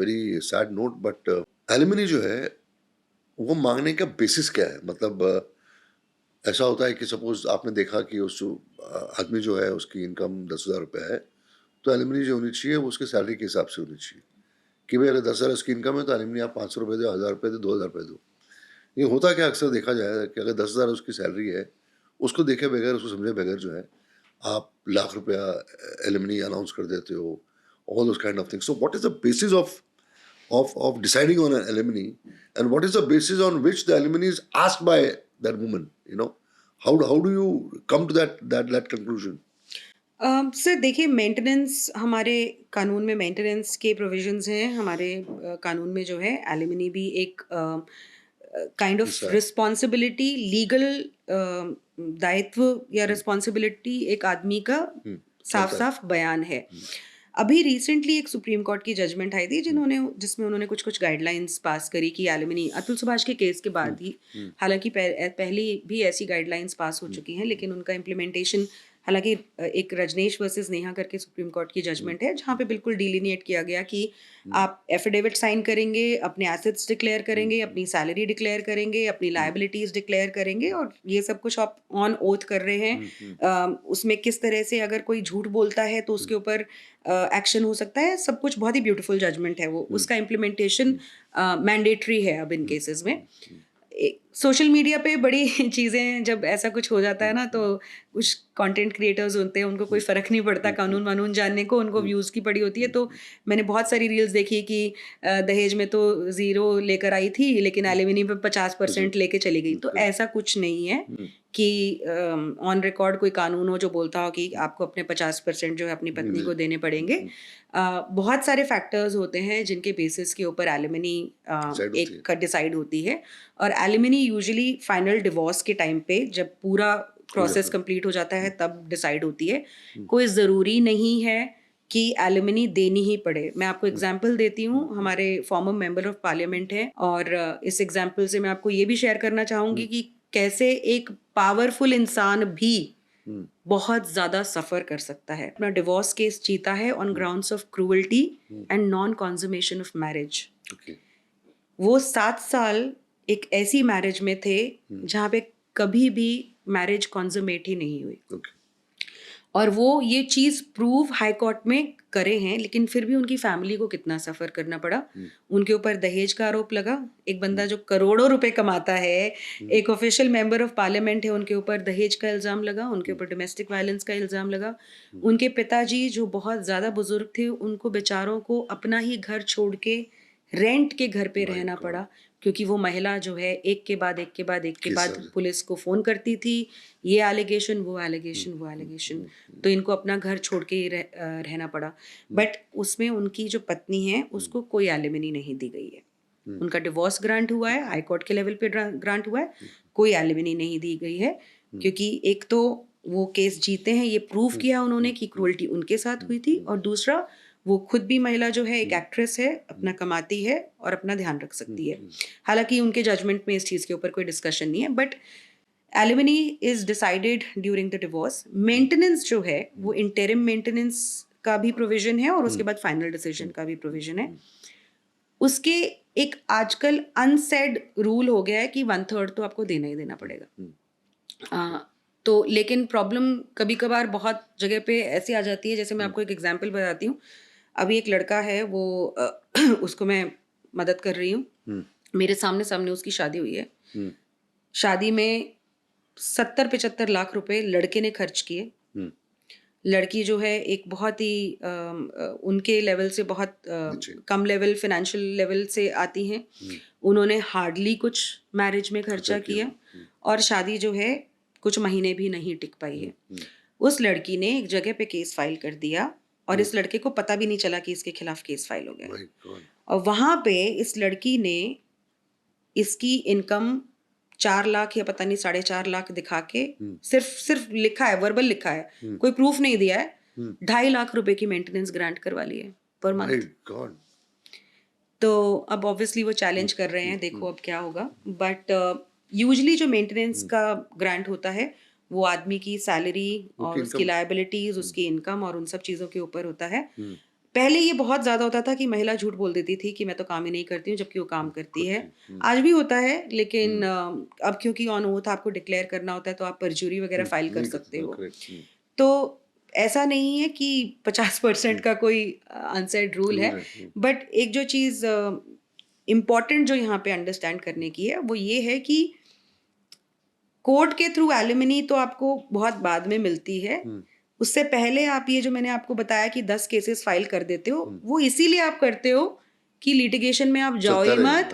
very sad note, but alimony जो है वो मांगने का basis क्या है? मतलब ऐसा होता है कि सपोज आपने देखा कि उस आदमी जो है उसकी इनकम 10,000 रुपये है, तो एलिमनी जो होनी चाहिए वो उसके सैलरी के हिसाब से होनी चाहिए कि भाई अगर 10,000 उसकी इनकम है तो एलिमनी आप 500 रुपये दो, 1,000 रुपये दो, 2,000 रुपये दो. ये होता क्या अक्सर देखा जाए कि अगर 10,000 उसकी सैलरी है, उसको देखे बगैर, उसको समझे बगैर जो है आप लाख रुपया एलिमनी अनाउंस कर देते हो, all those kind of things. So what is the basis of deciding on an alimony, and what is the basis on which the alimony is asked by that woman? You know, how do you come to that conclusion? Sir देखिए, maintenance हमारे कानून में maintenance के provisions हैं. हमारे कानून में जो है एलिमनी भी एक काइंड ऑफ रिस्पॉन्सिबिलिटी, लीगल दायित्व या रिस्पॉन्सिबिलिटी एक आदमी का साफ बयान है. अभी रिसेंटली एक सुप्रीम कोर्ट की जजमेंट आई थी जिसमें उन्होंने कुछ गाइडलाइंस पास करी कि एलिमनी अतुल सुभाष के केस के बाद ही, हालांकि पहले भी ऐसी गाइडलाइंस पास हो चुकी हैं, लेकिन उनका इम्प्लीमेंटेशन, हालांकि एक रजनीश वर्सेस नेहा करके सुप्रीम कोर्ट की जजमेंट है जहाँ पे बिल्कुल डिलीनिएट किया गया कि आप एफिडेविट साइन करेंगे, अपने एसेट्स डिक्लेयर करेंगे, अपनी सैलरी डिक्लेयर करेंगे, अपनी लायबिलिटीज डिक्लेयर करेंगे, और ये सब कुछ आप ऑन ओथ कर रहे हैं. उसमें किस तरह से अगर कोई झूठ बोलता है तो उसके ऊपर एक्शन हो सकता है. सब कुछ बहुत ही ब्यूटीफुल जजमेंट है वो. उसका इम्प्लीमेंटेशन मैंडेटरी है अब इन केसेस में. सोशल मीडिया पे बड़ी चीज़ें जब ऐसा कुछ हो जाता है ना, तो कुछ कंटेंट क्रिएटर्स होते हैं, उनको कोई फ़र्क नहीं पड़ता कानून वानून जानने को, उनको व्यूज़ की पड़ी होती है. तो मैंने बहुत सारी रील्स देखी कि दहेज में तो 0 लेकर आई थी लेकिन एलिमनी पे 50% लेके चली गई. तो ऐसा कुछ नहीं है कि ऑन रिकॉर्ड कोई कानून हो जो बोलता हो कि आपको अपने 50% जो है अपनी पत्नी को देने पड़ेंगे. बहुत सारे फैक्टर्स होते हैं जिनके बेसिस के ऊपर एलिमनी एक डिसाइड होती है. और एलिमनी यूजुअली फाइनल डिवोर्स के टाइम पे जब पूरा प्रोसेस कंप्लीट हो जाता है तब डिसाइड होती है. कोई ज़रूरी नहीं है कि एलिमनी देनी ही पड़े. मैं आपको एग्जांपल देती हूँ. हमारे फॉर्मर मेंबर ऑफ पार्लियामेंट हैं, और इस एग्जांपल से मैं आपको ये भी शेयर करना चाहूँगी कि कैसे एक पावरफुल इंसान भी बहुत ज़्यादा सफ़र कर सकता है. अपना डिवोर्स केस जीता है on grounds of cruelty and non consummation of marriage. वो 7 साल एक ऐसी मैरिज में थे जहाँ पे कभी भी मैरिज कंसुमेट ही नहीं हुई. और वो ये चीज़ प्रूव हाई कोर्ट में करे हैं, लेकिन फिर भी उनकी फैमिली को कितना सफ़र करना पड़ा. उनके ऊपर दहेज का आरोप लगा. एक बंदा जो करोड़ों रुपए कमाता है, एक ऑफिशियल मेंबर ऑफ पार्लियामेंट है, उनके ऊपर दहेज का इल्ज़ाम लगा, उनके ऊपर डोमेस्टिक वायलेंस का इल्ज़ाम लगा. उनके पिताजी जो बहुत ज़्यादा बुजुर्ग थे, उनको बेचारों को अपना ही घर छोड़ के रेंट के घर पे रहना पड़ा, क्योंकि वो महिला जो है एक के बाद पुलिस को फ़ोन करती थी, ये एलिगेशन वो एलिगेशन. तो इनको अपना घर छोड़ के ही रहना पड़ा. बट उसमें उनकी जो पत्नी है उसको कोई एलिमनी नहीं दी गई है. उनका डिवोर्स ग्रांट हुआ है, हाई कोर्ट के लेवल पे ग्रांट हुआ है, कोई एलिमनी नहीं दी गई है. क्योंकि एक तो वो केस जीते हैं, ये प्रूव किया उन्होंने कि क्रूअल्टी उनके साथ हुई थी, और दूसरा वो खुद भी महिला जो है एक एक्ट्रेस है, अपना कमाती है और अपना ध्यान रख सकती है. हालांकि उनके जजमेंट में इस चीज़ के ऊपर कोई डिस्कशन नहीं है. But alimony is decided during the divorce. Maintenance जो है वो इंटरिम मेंटेनेंस का भी प्रोविजन है और उसके बाद फाइनल डिसीजन का भी प्रोविजन है. उसके एक आजकल अनसेड रूल हो गया है कि 1/3 तो आपको देना ही देना पड़ेगा. तो लेकिन प्रॉब्लम कभी कभार बहुत जगह पे ऐसी आ जाती है, जैसे मैं आपको एक एग्जांपल बताती हूँ. अभी एक लड़का है वो उसको मैं मदद कर रही हूँ, मेरे सामने सामने उसकी शादी हुई है। शादी में 70-75 लाख रुपए लड़के ने खर्च किए। लड़की जो है एक बहुत ही उनके लेवल से बहुत कम लेवल फाइनेंशियल लेवल से आती हैं। उन्होंने हार्डली कुछ मैरिज में खर्चा किया और शादी जो है कुछ महीने भी नहीं टिक पाई है। उस लड़की ने एक जगह पे केस फाइल कर दिया और इस लड़के को पता भी नहीं चला कि इसके खिलाफ केस फाइल हो गया। और वहां पे इस लड़की ने इसकी इनकम 4 लाख या पता नहीं 4.5 लाख दिखा के सिर्फ लिखा है, वर्बल लिखा है, कोई प्रूफ नहीं दिया है, 2.5 लाख रुपए की मेंटेनेंस ग्रांट करवा ली है पर मंथ। तो अब ऑब्वियसली वो चैलेंज कर रहे हैं, देखो अब क्या होगा। बट यूजुअली जो मेंटेनेंस का ग्रांट होता है वो आदमी की सैलरी और उसकी लायबिलिटीज, उसकी इनकम और उन सब चीज़ों के ऊपर होता है। पहले ये बहुत ज़्यादा होता था कि महिला झूठ बोल देती थी कि मैं तो काम ही नहीं करती हूँ, जबकि वो काम करती है। आज भी होता है, लेकिन अब क्योंकि ऑन ओथ आपको डिक्लेयर करना होता है तो आप परजुरी वगैरह फाइल कर सकते हो। तो ऐसा नहीं है कि 50% का कोई अनसेड रूल है। बट एक जो चीज़ इम्पॉर्टेंट जो यहाँ पे अंडरस्टैंड करने की है वो ये है कि कोर्ट के थ्रू एलिमनी तो आपको बहुत बाद में मिलती है। उससे पहले आप ये जो मैंने आपको बताया कि 10 केसेस फाइल कर देते हो, वो इसीलिए आप करते हो कि लिटिगेशन में आप जाओ ही मत।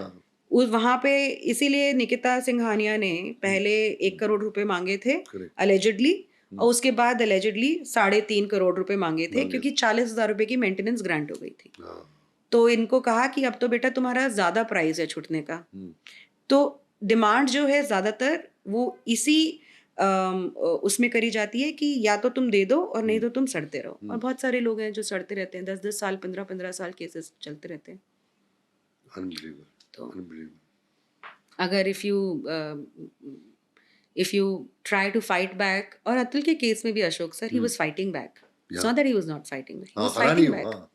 वहां पे इसीलिए निकिता सिंघानिया ने पहले 1 करोड़ रुपए मांगे थे अलेजेडली, और उसके बाद अलेजेडली 3.5 करोड़ रुपए मांगे थे क्योंकि 40,000 रुपए की मेंटेनेंस ग्रांट हो गई थी। तो इनको कहा कि अब तो बेटा तुम्हारा ज्यादा प्राइस है छूटने का। तो डिमांड जो है ज्यादातर वो इसी उसमें करी जाती है कि या तो तुम दे दो और नहीं तो तुम सड़ते रहो। और बहुत सारे लोग हैं जो सड़ते रहते हैं, 10-10 साल 15-15 साल केसेस चलते रहते हैं। तो अगर if you try to fight back, और अतुल के केस में भी Ashok sir, he was fighting back, it's not that he was not fighting back, he was fighting back,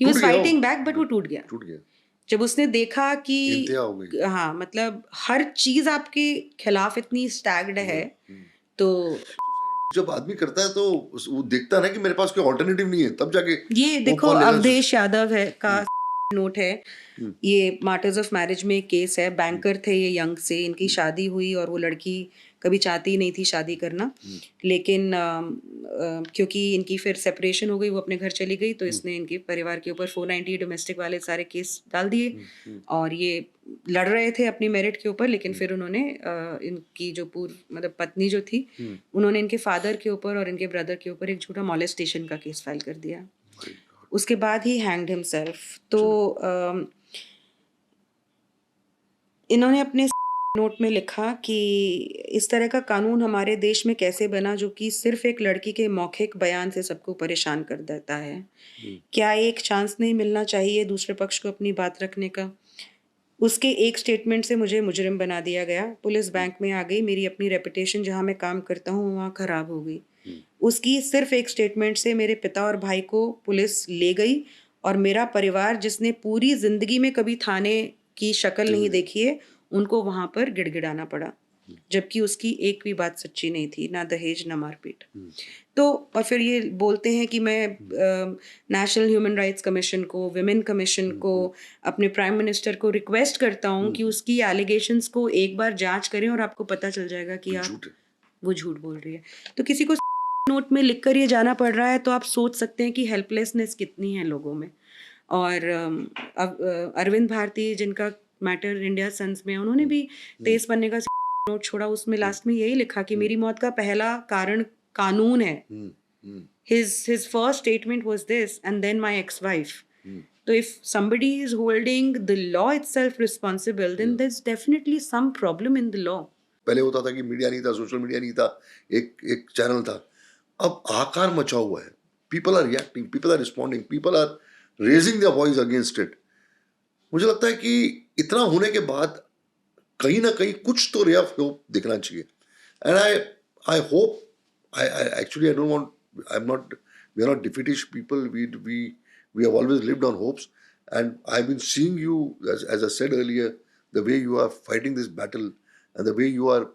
he was fighting back, but वो टूट गया जब उसने देखा कि हाँ, मतलब हर चीज आपके खिलाफ इतनी स्टैग्ड है। तो जब आदमी करता है तो वो देखता है ना कि मेरे पास कोई ऑल्टरनेटिव नहीं है, तब जाके ये देखो अवधेश यादव है का नोट है, ये मार्टर्स ऑफ मैरिज में केस है। बैंकर थे ये यंग से, इनकी शादी हुई और वो लड़की कभी चाहती ही नहीं थी शादी करना, लेकिन क्योंकि इनकी फिर सेपरेशन हो गई, वो अपने घर चली गई, तो इसने इनके परिवार के ऊपर 490 डोमेस्टिक वाले सारे केस डाल दिए और ये लड़ रहे थे अपनी मेरिट के ऊपर। लेकिन फिर उन्होंने इनकी जो मतलब पत्नी जो थी, उन्होंने इनके फादर के ऊपर और इनके ब्रदर के ऊपर एक झूठा मॉलेस्टेशन का केस फाइल कर दिया। उसके बाद ही हैंग्ड हिमसेल्फ। तो इन्होंने अपने नोट में लिखा कि इस तरह का कानून हमारे देश में कैसे बना जो कि सिर्फ एक लड़की के मौखिक बयान से सबको परेशान कर देता है। क्या एक चांस नहीं मिलना चाहिए दूसरे पक्ष को अपनी बात रखने का? उसके एक स्टेटमेंट से मुझे मुजरिम बना दिया गया, पुलिस बैंक में आ गई, मेरी अपनी रेपुटेशन जहाँ मैं काम करता हूँ वहाँ खराब हो गई। उसकी सिर्फ एक स्टेटमेंट से मेरे पिता और भाई को पुलिस ले गई और मेरा परिवार, जिसने पूरी जिंदगी में कभी थाने की शक्ल नहीं देखी है, उनको वहां पर गिड़गिड़ाना पड़ा, जबकि उसकी एक भी बात सच्ची नहीं थी, ना दहेज ना मारपीट। तो और फिर ये बोलते हैं कि मैं नेशनल ह्यूमन राइट्स कमीशन को, विमेन कमीशन को, अपने प्राइम मिनिस्टर को रिक्वेस्ट करता हूँ कि उसकी एलिगेशंस को एक बार जांच करें और आपको पता चल जाएगा कि वो झूठ बोल रही है। तो किसी को नोट में लिख कर ये जाना पड़ रहा है, तो आप सोच सकते हैं कि हेल्पलेसनेस कितनी है लोगों में। और अरविंद भारती, जिनका मैटर इंडिया सन्स में, उन्होंने भी 23 पन्ने का नोट छोड़ा, उसमें लास्ट में यही लिखा कि मेरी मौत का पहला कारण कानून है। his first statement was this, and then my ex-wife. So if somebody is holding the law itself responsible, then there's definitely some problem in the law. पहले होता था कि मीडिया नहीं था, सोशल मीडिया नहीं था, एक चैनल था। अब आकार मचा हुआ है, people are reacting, people are responding, people are raising their voice against it. मुझे लगता है कि इतना होने के बाद कहीं ना कहीं कुछ तो रे ऑफ होप दिखना चाहिए। And I hope, actually I don't want, we are not defeatist people, we have always lived on hopes, and I've been seeing you, as I said earlier, the way you are fighting this battle and the way you are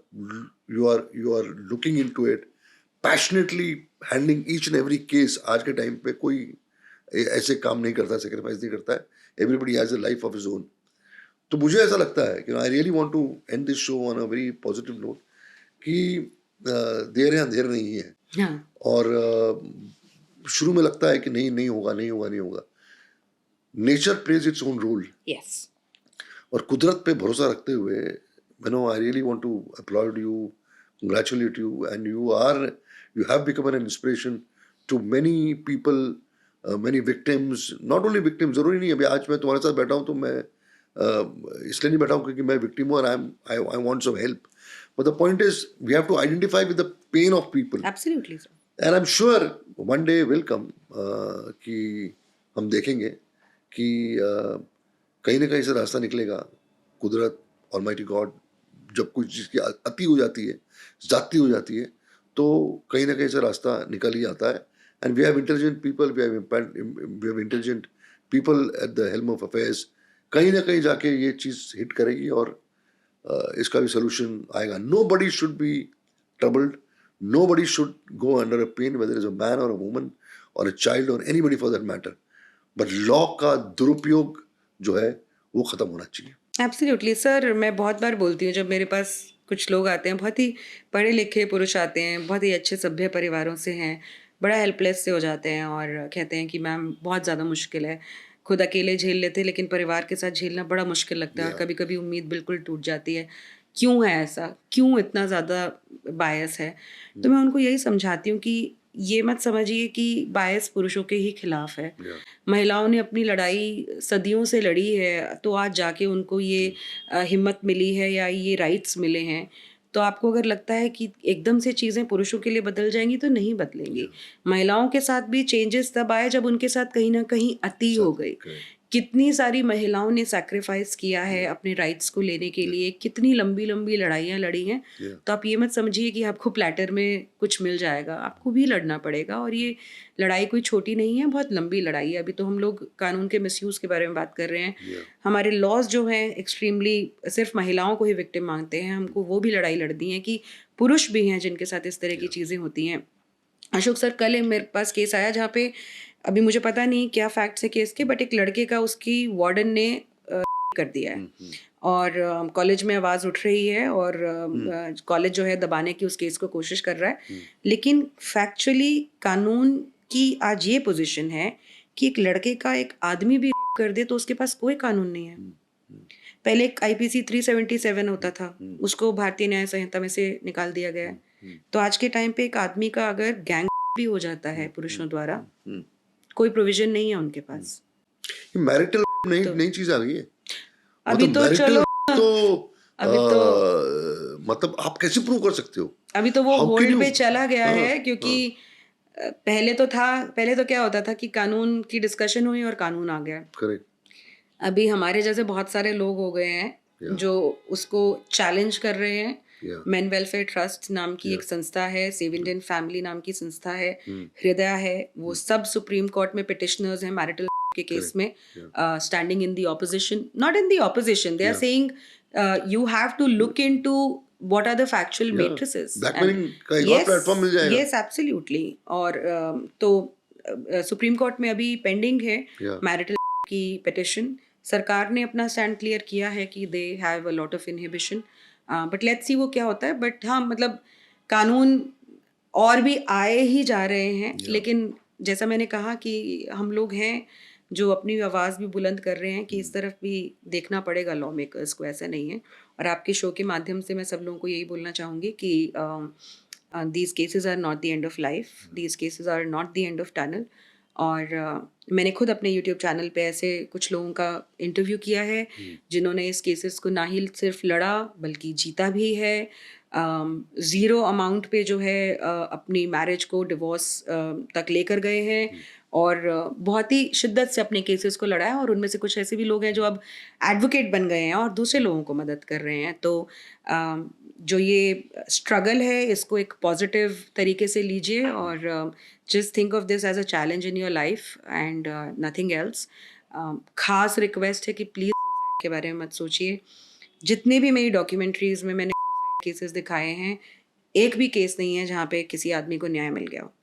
looking into it, passionately handling each and every case। आज के time पे कोई ऐसे काम नहीं करता, sacrifice नहीं करता है. Everybody has a life of his own. तो मुझे ऐसा लगता है कि I really want to end this show on a very positive note कि देर है अंधेर नहीं है. हाँ. और शुरू में लगता है कि नहीं होगा, नहीं होगा, नहीं होगा. Nature plays its own role. Yes. और कुदरत पे भरोसा रखते हुए I really want to applaud you, congratulate you, and you have become an inspiration to many people, many victims. Not only victims, जरूरी नहीं अभी आज मैं तुम्हारे साथ बैठा हूँ तो मैं इसलिए नहीं बैठा हूँ क्योंकि मैं विक्टिम हूँ और I want some help. But the point is we have to identify with the pain of people. Absolutely, sir. And I am sure one day will come कि हम देखेंगे कि कहीं ना कहीं से रास्ता निकलेगा. कुदरत, ऑलमाइटी गॉड, जब कुछ चीज़ की अति हो जाती है, ज़्यादती हो जाती है, तो कहीं ना कहीं से रास्ता निकल ही आता है. And we have intelligent people, we have intelligent people at the helm of affairs. कहीं ना कहीं जाके ये चीज़ हिट करेगी और इसका भी सोल्यूशन आएगा. Nobody should be troubled. Nobody should go under a pain, whether it's a man or a woman or a child or anybody for that matter. But law का दुरुपयोग जो है वो खत्म होना चाहिए. Absolutely sir. मैं बहुत बार बोलती हूँ, जब मेरे पास कुछ लोग आते हैं, बहुत ही पढ़े लिखे पुरुष आते हैं, बहुत ही अच्छे सभ्य परिवारों से हैं, बड़ा हेल्पलेस से हो जाते हैं और कहते हैं कि मैम बहुत ज़्यादा मुश्किल है, खुद अकेले झेल लेते लेकिन परिवार के साथ झेलना बड़ा मुश्किल लगता है और कभी कभी उम्मीद बिल्कुल टूट जाती है. क्यों है ऐसा? क्यों इतना ज़्यादा बायस है? तो मैं उनको यही समझाती हूँ कि ये मत समझिए कि बायस पुरुषों के ही खिलाफ है. महिलाओं ने अपनी लड़ाई सदियों से लड़ी है, तो आज जाके उनको ये हिम्मत मिली है या ये राइट्स मिले हैं. तो आपको अगर लगता है कि एकदम से चीज़ें पुरुषों के लिए बदल जाएंगी तो नहीं बदलेंगी. महिलाओं के साथ भी चेंजेस तब आए जब उनके साथ कहीं ना कहीं अति हो गई. कितनी सारी महिलाओं ने सैक्रिफाइस किया है अपने राइट्स को लेने के लिए, कितनी लंबी लंबी लड़ाइयाँ लड़ी हैं. तो आप ये मत समझिए कि आपको प्लेटर में कुछ मिल जाएगा, आपको भी लड़ना पड़ेगा. और ये लड़ाई कोई छोटी नहीं है, बहुत लंबी लड़ाई है. अभी तो हम लोग कानून के मिसयूज़ के बारे में बात कर रहे हैं. हमारे लॉज जो हैं एक्सट्रीमली सिर्फ महिलाओं को ही विक्टिम मांगते हैं. हमको वो भी लड़ाई लड़नी है कि पुरुष भी हैं जिनके साथ इस तरह की चीज़ें होती हैं. अशोक सर, कल मेरे पास केस आया जहाँ पे, अभी मुझे पता नहीं क्या फैक्ट्स है केस के, बट एक लड़के का उसकी वार्डन ने कर दिया है और कॉलेज में आवाज़ उठ रही है और कॉलेज जो है दबाने की उस केस को कोशिश कर रहा है. लेकिन फैक्चुअली कानून की आज ये पोजीशन है कि एक लड़के का एक आदमी भी कर दे तो उसके पास कोई कानून नहीं है. पहले एक IPC 377 होता था, उसको भारतीय न्याय संहिता में से निकाल दिया गया है. तो आज के टाइम पे एक आदमी का अगर गैंग भी हो जाता है पुरुषों द्वारा, कोई प्रोविजन नहीं है उनके पास. मैरिटल नई चीज आ गई है. अभी तो चलो, अभी तो मतलब आप कैसे प्रूव कर सकते हो? अभी तो वो होल्ड पे चला गया है क्योंकि पहले तो क्या होता था कि कानून की डिस्कशन हुई और कानून आ गया. करेक्ट. अभी हमारे जैसे बहुत सारे लोग हो गए हैं जो उसको चैलेंज कर रहे हैं. मेन वेलफेयर ट्रस्ट नाम की एक संस्था है, सेव इंडियन फैमिली नाम की संस्था है, हृदय है, वो सब सुप्रीम कोर्ट में पिटिशनर्स हैं मैरिटल के केस में, standing in the opposition, not in the opposition, they are saying you have to look into what are the factual matrices. Blackmailing का एक और प्लेटफॉर्म मिल जाएगा. Yes, absolutely. और तो सुप्रीम कोर्ट में अभी पेंडिंग है मैरिटल की पिटिशन. सरकार ने अपना स्टैंड क्लियर किया है कि they have a lot of inhibition, but let's see वो क्या होता है. बट हाँ, मतलब कानून और भी आए ही जा रहे हैं. लेकिन जैसा मैंने कहा कि हम लोग हैं जो अपनी आवाज़ भी बुलंद कर रहे हैं कि इस तरफ भी देखना पड़ेगा लॉ मेकर्स को, ऐसा नहीं है. और आपके शो के माध्यम से मैं सब लोगों को यही बोलना चाहूँगी कि these cases are not the end of life, these cases are not the end of tunnel. और मैंने खुद अपने यूट्यूब चैनल पे ऐसे कुछ लोगों का इंटरव्यू किया है जिन्होंने इस केसेस को ना ही सिर्फ लड़ा बल्कि जीता भी है. 0 अमाउंट पे जो है अपनी मैरिज को डिवोर्स तक लेकर गए हैं और बहुत ही शिद्दत से अपने केसेस को लड़ा है. और उनमें से कुछ ऐसे भी लोग हैं जो अब एडवोकेट बन गए हैं और दूसरे लोगों को मदद कर रहे हैं. तो जो ये स्ट्रगल है इसको एक पॉजिटिव तरीके से लीजिए और just think of this as a challenge in your life and nothing else. खास रिक्वेस्ट है कि प्लीज़ के बारे में मत सोचिए. जितने भी मेरी डॉक्यूमेंट्रीज में मैंने केसेस दिखाए हैं, एक भी केस नहीं है जहाँ पे किसी आदमी को न्याय मिल गया हो.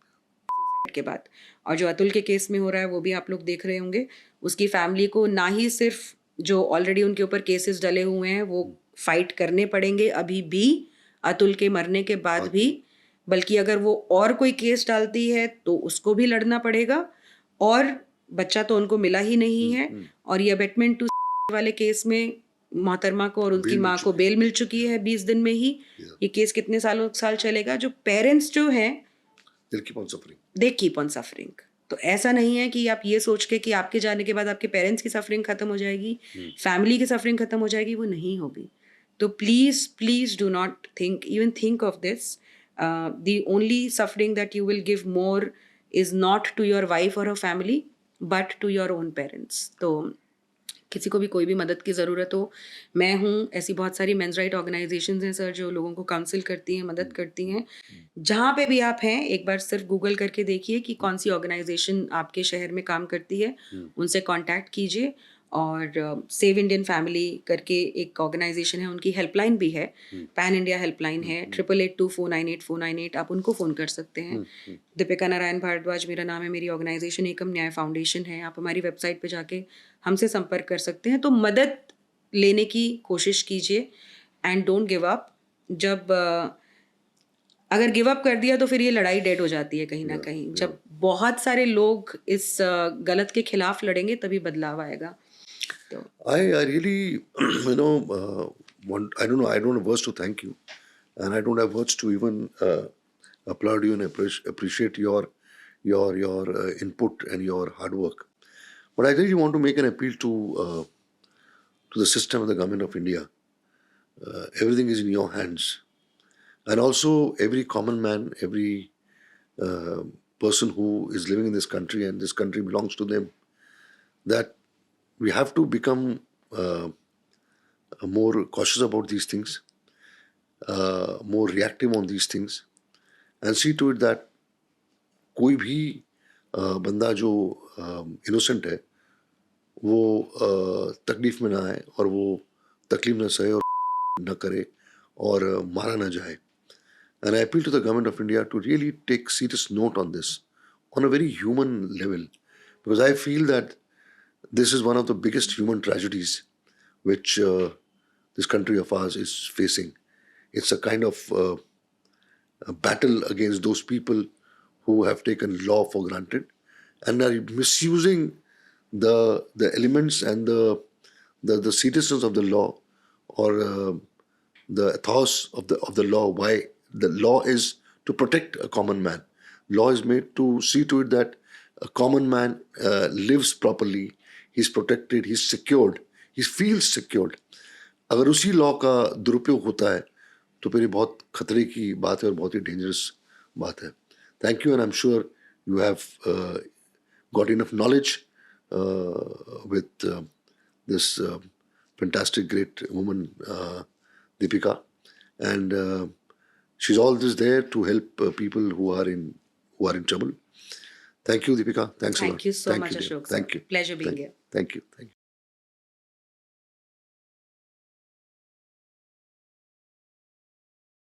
के बाद। और जो अतुल के केस में हो रहा है वो भी आप लोग देख रहे होंगे, उसकी फैमिली को ना ही सिर्फ जो ऑलरेडी उनके ऊपर केसेस डले हुए हैं वो फाइट करने पड़ेंगे अभी भी अतुल के मरने के बाद भी, बल्कि अगर वो और कोई केस डालती है तो उसको भी लड़ना पड़ेगा। और बच्चा तो उनको मिला ही नहीं है, और ये अबेटमेंट टू वाले केस में मोहतरमा को और उनकी माँ को बेल मिल चुकी है 20 दिन में ही। ये केस कितने साल चलेगा? जो पेरेंट्स जो हैं They'll keep on suffering. They keep on suffering. तो ऐसा नहीं है कि आप ये सोच के कि आपके जाने के बाद आपके पेरेंट्स की सफरिंग खत्म हो जाएगी, फैमिली की सफरिंग खत्म हो जाएगी, वो नहीं होगी। तो please do not think of this. The only suffering that you will give more is not to your wife और her family but to your own parents. तो किसी को भी कोई भी मदद की ज़रूरत हो, मैं हूँ। ऐसी बहुत सारी मेंस राइट ऑर्गेनाइजेशंस हैं सर जो लोगों को काउंसिल करती हैं, मदद करती हैं। जहाँ पे भी आप हैं एक बार सिर्फ गूगल करके देखिए कि कौन सी ऑर्गेनाइजेशन आपके शहर में काम करती है, उनसे कांटेक्ट कीजिए। और सेव इंडियन फैमिली करके एक ऑर्गेनाइजेशन है, उनकी हेल्पलाइन भी है, पैन इंडिया हेल्पलाइन है 8882498498, आप उनको फ़ोन कर सकते हैं। दीपिका नारायण भारद्वाज मेरा नाम है, मेरी ऑर्गेनाइजेशन एकम न्याय फाउंडेशन है। आप हमारी वेबसाइट पे जाके हमसे संपर्क कर सकते हैं। तो मदद लेने की कोशिश कीजिए एंड डोंट गिव अप। जब अगर गिव अप कर दिया तो फिर ये लड़ाई डेड हो जाती है कहीं ना कहीं। जब बहुत सारे लोग इस गलत के खिलाफ लड़ेंगे तभी बदलाव आएगा। तो I really, I don't know. I don't have words to thank you, and I don't have words to even applaud you and appreciate your input and your hard work. But I really want to make an appeal to the system and the government of India. Everything is in your hands, and also every common man, every person who is living in this country, and this country belongs to them. That we have to become more cautious about these things, more reactive on these things, and see to it that कोई भी बंदा जो innocent है वो तकलीफ में ना आए और वो तकलीफ न सहे और न करे और मारा न जाए. And I appeal to the government of India to really take serious note on this on a very human level, because I feel that this is one of the biggest human tragedies which this country of ours is facing. It's a kind of a battle against those people who have taken law for granted and are misusing the elements and the seriousness of the law, or the ethos of the law. Why the law is to protect a common man. Law is made to see to it that a common man lives properly. He's protected, he's secured, he feels secured. अगर उसी law का दुरुपयोग होता है तो फिर ये बहुत खतरे की बात है और बहुत ही डेंजरस बात है. Thank you, and I am sure you have got enough knowledge with this fantastic great woman Deepika, and she's all this there to help people who are in trouble. Thank you, Deepika. Thanks a lot. Thank you so much, dear. Ashok. Thank you. Pleasure being here. Thank you.